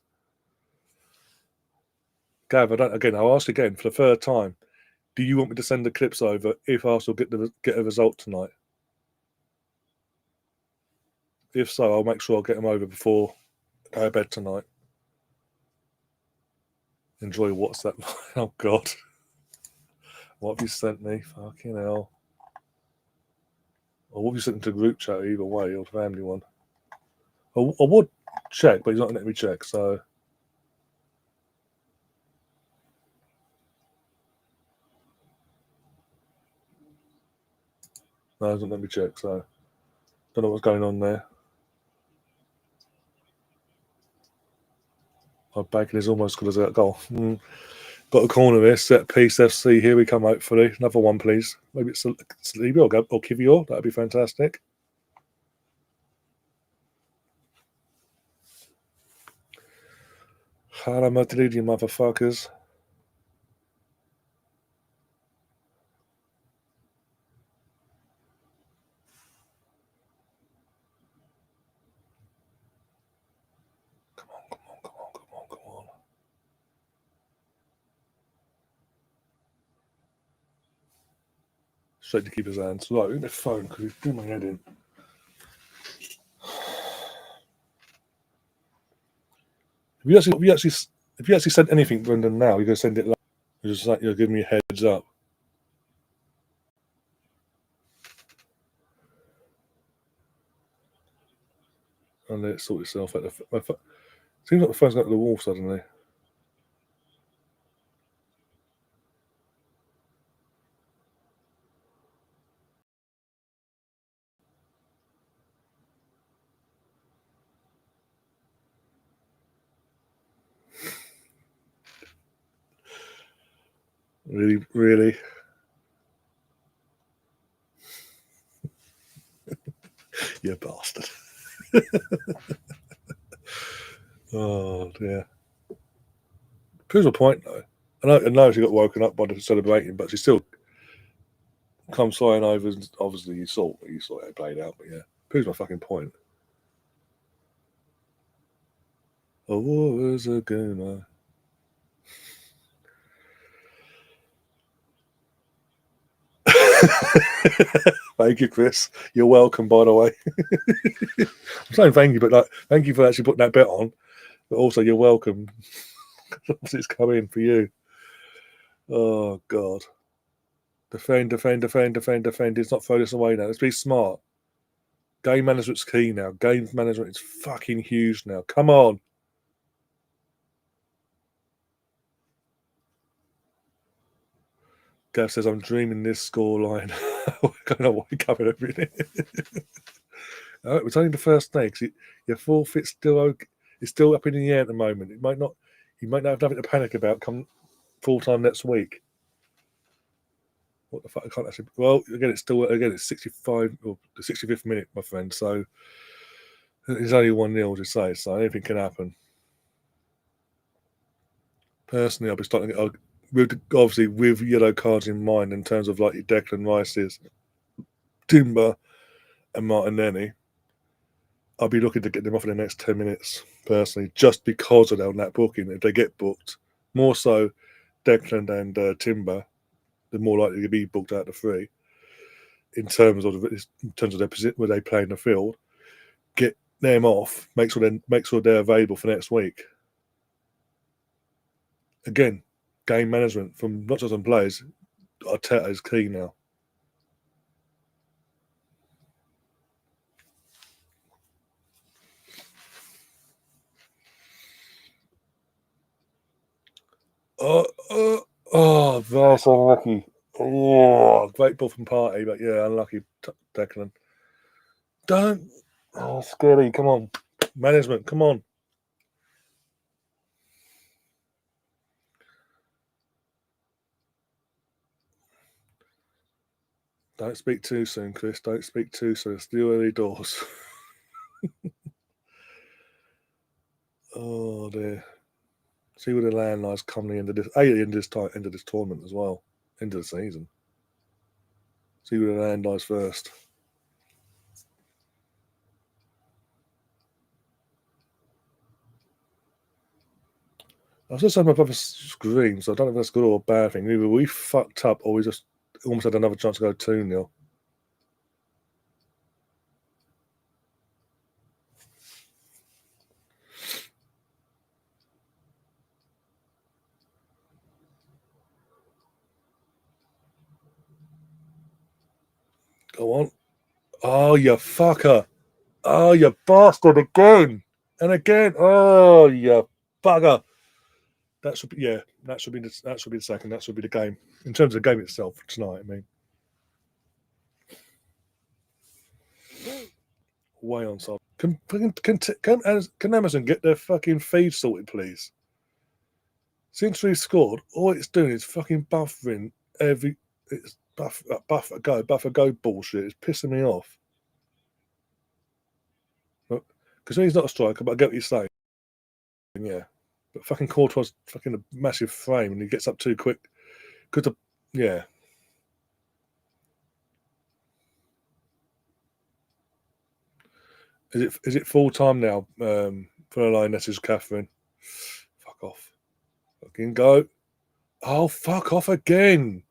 Gav, I'll ask again for the third time. Do you want me to send the clips over if Arsenal get a result tonight? If so, I'll make sure I'll get them over before I go to bed tonight. Enjoy WhatsApp. Oh God, what have you sent me? Fucking hell. Or what have you sent to the group chat either way, or family one? I would check, but he's not letting me check, so. No, he doesn't let me check, so don't know what's going on there. Our bacon is almost good as that goal. Got a corner here, set piece FC. Here we come, hopefully. Another one, please. Maybe it's Saliba or Kivior. That'd be fantastic. Hello, Madrid, you motherfuckers. Come on. Straight to keep his hands. Right, in the phone because he's doing my head in. If you actually sent anything, Brendan, now you're gonna send it. You're just like you're giving me a heads up. And let it sort itself out. Seems like the phone's got to the wall suddenly. Really. You bastard. Oh dear. Proves a point though. I know she got woken up by the celebrating, but she still comes flying over. And obviously, you saw how it played out, but yeah, proves my fucking point. A war is a gamer. Thank you, Chris. You're welcome, by the way. I'm saying thank you, but thank you for actually putting that bet on. But also, you're welcome. It's coming for you. Oh God. Defend. Let's not throw this away now. Let's be smart. Game management's key now. Game management is fucking huge now. Come on. Gav says, I'm dreaming this scoreline. We're going to wake up and everything. It's only the first day because your forfeit's still okay. It's still up in the air at the moment. You might not have nothing to panic about come full time next week. What the fuck? I can't actually. Well, it's 65 or the 65th minute, my friend. So it's only 1-0 to say. So anything can happen. Personally, I'll be starting obviously with yellow cards in mind in terms of like your Declan Rice's, Timber, and Martinelli. I'll be looking to get them off in the next 10 minutes, personally, just because of that booking. If they get booked, more so Declan and Timber, they're more likely to be booked out of 3. in terms of their position where they play in the field. Get them off. Make sure they're available for next week. Again, game management from not just on players. Arteta is key now. That's unlucky. Oh, great ball from Partey, but yeah, unlucky, Declan. Don't. Oh, scary. Come on. Management, come on. Don't speak too soon, Chris. Don't speak too soon. It's the early doors. Oh, dear. See where the land lies coming into this. End of this tournament as well. End of the season. See where the land lies first. I was just on my brother's screen, so I don't know if that's good or a bad thing. Either we fucked up or we just almost had another chance to go 2-0. Go on. Oh, you fucker. Oh, you bastard again. And again. Oh, you bugger. That should be the second. That should be the game. In terms of the game itself tonight, I mean. Way on side. Can Amazon get their fucking feed sorted, please? Since we scored, all it's doing is fucking buffering it's buffer go bullshit. It's pissing me off. Because he's not a striker, but I get what you're saying. Yeah. But fucking Courtois fucking a massive frame and he gets up too quick. Yeah. Is it full time now? For the Lionesses, Catherine. Fuck off. Fucking go. Oh, fuck off again.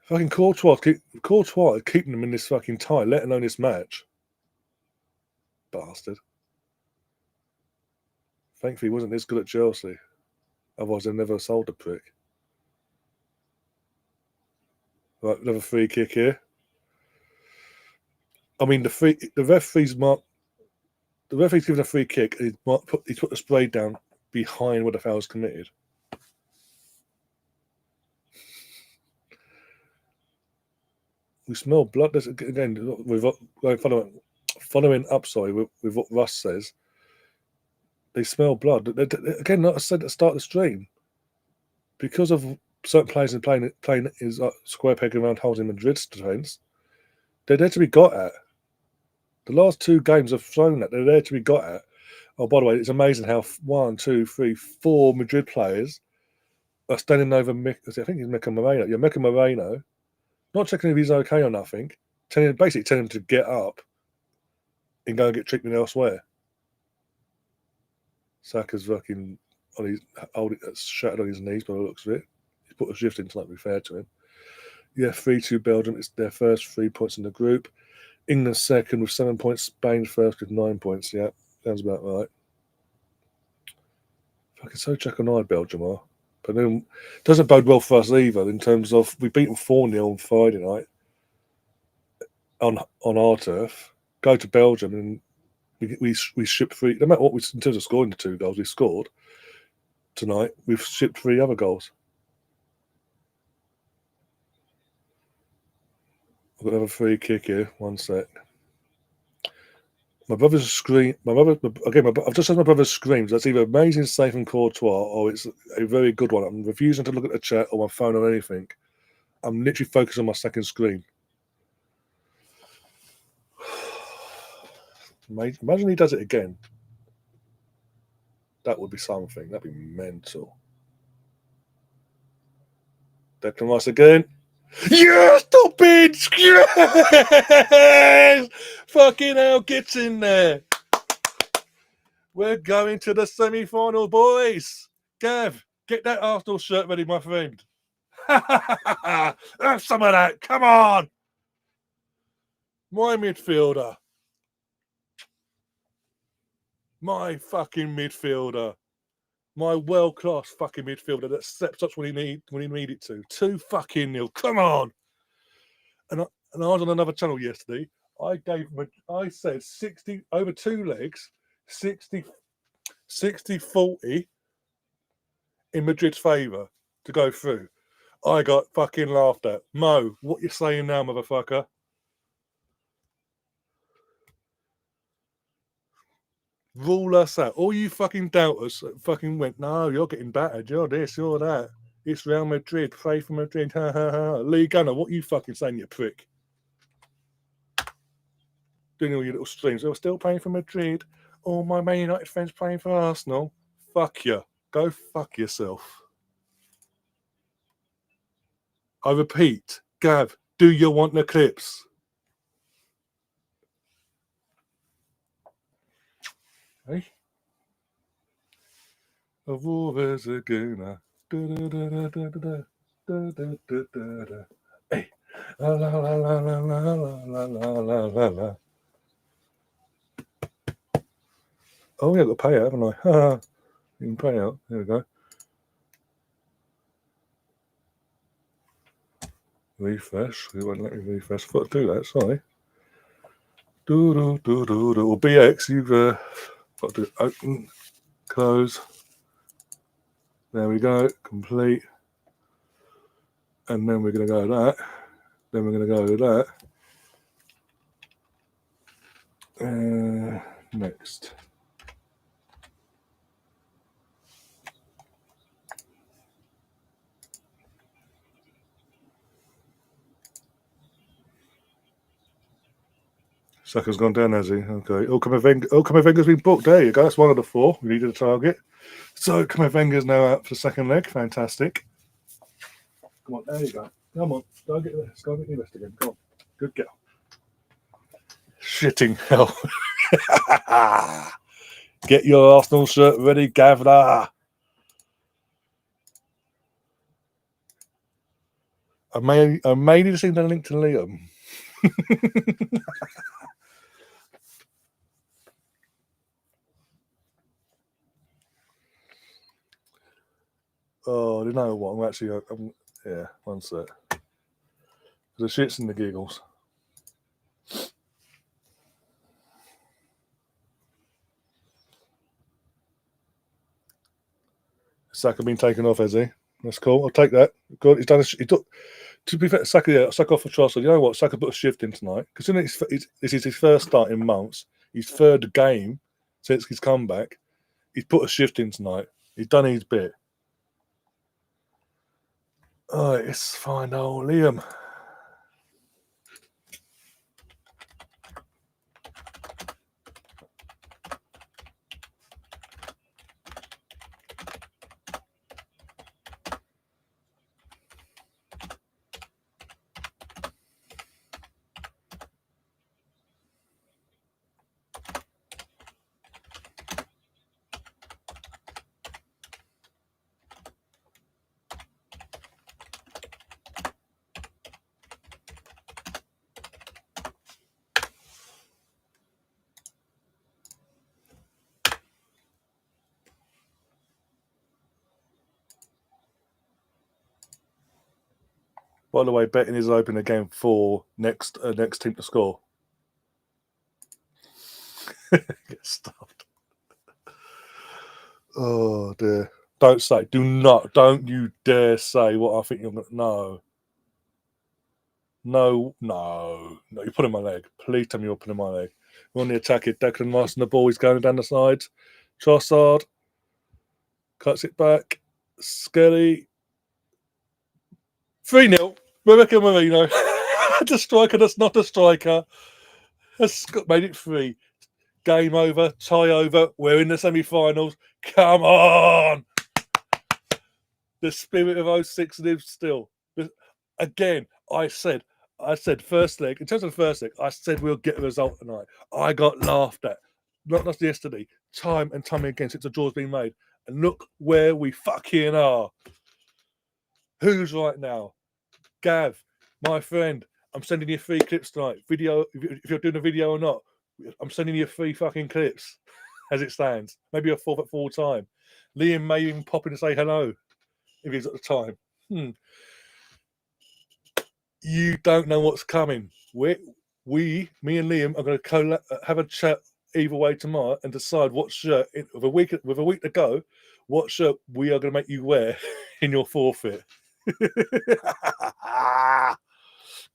Fucking Courtois keeping them in this fucking tie, let alone this match. Bastard. Thankfully, he wasn't this good at Chelsea. Otherwise, they never sold the prick. Right, another free kick here. I mean, the referee's given a free kick. He put the spray down behind where the foul was committed. We smell blood. This, again, following up. Sorry, with what Russ says, they smell blood. Again, like I said at the start of the stream, because of certain players and playing is square peg around holes in Madrid's defence, they're there to be got at. The last 2 games have shown that they're there to be got at. Oh, by the way, it's amazing how 1, 2, 3, 4 Madrid players are standing over I think he's Mika Moreno. Yeah, Mika Moreno. Not checking if he's okay or nothing. Basically telling him to get up and go and get treatment elsewhere. Saka's fucking shattered on his knees by the looks of it. He's put a shift in tonight, to be fair to him. Yeah, 3-2 Belgium. It's their first 3 points in the group. England second with 7 points. Spain first with 9 points. Yeah, sounds about right. Fucking so check-on-eyed Belgium are. But then it doesn't bode well for us either in terms of we beat them 4-0 on Friday night on our turf. Go to Belgium and we shipped 3. No matter what in terms of scoring the 2 goals we scored tonight, we've shipped 3 other goals. I've got another free kick here. 1 sec. My brother's scream. I've just had my brother's screams. That's either amazing save from Courtois or it's a very good one. I'm refusing to look at the chat or my phone or anything. I'm literally focused on my second screen. Imagine he does it again. That would be something. That'd be mental. Declan Rice again. Yes, stop it! Yes! Fucking hell, gets in there. We're going to the semi-final, boys. Gav, get that Arsenal shirt ready, my friend. Have some of that. Come on. My midfielder. My fucking midfielder. My world-class fucking midfielder that steps up when he needed to. 2-0. Come on. And I was on another channel yesterday. I said 60 over 2 legs, 60-40 in Madrid's favour to go through. I got fucking laughed at. Mo, what you saying now, motherfucker? Rule us out. All you fucking doubters fucking went, no, you're getting battered. You're this, you're that. It's Real Madrid. Pray for Madrid. Ha ha ha. Lee Gunner, what you fucking saying, you prick? Doing all your little streams. They were still playing for Madrid. All my Man United friends playing for Arsenal. Fuck you. Go fuck yourself. I repeat, Gav, do you want the clips? Hey? Of always a gooner. Hey. La la la la la la la la la la. Oh, yeah, I've got to pay out, haven't I? You can pay out. There we go. Refresh. It won't let me refresh. I forgot to do that. Sorry. Or BX, you've got to open, close. There we go. Complete. And then we're going to go that. Then we're going to go that. Next. Saka's gone down, has he? Okay. Camavinga's been booked. There you go. That's one of the 4. We needed a target. So Camavinga's now out for the second leg. Fantastic. Come on, there you go. Come on. Go get this. Go get your list again. Come on. Good girl. Shitting hell. Get your Arsenal shirt ready, Gavna. I may need to send the link to Liam. Oh, you know what? I'm actually, yeah, one sec. The shits and the giggles. Saka been taken off, has he? That's cool. I'll take that. Good. He's done. He took. To be fair, Saka off for Trossard. You know what? Saka put a shift in tonight because this is his first start in months. His third game since his comeback. He's put a shift in tonight. He's done his bit. Oh, it's fine. Oh, Liam. By the way, betting is open again for next team to score. Get stuffed. Oh dear! Don't you dare say what I think you're going to. No, you're pulling my leg. Please tell me you're pulling my leg. We're on the attack. Declan Rice and the ball is going down the sides. Trossard cuts it back. Skelly. 3-0. Rebecca Marino. The striker that's not a striker has made it 3. Game over. Tie over. We're in the semi-finals. Come on. The spirit of 06 lives still. Again, I said first leg, in terms of the first leg, I said we'll get a result tonight. I got laughed at. Not just yesterday, time and time again since the draw's been made. And look where we fucking are. Who's right now? Gav, my friend, I'm sending you 3 clips tonight. Video, if you're doing a video or not, I'm sending you 3 fucking clips as it stands. Maybe a 4th at full time. Liam may even pop in and say hello if he's at the time. You don't know what's coming. Me and Liam are going to have a chat either way tomorrow and decide what shirt, with a week to go, what shirt we are going to make you wear in your forfeit.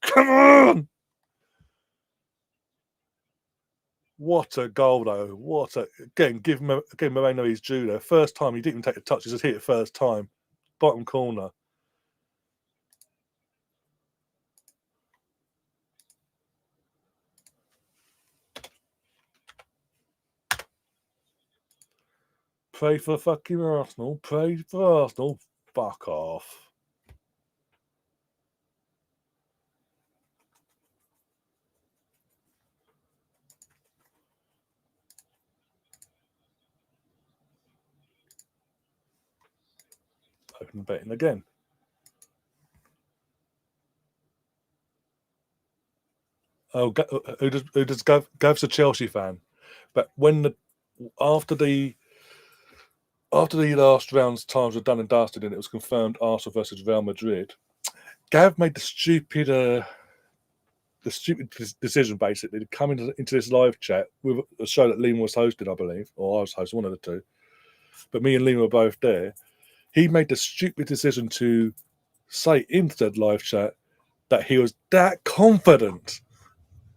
Come on! What a goal, though. Give Moreno his due there. First time, he didn't even take the touch, he just hit it first time. Bottom corner. Pray for fucking Arsenal. Pray for Arsenal. Fuck off. Open betting again. Oh, who does Gav's a Chelsea fan, but after the last round's times were done and dusted, and it was confirmed Arsenal versus Real Madrid, Gav made the stupid decision basically to come into this live chat with a show that Liam was hosting, I believe, or I was hosting, one of the two. But me and Liam were both there. He made the stupid decision to say into that live chat that he was that confident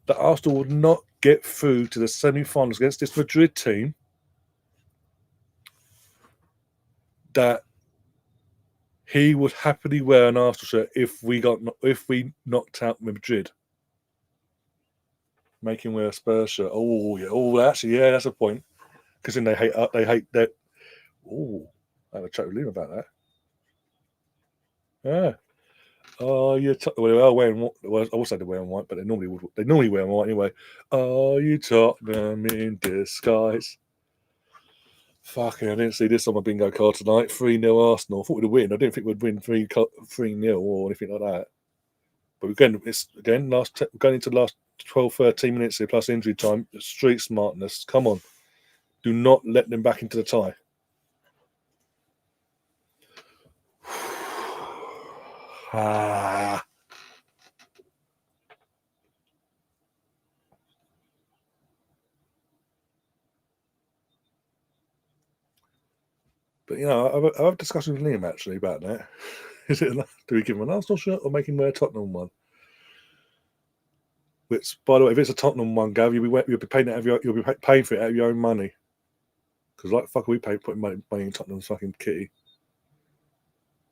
that Arsenal would not get through to the semi-finals against this Madrid team, that he would happily wear an Arsenal shirt if we knocked out Madrid. Make him wear a Spurs shirt. Oh yeah. Oh, actually, yeah, that's a point. Because then they hate that. Oh, I had a chat with Liam about that. Yeah. Oh, you're wearing. Well, I also they're wearing white, but they normally wear white anyway. Oh, you Tottenham in disguise. Fucking, I didn't see this on my bingo card tonight. 3-0 Arsenal. I thought we'd win. I didn't think we'd win 3-0 or anything like that. But again, going into the last 12, 13 minutes here plus injury time. Street smartness. Come on. Do not let them back into the tie. But I have a discussion with Liam actually about that. Is it do we give him an Arsenal shirt or make him wear a Tottenham one? Which, by the way, if it's a Tottenham one, Gav, you'll be paying for it out of your own money. Because like fuck, we putting money in Tottenham's fucking kitty.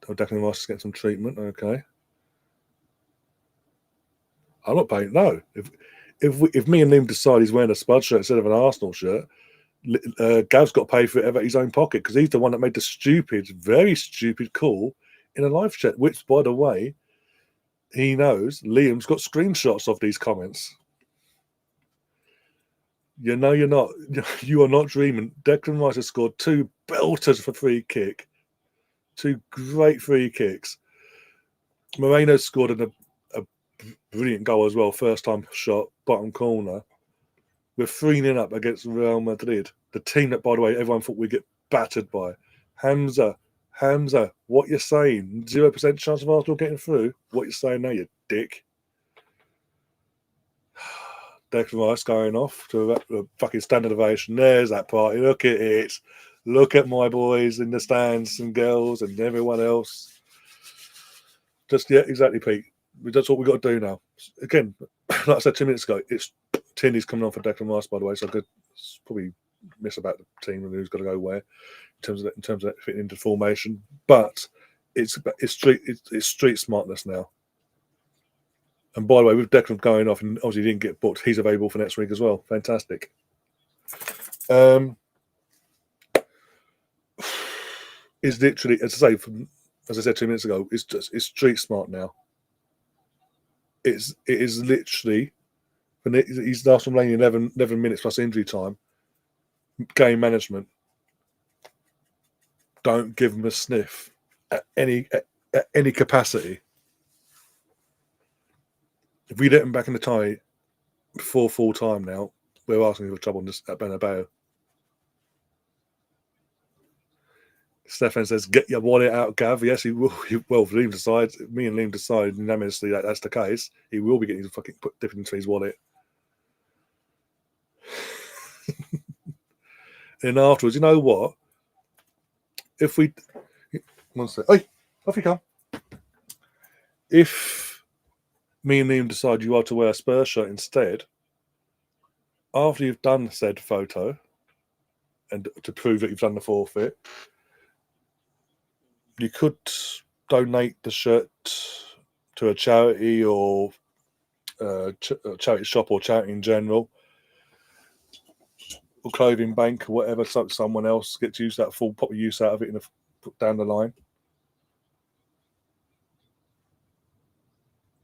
I'll definitely ask to get some treatment. Okay. I'm not paying. No, if me and Liam decide he's wearing a Spud shirt instead of an Arsenal shirt, Gav's got to pay for it out of his own pocket because he's the one that made the very stupid call in a live chat. Which, by the way, he knows Liam's got screenshots of these comments. You're not. You are not dreaming. Declan Rice has scored 2 belters for free kick, 2 great free kicks. Moreno scored a brilliant goal as well. First time shot, bottom corner. We're 3-0 up against Real Madrid, the team that, by the way, everyone thought we'd get battered by. Hamza, what you're saying? 0% chance of Arsenal getting through? What you're saying now, you dick? Declan Rice going off to a fucking standard ovation. There's that party. Look at it. Look at my boys in the stands and girls and everyone else. Exactly, Pete. That's what we've got to do now. Again, like I said 2 minutes ago, Tierney's coming on for Declan Rice, by the way, so I could probably miss about the team and who's got to go where in terms of that fitting into formation. But it's street smartness now. And by the way, with Declan going off and obviously he didn't get booked, he's available for next week as well. Fantastic. It's literally, as I said 2 minutes ago, it's street smart now. It is literally, when he's last from playing 11 minutes plus injury time, game management. Don't give him a sniff at at any capacity. If we let them back in the tie before full time now, we're asking for trouble at Bernabeu. Stefan says, "Get your wallet out, Gav." Yes, he will. Well, if Liam decides, me and Liam decide unanimously that that's the case, he will be getting fucking dipping into his wallet. And afterwards, you know what? If we, one sec, hey, off you come. If me and Liam decide you are to wear a Spurs shirt instead, after you've done said photo, and to prove that you've done the forfeit, you could donate the shirt to a charity or a charity shop or charity in general, or clothing bank or whatever, so someone else gets use that full proper use out of it down the line.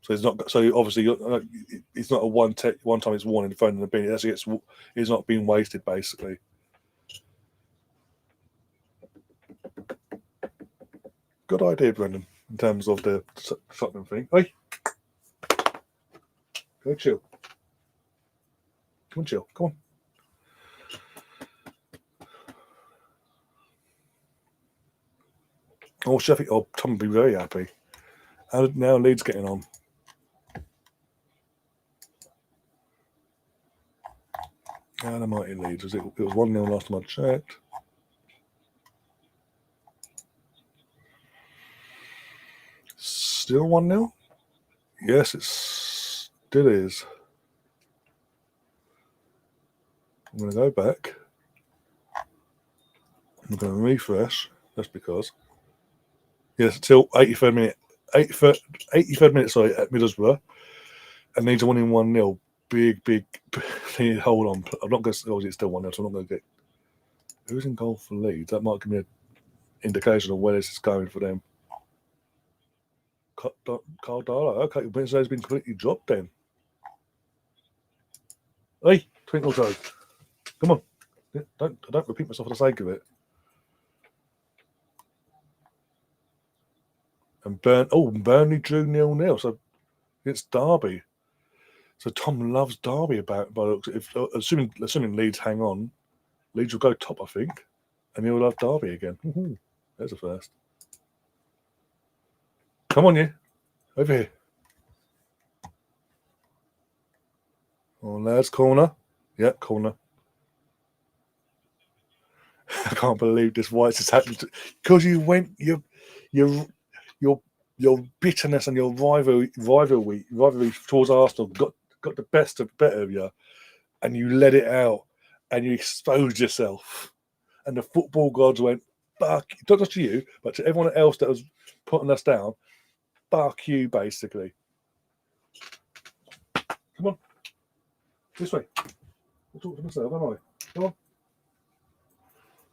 So it's not. So obviously, it's not a one time it's worn in the phone in the bin. It actually it's not being wasted basically. Good idea, Brendan, in terms of the Tottenham thing. Hey, go chill. Come on, chill. Come on. Oh, Sheffield. Oh, Tom will be very happy. How now Leeds getting on? How the mighty Leeds? It was 1-0 last time I checked. Still 1-0? Yes, it still is. I'm going to go back. I'm going to refresh, just because. Yes, till 83rd minute. 83rd minute, sorry, at Middlesbrough. And Leeds are winning 1-0. Big. Hold on. I'm not going to. Obviously, it's still 1-0, so I'm not going to get. Who's in goal for Leeds? That might give me an indication of where this is going for them. Carl Darlow. Okay, Wednesday's been completely dropped then. Hey, Twinkle Toes. Come on. Don't repeat myself for the sake of it. And Burnley drew 0-0. So it's Derby. So Tom loves Derby by the looks. Assuming Leeds hang on, Leeds will go top, I think, and he'll love Derby again. There's a first. Come on, you over here. Oh, lads, corner. Yeah, corner. I can't believe this. Why it's happened? Because you went your bitterness and your rivalry towards Arsenal got the better of you, and you let it out, and you exposed yourself, and the football gods went fuck. Not just to you, but to everyone else that was putting us down. Fuck you, basically. Come on, this way. I'll talk to myself, am I? Come on.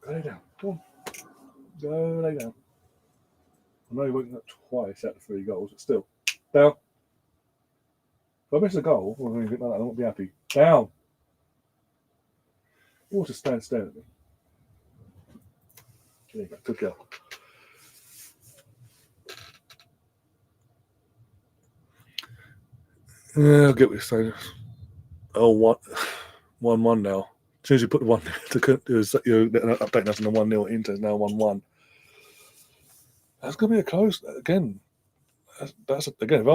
Go lay down. Come on. Go lay down. I know you went up twice out of 3 goals, but still. Down. If I miss a goal or anything like that, I won't be happy. Down. You want to stand staring at me. There you go. Good girl. Yeah, I'll get what you're saying. Oh, 1-1 now. As soon as you put the 1 you're updating us on the 1-0 Inter, now 1-1. That's going to be a close again. That's again.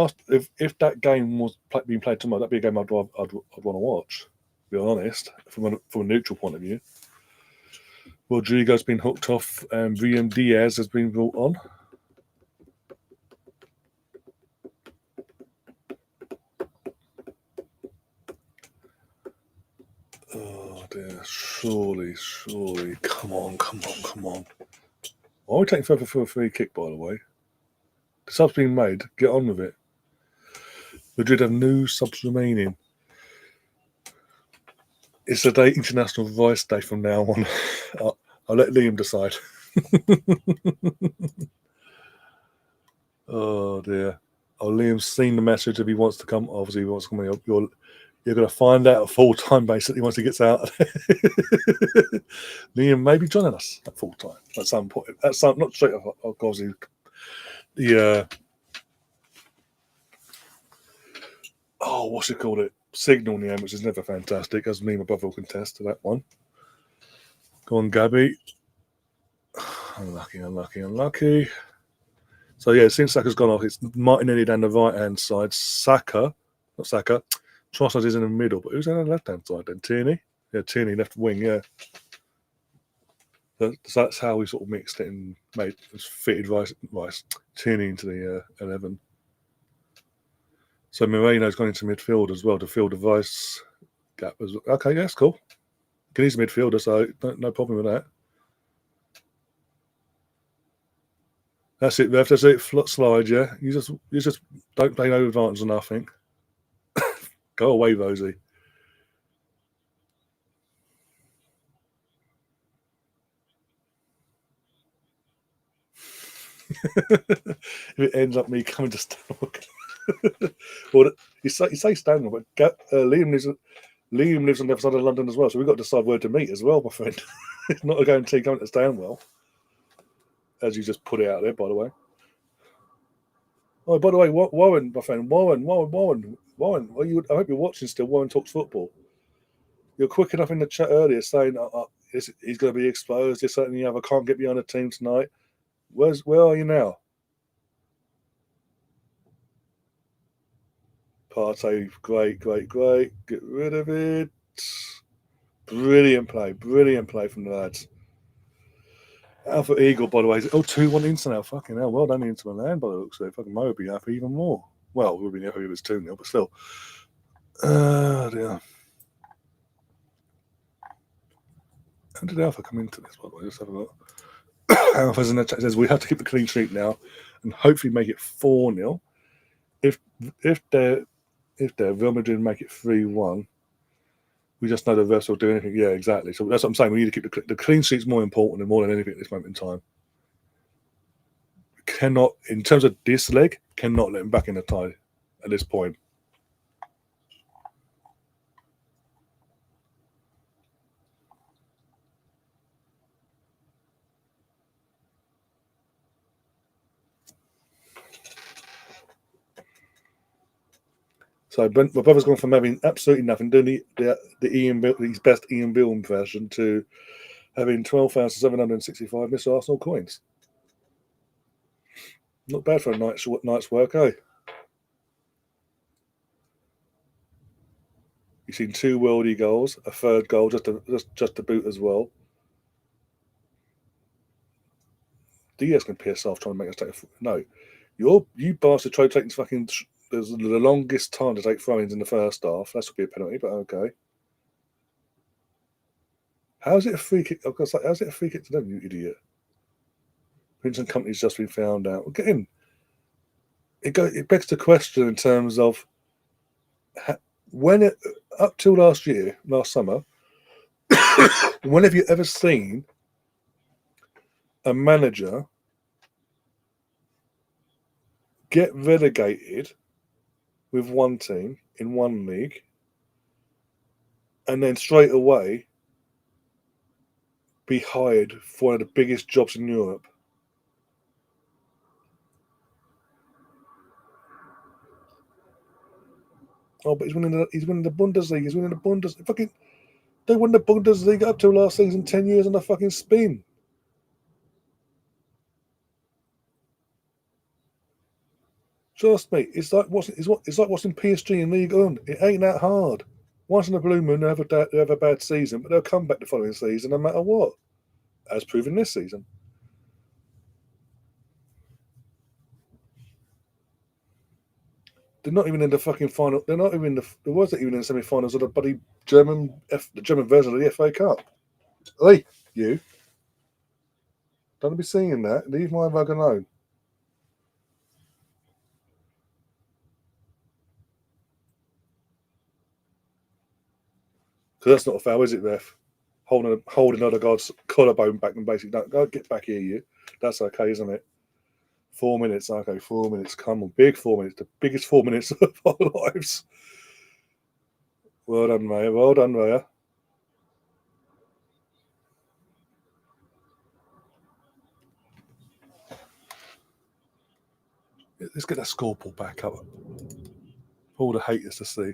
If that game was being played tomorrow, that'd be a game I'd want to watch. To be honest, from a neutral point of view. Rodrigo's been hooked off, and VM Diaz has been brought on. Oh dear! Surely! Come on! Why are we taking further for a free kick? By the way, the sub's been made. Get on with it. Madrid have no subs remaining. It's a day International Vice Day from now on. I'll let Liam decide. Oh dear. Oh, Liam's seen the message. If he wants to come, obviously he wants to come in. You're going to find out full time basically once he gets out. Liam may be joining us at full time at some point. Not straight off, obviously. Yeah. Oh, what's it called? It Signal in the end, which is never fantastic, as me and my brother will contest to that one. Go on, Gabby. Unlucky. So yeah, since Saka's gone off, it's Martinelli down the right hand side. Not Saka. Trossard is in the middle, but who's on the left hand side then? Tierney? Yeah, Tierney, left wing, yeah. So that's how we sort of mixed it and fitted Rice Tierney into the 11. So Moreno's gone into midfield as well to fill the Rice gap. Okay, yeah, that's cool. He's a midfielder, so no problem with that. That's it, Rev. That's it. Slide, yeah. You just don't play no advantage or nothing. Go away, Rosie. If it ends up me coming to Stanwell. Well, you say Stanwell, but Liam lives on the other side of London as well, so we've got to decide where to meet as well, my friend. It's not a guarantee coming to Stanwell, as you just put it out there, by the way. Oh, by the way, Warren, my friend, Warren. I hope you're watching still. Warren Talks Football. You're quick enough in the chat earlier saying he's going to be exposed. This, that, and the other. Can't get behind the team tonight. Where are you now? Partey, great. Get rid of it. Brilliant play from the lads. Alpha Eagle, by the way, 2-1 Inter now. Fucking hell, well done Inter Milan by the looks of it. Fucking Mo would be happy even more. Well, we would be happy if it was 2-0, but still. Dear. How did Alpha come into this, by the way? Let's have a look. Alpha's in the chat says we have to keep the clean sheet now and hopefully make it 4-0. If they're Real Madrid make it 3-1, we just know the refs will do anything. Yeah, exactly. So that's what I'm saying. We need to keep the clean sheet's more important and more than anything at this moment in time. Cannot, in terms of this leg, cannot let him back in the tie at this point. So my brother's gone from having absolutely nothing, doing his best Ian Bill impression, to having 12,765 Mr. Arsenal coins. Not bad for a night's work, eh? You've seen 2 worldie goals, a third goal just to boot as well. Diaz can piss off trying to make us take no. You bastard tried taking fucking the longest time to take throw-ins in the first half. That would be a penalty, but okay. How's it a free kick? I've got to say, how's it a free kick to them, you idiot? Vincent Company's just been found out. Again, it begs the question in terms of up till last summer, when have you ever seen a manager get relegated with one team in one league and then straight away be hired for one of the biggest jobs in Europe? Oh, but he's winning the Bundesliga. He's winning the Bundesliga. Fucking, they won the Bundesliga up till last season, 10 years on a fucking spin. Trust me, it's like watching PSG in League One. It ain't that hard. Once in a blue moon, they have a bad season, but they'll come back the following season no matter what, as proven this season. They're not even in the fucking final. They're not even there wasn't even in the semi-finals of the bloody the German version of the FA Cup. Hey, you! Don't be seeing that. Leave my bug alone. Because that's not a foul, is it, ref? Holding other guy's collarbone back and basically, don't go get back here, you. That's okay, isn't it? 4 minutes, okay, 4 minutes. Come on, big 4 minutes, the biggest 4 minutes of our lives. Well done, Raya. Well done, Raya. Let's get that scoreboard back up. All the haters to see.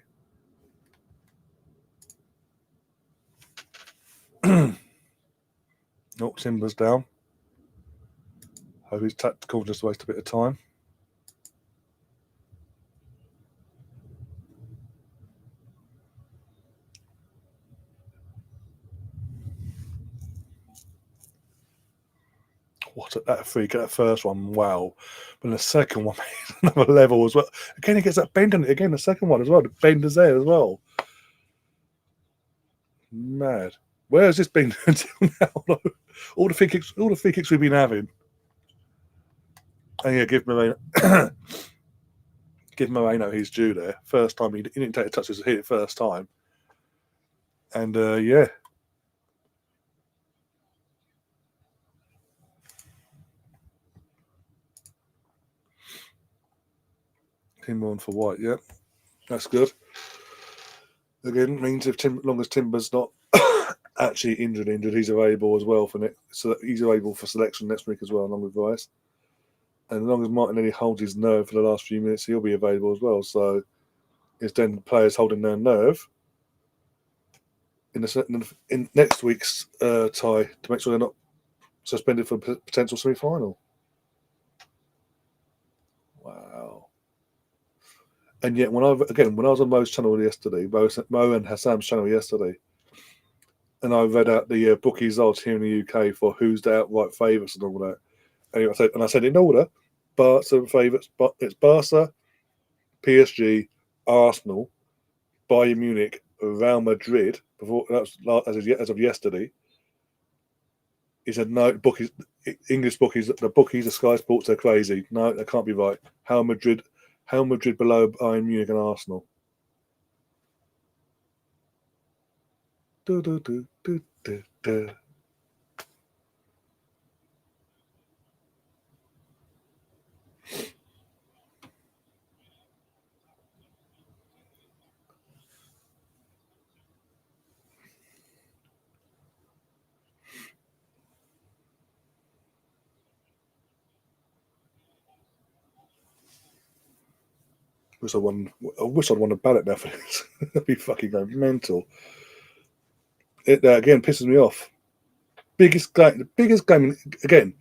Oh, Timber's down. Hope he's tactical, just waste a bit of time. What that freak at that first one, wow. But the second one made another level as well. Again, he gets that bend in it again, the second one as well. The bend is there as well. Mad. Where has this been until now? All the free kicks we've been having. And yeah, give Moreno his due there. First time he didn't take a touch, he hit it first time. And yeah. Timber on for White, yeah. That's good. Again, means if long as Timber's not actually injured, he's available as well for next. So he's available for selection next week as well, along with Rice. And as long as Martinelli holds his nerve for the last few minutes, he'll be available as well. So it's then players holding their nerve in next week's tie to make sure they're not suspended for potential semi-final. Wow. And yet, when I was on Mo's channel yesterday, Mo and Hassan's channel yesterday, and I read out the bookies odds here in the UK for who's the outright favourites and all that. And I said in order, Barca favourites, but it's Barca, PSG, Arsenal, Bayern Munich, Real Madrid. Before that was as of yesterday. He said no, bookies, English bookies, the bookies, the Sky Sports, they're crazy. No, that can't be right. How Madrid below Bayern Munich and Arsenal. I wish I'd won a ballot now for this. That'd be fucking going mental. It again pisses me off. The biggest game again.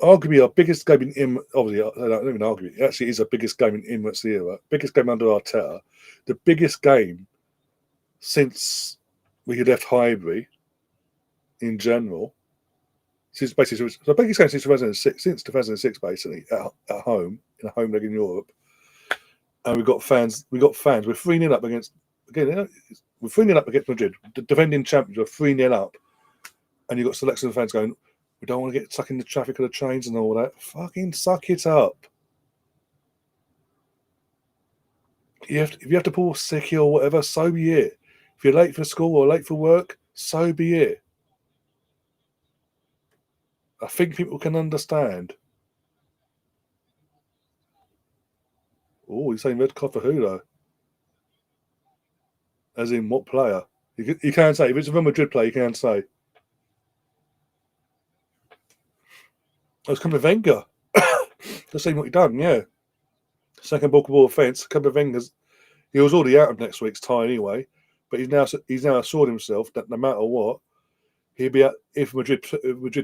Arguably our biggest game in obviously I don't even argue it. Actually, is the biggest game in Emirates era. Biggest game under Arteta. The biggest game since we had left Highbury. In general, since basically the biggest game since 2006. Since 2006, basically at home in a home leg in Europe. And we've got fans. We're 3-0 up against again. We're 3-0 up against Madrid, the defending champions. We're 3-0 up, and you've got selection of fans going, "We don't want to get stuck in the traffic of the trains and all that." Fucking suck it up. If you have to pull sick or whatever, so be it. If you're late for school or late for work, so be it. I think people can understand. Oh, you're saying red card for who though? As in what player? You can say if it's a Real Madrid player, you can say. It's come with Wenger. Just seeing what he done, yeah. Second ball offence. Come with Wenger's. He was already out of next week's tie anyway, but he's now assured himself that no matter what, he'll be out. If Madrid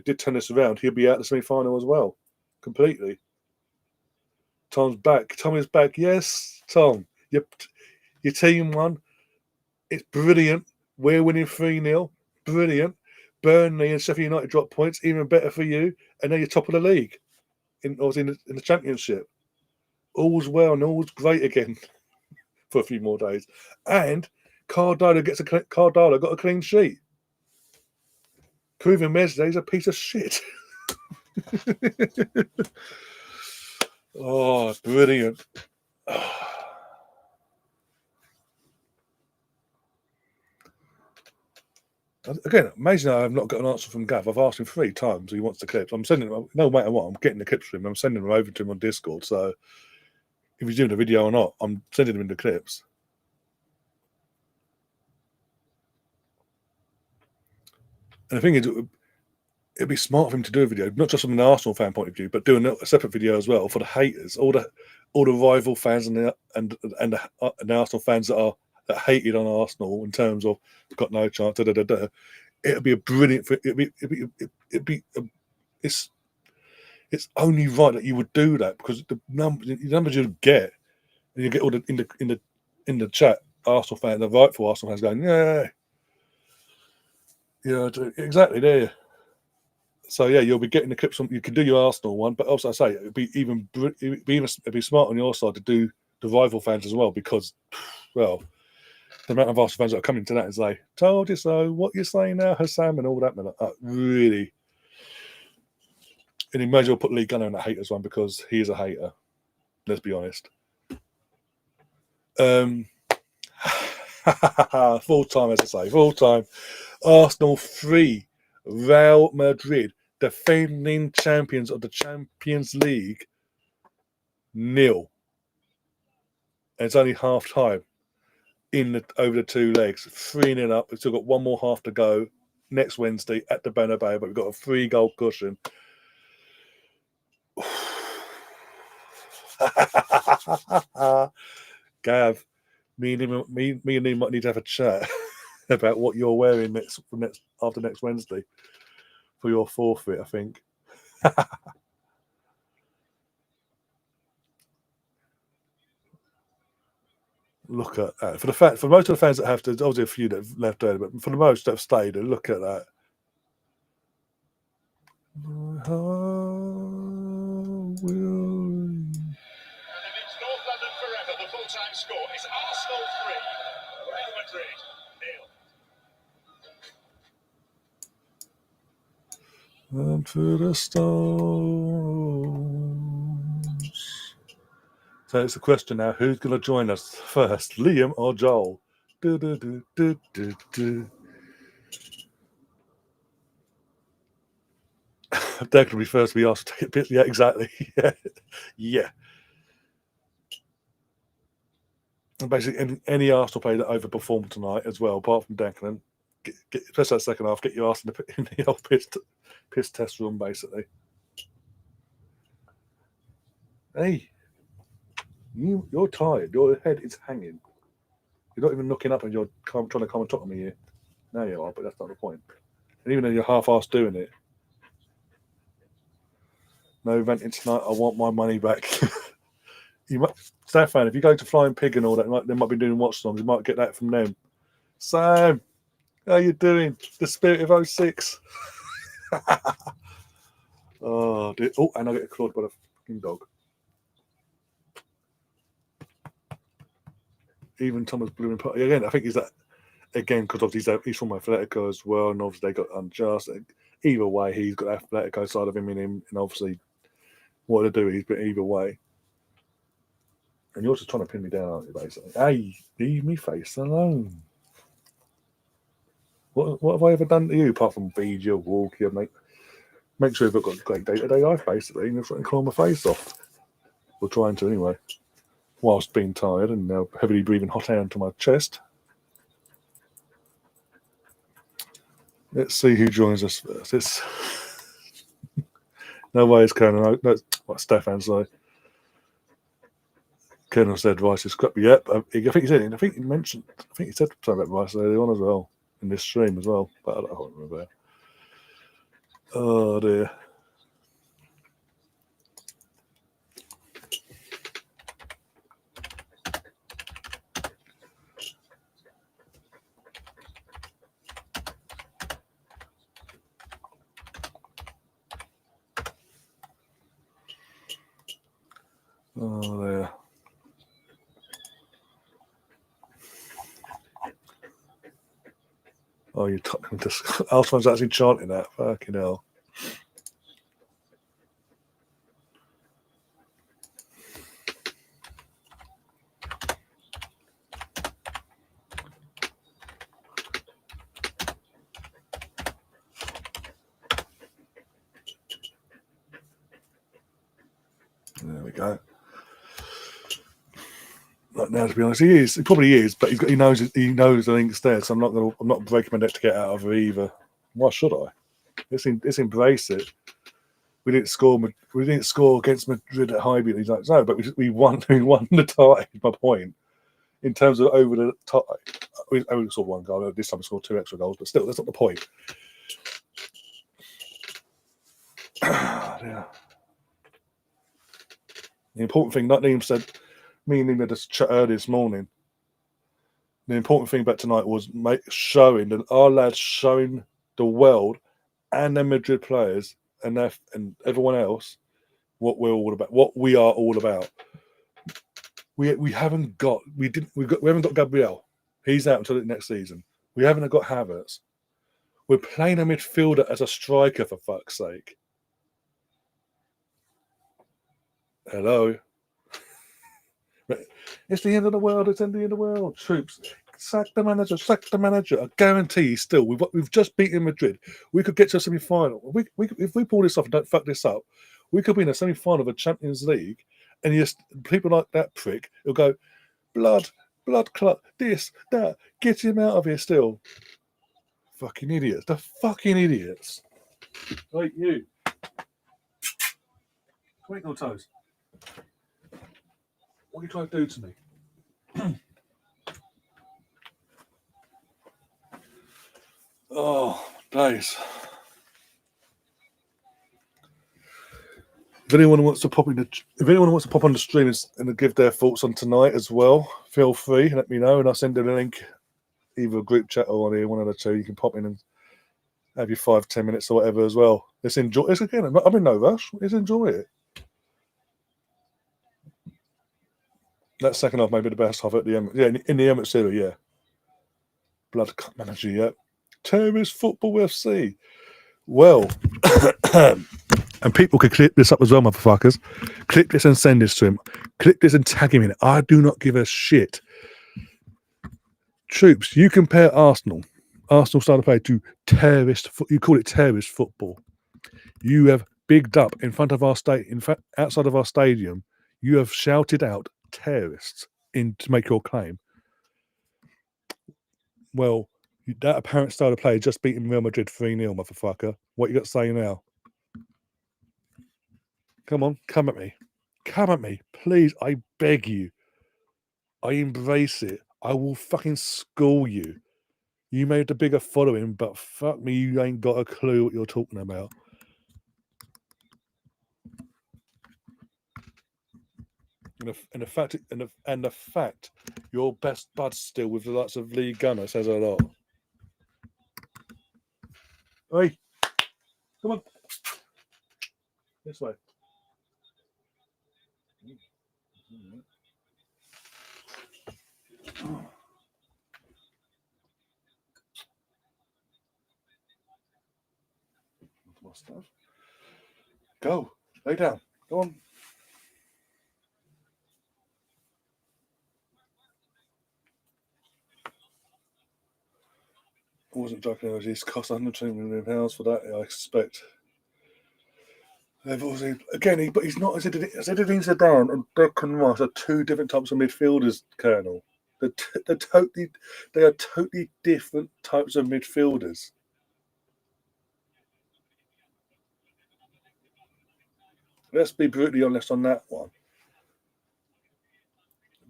did turn this around, he'll be out the semi-final as well, completely. Tom's back. Tom is back. Yes, Tom. Your team won. It's brilliant. We're winning 3-0. Brilliant. Burnley and Sheffield United dropped points. Even better for you. And now you're top of the league. In the championship. All's well and all's great again for a few more days. And Cardano got a clean sheet. Proving Wednesday's a piece of shit. Oh, brilliant. Again, amazing I have not got an answer from Gav. I've asked him 3 times. He wants the clips. I'm sending them, no matter what, I'm getting the clips from him. I'm sending them over to him on Discord. So if he's doing a video or not, I'm sending him the clips. And the thing is, it'd be smart for him to do a video, not just from an Arsenal fan point of view, but doing a separate video as well for the haters, all the rival fans and the Arsenal fans that hated on Arsenal in terms of got no chance. It'd be a brilliant. It's only right that you would do that because the numbers you'd get, and you get all the in the chat Arsenal fans, the rightful Arsenal fans going, yeah, exactly there. So yeah, you'll be getting the clips from. You can do your Arsenal one, but also I say it'd be smart on your side to do the rival fans as well because, well, the amount of Arsenal fans that are coming to that and say, "Told you so." What you're saying now, Hassam, and all that, man. Really. And he may as well put Lee Gunner in that haters one because he is a hater. Let's be honest. Full time, as I say, full time. Arsenal 3, Real Madrid, defending champions of the Champions League, 0. And it's only half time over the 2 legs. 3-0 up. We've still got one more half to go next Wednesday at the Bernabeu, but we've got a 3-goal cushion. Gav, me and him might need to have a chat about what you're wearing after next Wednesday for your forfeit, I think. Look at that. For most of the fans that have to, obviously a few that have left early, but for the most that have stayed, look at that. My heart will. And it's North London forever. The full-time score is Arsenal 3, Real Madrid 0. And to the stars. So it's a question now: who's going to join us first, Liam or Joel? They're going to be first to be asked to take a bit. Yeah, exactly. Yeah. And basically, any Arsenal player that overperformed tonight as well, apart from Declan, especially that second half, get your ass in the old piss test room, basically. Hey, you're tired. Your head is hanging. You're not even looking up and you're trying to come and talk to me here. No, you are, but that's not the point. And even though you're half-assed doing it, no venting tonight. I want my money back. Stefan, if you go to Flying Pig and all that, they might be doing watch songs. You might get that from them. Sam, how you doing? The spirit of 06. Oh, dear. Oh, and I get clawed by the fucking dog. Even Thomas Blooming Party again. I think he's that again because obviously he's from Atletico as well, and obviously they got unjust. Either way, he's got the Atletico side of him in him, and obviously what to do. But either way, and you're just trying to pin me down, aren't you? Basically, hey, leave me face alone. What have I ever done to you apart from feed you, walk you, make sure you've got a great day-to-day life, basically, and you're trying to claw my face off. We're trying to anyway. Whilst being tired and now heavily breathing hot air into my chest. Let's see who joins us first. It's no way it's Colonel. That's what Stefan said. Colonel said Rice is crap. Yep, I think he said. I think he said something about Rice earlier on as well in this stream as well. But I don't remember. Oh dear. Oh, there. Oh, you're talking to Alfon's actually chanting that. Fucking hell. There we go. Right now, to be honest, he probably is, but he knows the link's there, so I'm not breaking my neck to get out of it either. Why should I? Let's embrace it. We didn't score. We didn't score against Madrid at Highbury. He's like, no, but we won. We won the tie. My point in terms of over the tie. We only scored one goal. This time we scored 2 extra goals, but still, that's not the point. Yeah. The important thing, like Liam said, me and Liam had just chat earlier this morning. The important thing about tonight was showing that our lads showing the world and the Madrid players and everyone else what we're all about, what we are all about. We haven't got we haven't got Gabriel. He's out until the next season. We haven't got Havertz. We're playing a midfielder as a striker, for fuck's sake. Hello. It's the end of the world. It's the end of the world. Troops, sack the manager. Sack the manager. I guarantee you. Still, we've just beaten Madrid. We could get to a semi-final. If we pull this off and don't fuck this up, we could be in a semi-final of a Champions League. And yes, people like that prick will go, blood clot, this, that. Get him out of here. Still, fucking idiots. The fucking idiots. Like you. Twinkle toes. What are you trying to do to me? Oh, days. If anyone wants to pop on the stream and give their thoughts on tonight as well, feel free. Let me know, and I'll send you a link, either a group chat or on here, one of the two. You can pop in and have your 5-10 minutes or whatever as well. Let's enjoy. Again, I'm in no rush. Let's enjoy it. That second half may be the best half at the end. Yeah, in the Emirates City, yeah. Blood Cup manager, yeah. Terrorist Football FC. Well, and people could clip this up as well, motherfuckers. Clip this and send this to him. Clip this and tag him in it. I do not give a shit. Troops, you compare Arsenal style of play to terrorist. You call it terrorist football. You have bigged up in front of our outside of our stadium. You have shouted out terrorists to make your claim. Well, that apparent style of play just beating Real Madrid 3-0, motherfucker. What you got to say now? Come on, come at me. Come at me. Please, I beg you. I embrace it. I will fucking school you. You made the bigger following, but fuck me, you ain't got a clue what you're talking about. And the fact you're best buds still with the likes of Lee Gunner says a lot. Hey, come on. This way. My stuff. Go. Lay down. Go on. I wasn't joking. It's cost £120 million for that, I expect. They've also, again, but he's not. Zinedine Zidane and Declan Rice are two different types of midfielders, Colonel. They are totally different types of midfielders. Let's be brutally honest on that one.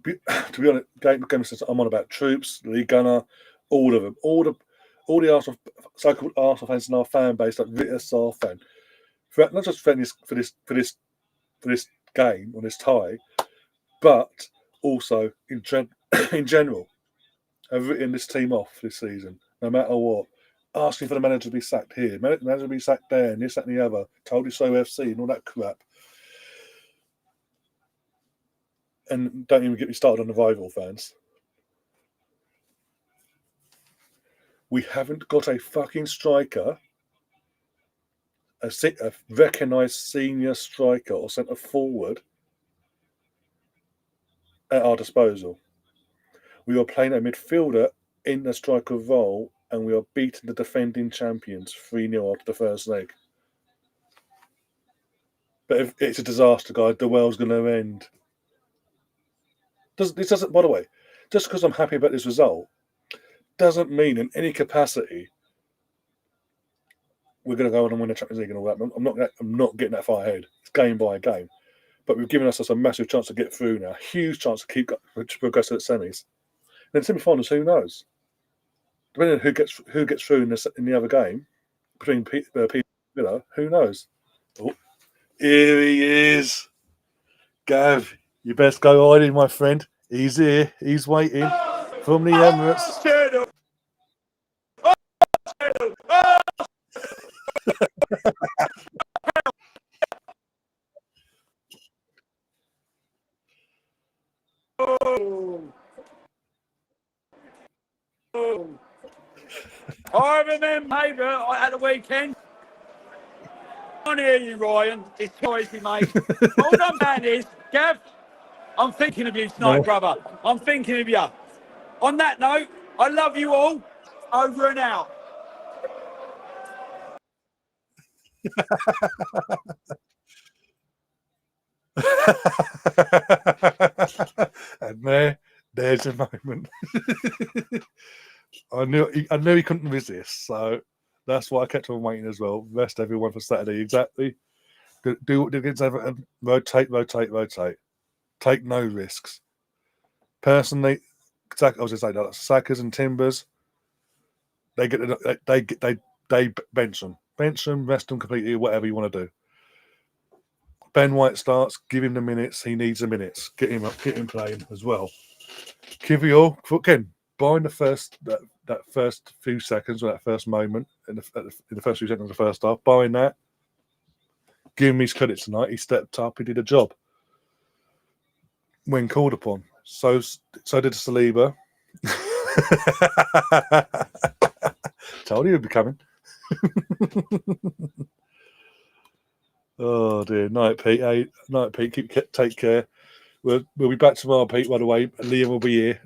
To be honest, game since I'm on about Troops, Lee Gunner, all of them, all the Arsenal, so-called Arsenal fans in our fan base, like Ritter Sar fan, not just for this game on this tie, but also in general, have written this team off this season, no matter what. Asking for the manager to be sacked here, manager to be sacked there, and this, that, and the other. Told you so FC and all that crap. And don't even get me started on the rival fans. We haven't got a fucking striker, a recognised senior striker or centre forward at our disposal. We are playing a midfielder in the striker role, and we are beating the defending champions 3-0 after the first leg. But if it's a disaster, guys, the world's going to end. This doesn't, by the way, just because I'm happy about this result, doesn't mean in any capacity we're going to go on and win the Champions League and all that. I'm not getting that far ahead. It's game by game. But we've given ourselves a massive chance to get through now. Huge chance to progress to the semis. Then semi-finals, who knows? Depending on who gets through in the other game between Peter and Villa, who knows? Oh, here he is, Gav. You best go hiding, my friend. He's here. He's waiting from the Emirates. I remember at the weekend. I hear you, Ryan. It's noisy, mate. All I'm saying is, Gav, I'm thinking of you tonight, brother. I'm thinking of you. On that note, I love you all. Over and out. And there's a moment. I knew he couldn't resist, so that's why I kept on waiting as well. Rest everyone for Saturday. Exactly. Do what against Everton. Rotate. Take no risks. Personally, I was just saying that Sackers and Timbers, they bench them, rest them completely, whatever you want to do. Ben White starts, give him the minutes. He needs the minutes. Get him playing as well. Kivior, again, buying the that first few seconds or that first moment in the first few seconds of the first half, buying that. Give him his credit tonight. He stepped up. He did a job when called upon. So did Saliba. Told you he'd be coming. Oh dear. Night, Pete. Hey, night, Pete. Take care. We'll be back tomorrow, Pete. By the way, Liam will be here.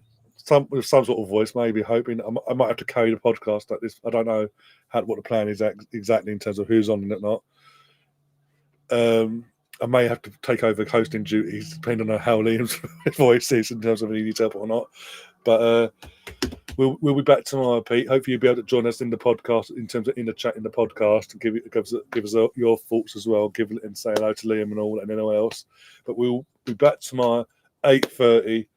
With some sort of voice, maybe hoping. I might have to carry the podcast like this. I don't know what the plan is exactly in terms of who's on and not. I may have to take over hosting duties depending on how Liam's voice is in terms of if he needs help or not. But we'll be back tomorrow, Pete. Hopefully you'll be able to join us in the podcast in terms of in the chat in the podcast and give us your thoughts as well. And say hello to Liam and all and anyone else. But we'll be back tomorrow 8:30,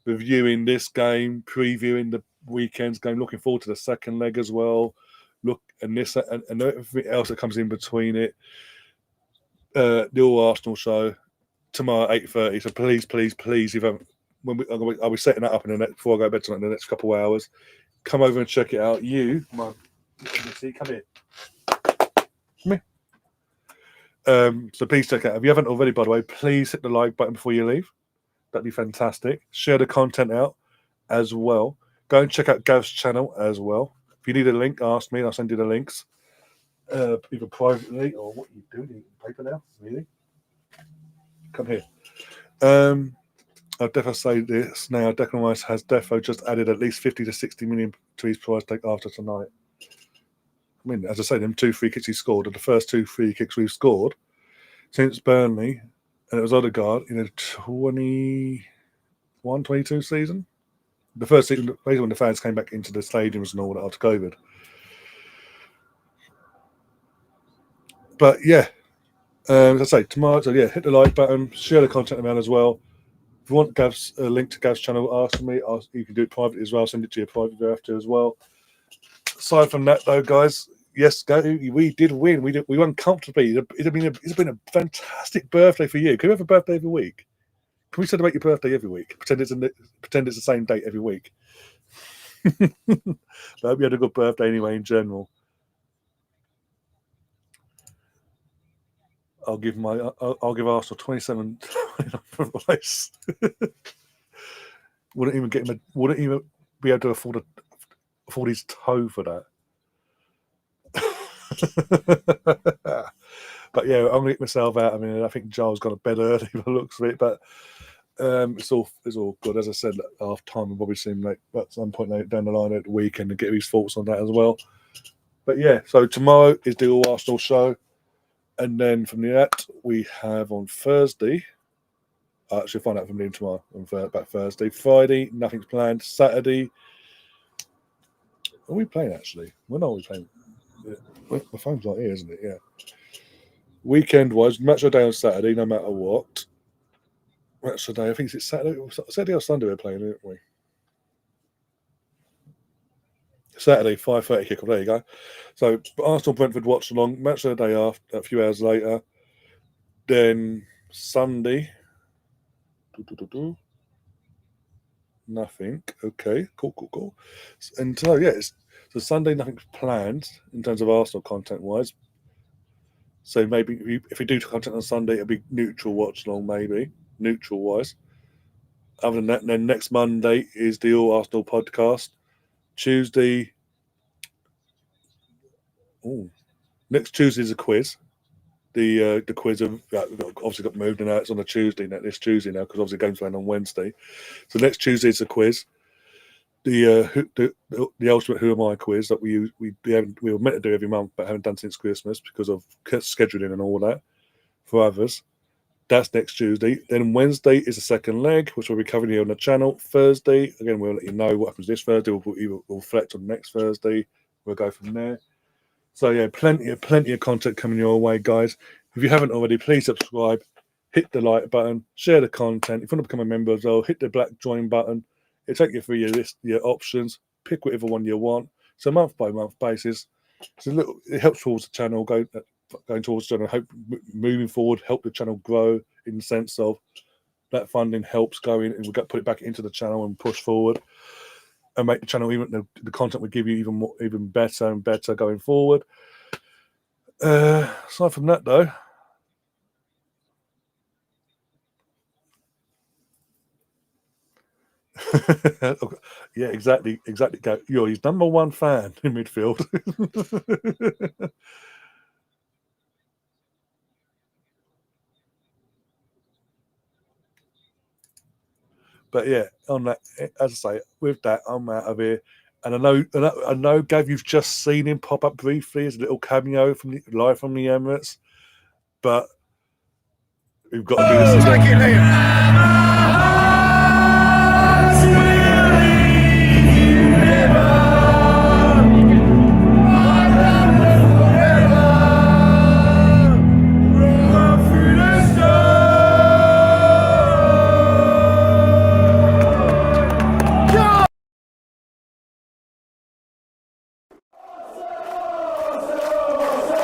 reviewing this game, previewing the weekend's game. Looking forward to the second leg as well. And everything else that comes in between it. The All Arsenal show tomorrow 8:30. So please, if I'll be setting that up before I go to bed tonight in the next couple of hours. Come over and check it out. Come here. Come here. So please check it out. If you haven't already, by the way, please hit the like button before you leave. That'd be fantastic. Share the content out as well. Go and check out Gav's channel as well. If you need a link, ask me. I'll send you the links. Either privately or what you do, you paper now, really. Come here. I'll definitely say this now. Declan Rice has defo just added at least 50 to 60 million to his prize tag after tonight. I mean, as I say, them 2 free kicks he scored are the first 2 free kicks we've scored since Burnley, and it was Odegaard in a 21-22 season. The first season, basically when the fans came back into the stadiums and all that after COVID. But yeah, as I say, tomorrow, so yeah, hit the like button, share the content around as well. If you want Gav's link to Gav's channel, ask me. You can do it privately as well. Send it to your private if you have to as well. Aside from that, though, guys, yes, we did win. We won comfortably. It's been a fantastic birthday for you. Can you have a birthday every week? Can we celebrate your birthday every week? Pretend it's the same date every week. But I hope you had a good birthday anyway in general. I'll give Arsenal 27 voice. Wouldn't even be able to afford his toe for that. But yeah, I'm gonna get myself out. I mean, I think Giles got a bed early by the looks of it, but it's all good. As I said, half time will probably seem like at some point down the line at the weekend to get his thoughts on that as well. But yeah, so tomorrow is the All Arsenal show. And then from that, we have on Thursday. I'll actually find out from Liam tomorrow. Back Thursday. Friday, nothing's planned. Saturday. Are we playing actually? When are we playing? Well, my phone's right here, isn't it? Yeah. Weekend wise, match of the day on Saturday, no matter what. Match of the day, I think it's Saturday or Sunday we're playing, aren't we? Saturday, 5:30 kickoff. There you go. So Arsenal Brentford watch along. Match of the day after, a few hours later. Then Sunday. Nothing. Okay. Cool. And so so Sunday nothing's planned in terms of Arsenal content wise. So maybe if we do content on Sunday, it'll be neutral watch along, maybe neutral wise. Other than that, then next Monday is the All Arsenal podcast. Tuesday. Next Tuesday is a quiz. The quiz of obviously got moved and now it's on a Tuesday now. This Tuesday now because obviously game's playing on Wednesday. So next Tuesday is a quiz. The ultimate Who Am I quiz that we were meant to do every month but haven't done since Christmas because of scheduling and all that for others. That's next Tuesday. Then Wednesday is the second leg, which we'll be covering here on the channel. Thursday, again, we'll let you know what happens this Thursday. We'll reflect on next Thursday. We'll go from there. So yeah, plenty of content coming your way, guys. If you haven't already, please subscribe, hit the like button, share the content. If you want to become a member as well, hit the black join button. It'll take you through your list, your options. Pick whatever one you want. So month by month basis. It helps towards the channel going towards the channel. Hope moving forward, help the channel grow in the sense of that funding helps going and we've got to put it back into the channel and push forward and make the channel even the content we give you even better and better going forward. Aside from that though, yeah, exactly. You're his number one fan in midfield. But yeah, on that, as I say, with that, I'm out of here. And I know, Gav, you've just seen him pop up briefly as a little cameo live from the Emirates. But we've got to do this again. Take it, Liam.